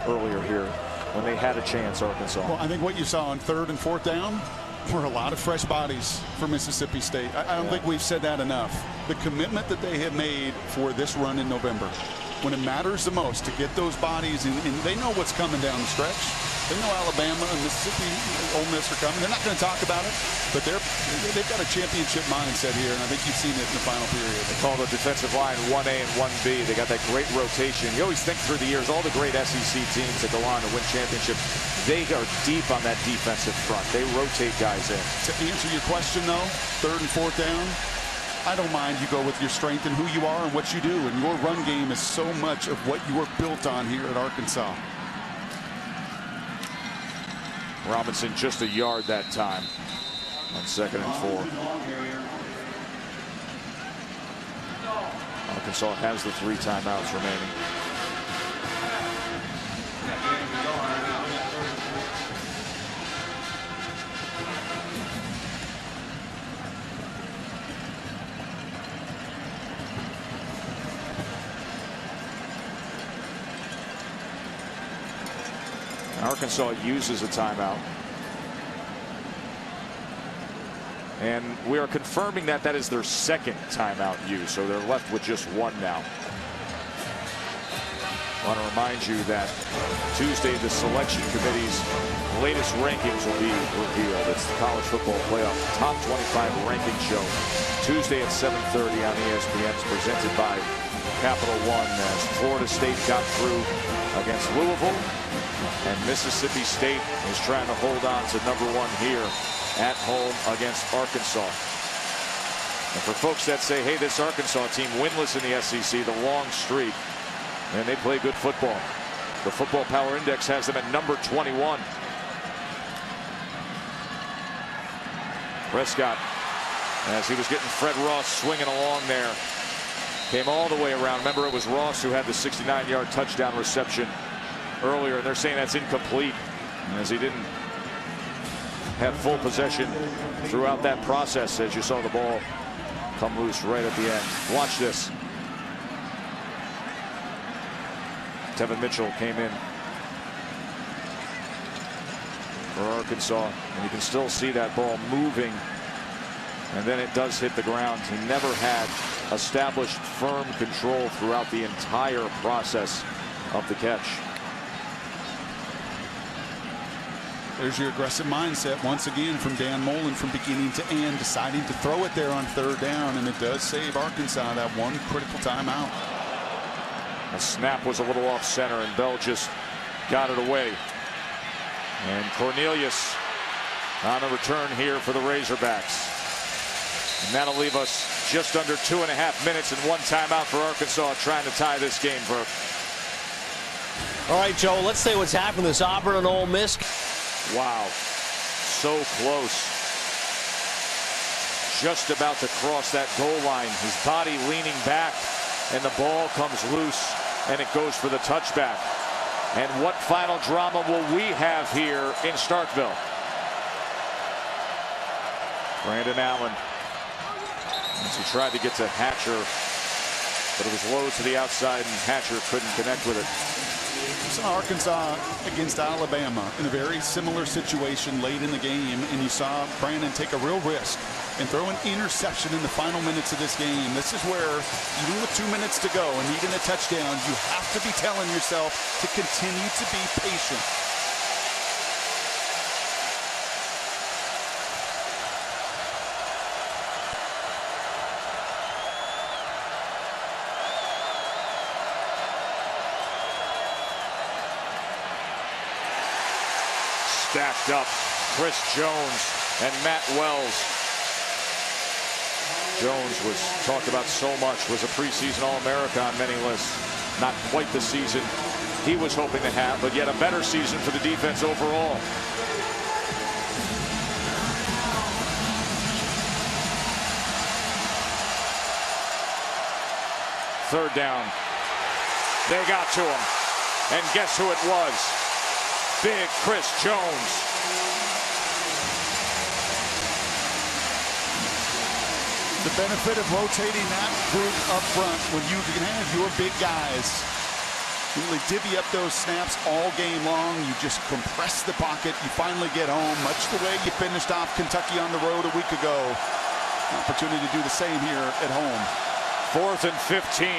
earlier here when they had a chance, Arkansas? Well, I think what you saw on 3rd and 4th down were a lot of fresh bodies for Mississippi State. I don't think we've said that enough. The commitment that they have made for this run in November, when it matters the most, to get those bodies in, and they know what's coming down the stretch. They know Alabama and Mississippi, Ole Miss are coming. They're not going to talk about it, but they've got a championship mindset here, and I think you've seen it in the final period. They call the defensive line 1A and 1B. They got that great rotation. You always think through the years, all the great SEC teams that go on to win championships, they are deep on that defensive front. They rotate guys in. To answer your question, though, 3rd and 4th down, I don't mind you go with your strength and who you are and what you do. And your run game is so much of what you are built on here at Arkansas. Robinson just a yard that time on 2nd and 4. Arkansas has the 3 timeouts remaining. Arkansas uses a timeout. And we are confirming that that is their 2nd timeout use, so they're left with just 1 now. I want to remind you that Tuesday the selection committee's latest rankings will be revealed. It's the College Football Playoff Top 25 ranking show. Tuesday at 7:30 on ESPN. It's presented by Capital One as Florida State got through against Louisville. And Mississippi State is trying to hold on to number 1 here at home against Arkansas. And for folks that say, hey, this Arkansas team winless in the SEC, the long streak, and they play good football. The Football Power Index has them at number 21. Prescott as he was getting Fred Ross swinging along there. Came all the way around. Remember, it was Ross who had the 69-yard touchdown reception earlier, and they're saying that's incomplete as he didn't have full possession throughout that process, as you saw the ball come loose right at the end. Watch this. Tevin Mitchell came in for Arkansas, and you can still see that ball moving, and then it does hit the ground. He never had established firm control throughout the entire process of the catch. There's your aggressive mindset once again from Dan Mullen from beginning to end, deciding to throw it there on 3rd down, and it does save Arkansas that one critical timeout. The snap was a little off center, and Bell just got it away. And Cornelius on the return here for the Razorbacks. And that'll leave us just under 2.5 minutes and 1 timeout for Arkansas trying to tie this game, Burke. All right, Joe, let's say what's happened this Auburn and Ole Miss. Wow, so close. Just about to cross that goal line. His body leaning back, and the ball comes loose, and it goes for the touchback. And what final drama will we have here in Starkville? Brandon Allen, as he tried to get to Hatcher, but it was low to the outside, and Hatcher couldn't connect with it. Saw Arkansas against Alabama in a very similar situation late in the game, and you saw Brandon take a real risk and throw an interception in the final minutes of this game. This is where, even with 2 minutes to go and needing a touchdown, you have to be telling yourself to continue to be patient. Stacked up Chris Jones and Matt Wells. Jones was talked about so much, was a preseason All-America on many lists. Not quite the season he was hoping to have, but yet a better season for the defense overall. Third down. They got to him. And guess who it was? Big Chris Jones. The benefit of rotating that group up front when you can have your big guys really divvy up those snaps all game long. You just compress the pocket. You finally get home, much the way you finished off Kentucky on the road a week ago. Opportunity to do the same here at home. 4th and 15.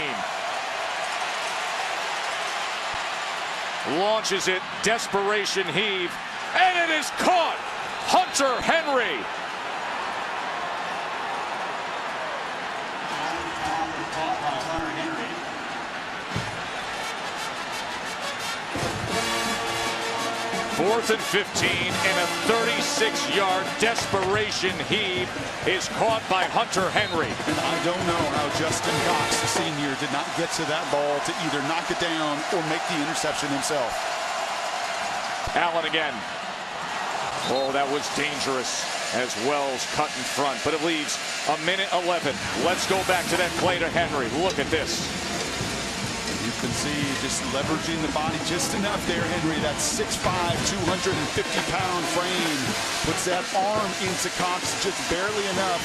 Launches it, desperation heave, and it is caught. Hunter Henry. Fourth and 15, and a 36-yard desperation heave is caught by Hunter Henry. And I don't know how Justin Cox, the senior, did not get to that ball to either knock it down or make the interception himself. Allen again. Oh, that was dangerous as Wells cut in front, but it leaves a minute 11. Let's go back to that play to Henry. Look at this. You can see just leveraging the body just enough there, Henry. That 6'5", 250-pound frame puts that arm into Cox just barely enough.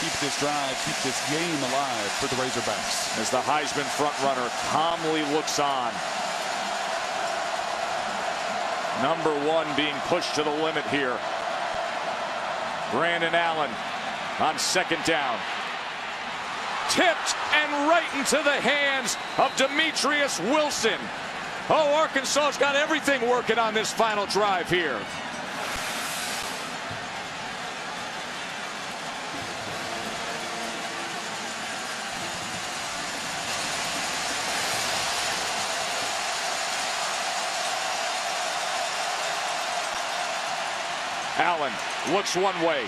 Keep this drive, keep this game alive for the Razorbacks. As the Heisman frontrunner calmly looks on. Number 1 being pushed to the limit here. Brandon Allen on 2nd down. Tipped and right into the hands of Demetrius Wilson. Oh, Arkansas's got everything working on this final drive here. Allen looks one way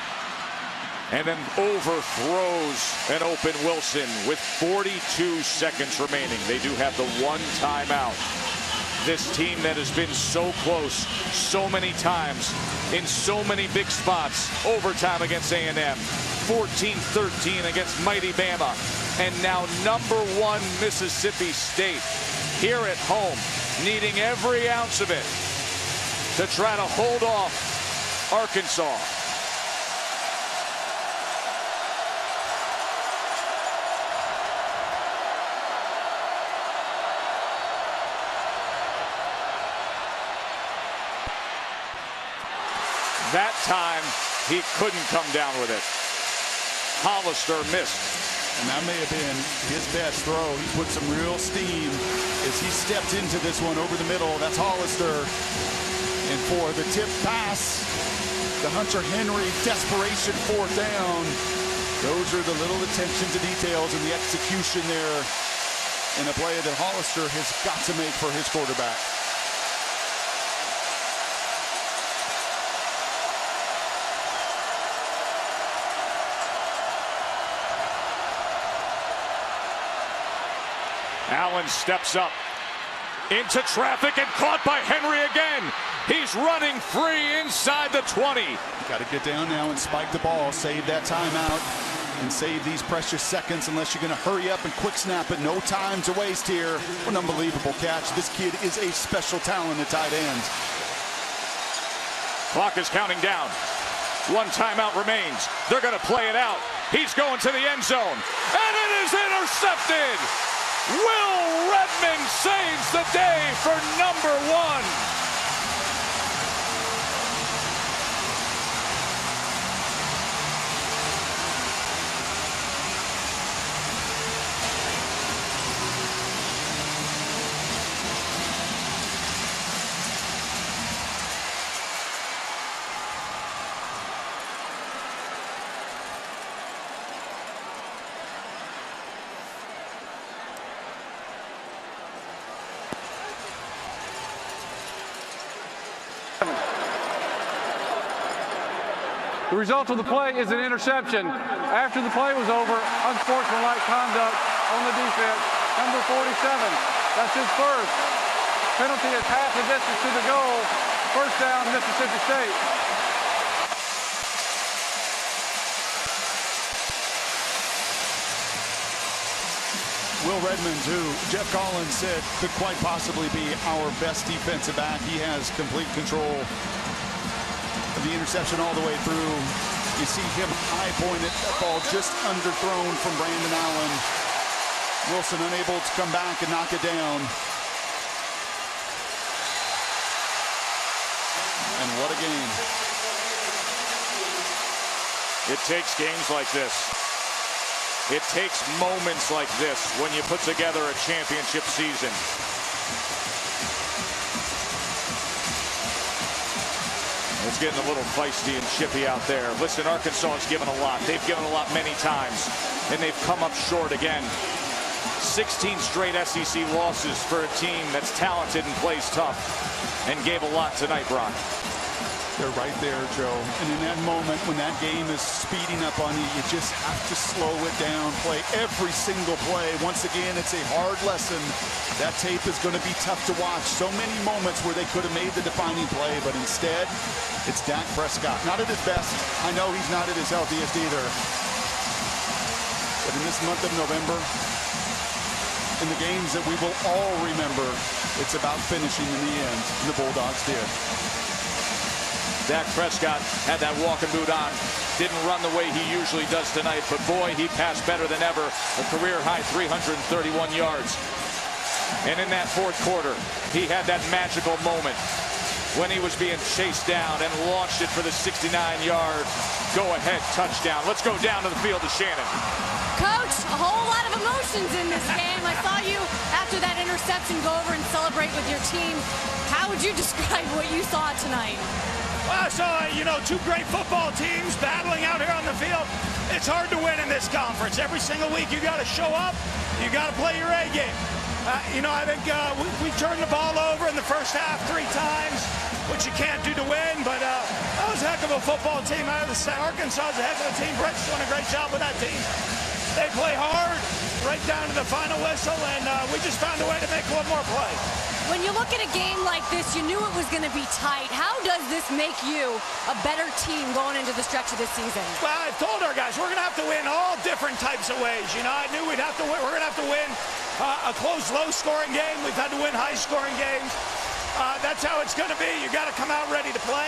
and then overthrows an open Wilson with 42 seconds remaining. They do have the 1 timeout. This team that has been so close so many times in so many big spots. Overtime against A&M, 14-13 against mighty Bama, and now #1 Mississippi State here at home, needing every ounce of it to try to hold off Arkansas. That time, he couldn't come down with it. Hollister missed. And that may have been his best throw. He put some real steam as he stepped into this one over the middle. That's Hollister. And for the tip pass, the Hunter Henry desperation 4th down. Those are the little attention to details and the execution there in a play that Hollister has got to make for his quarterback. Allen steps up into traffic and caught by Henry again. He's running free inside the 20. Got to get down now and spike the ball, save that timeout, and save these precious seconds unless you're going to hurry up and quick snap it. No time to waste here. What an unbelievable catch. This kid is a special talent at tight end. Clock is counting down. 1 timeout remains. They're going to play it out. He's going to the end zone, and it is intercepted. Will Redmond saves the day for #1. The result of the play is an interception. After the play was over, unsportsmanlike conduct on the defense. Number 47, that's his first. Penalty is half the distance to the goal. First down, Mississippi State. Will Redmond, who Jeff Collins said could quite possibly be our best defensive back. He has complete control of the interception all the way through. You see him high pointed, that ball just underthrown from Brandon Allen. Wilson unable to come back and knock it down. And what a game. It takes games like this. It takes moments like this when you put together a championship season. It's getting a little feisty and chippy out there. Listen, Arkansas has given a lot. They've given a lot many times, and they've come up short again. 16 straight SEC losses for a team that's talented and plays tough, and gave a lot tonight, Brock. They're right there, Joe. And in that moment, when that game is speeding up on you, you just have to slow it down, play every single play. Once again, it's a hard lesson. That tape is going to be tough to watch. So many moments where they could have made the defining play, but instead, it's Dak Prescott. Not at his best. I know he's not at his healthiest either. But in this month of November, in the games that we will all remember, it's about finishing in the end. The Bulldogs did. Dak Prescott had that walking boot on. Didn't run the way he usually does tonight, but boy, he passed better than ever. A career-high 331 yards. And in that 4th quarter, he had that magical moment when he was being chased down and launched it for the 69-yard go-ahead touchdown. Let's go down to the field to Shannon. Coach, a whole lot of emotions in this game. I saw you, after that interception, go over and celebrate with your team. How would you describe what you saw tonight? Well, I saw, two great football teams battling out here on the field. It's hard to win in this conference. Every single week you got to show up. You got to play your A game. I think we turned the ball over in the first half 3 times, which you can't do to win, but that was a heck of a football team out of the Arkansas is a heck of a team. Brett's doing a great job with that team. They play hard. right down to the final whistle, and we just found a way to make one more play. When you look at a game like this, you knew it was going to be tight. How does this make you a better team going into the stretch of this season? Well, I've told our guys we're going to have to win all different types of ways. You know, I knew we'd have to win. We're going to have to win a close, low-scoring game. We've had to win high-scoring games. That's how it's going to be. You got to come out ready to play.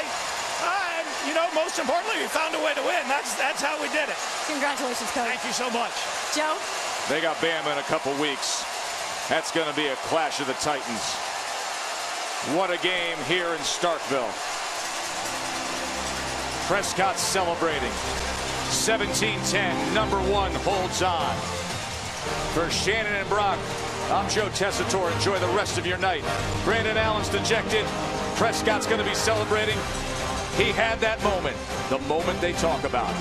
And, you know, most importantly, we found a way to win. That's how we did it. Congratulations, Coach. Thank you so much. Joe? They got Bama in a couple weeks. That's going to be a clash of the Titans. What a game here in Starkville. Prescott celebrating. 17-10, number one holds on. For Shannon and Brock, I'm Joe Tessitore. Enjoy the rest of your night. Brandon Allen's dejected. Prescott's going to be celebrating. He had that moment, the moment they talk about.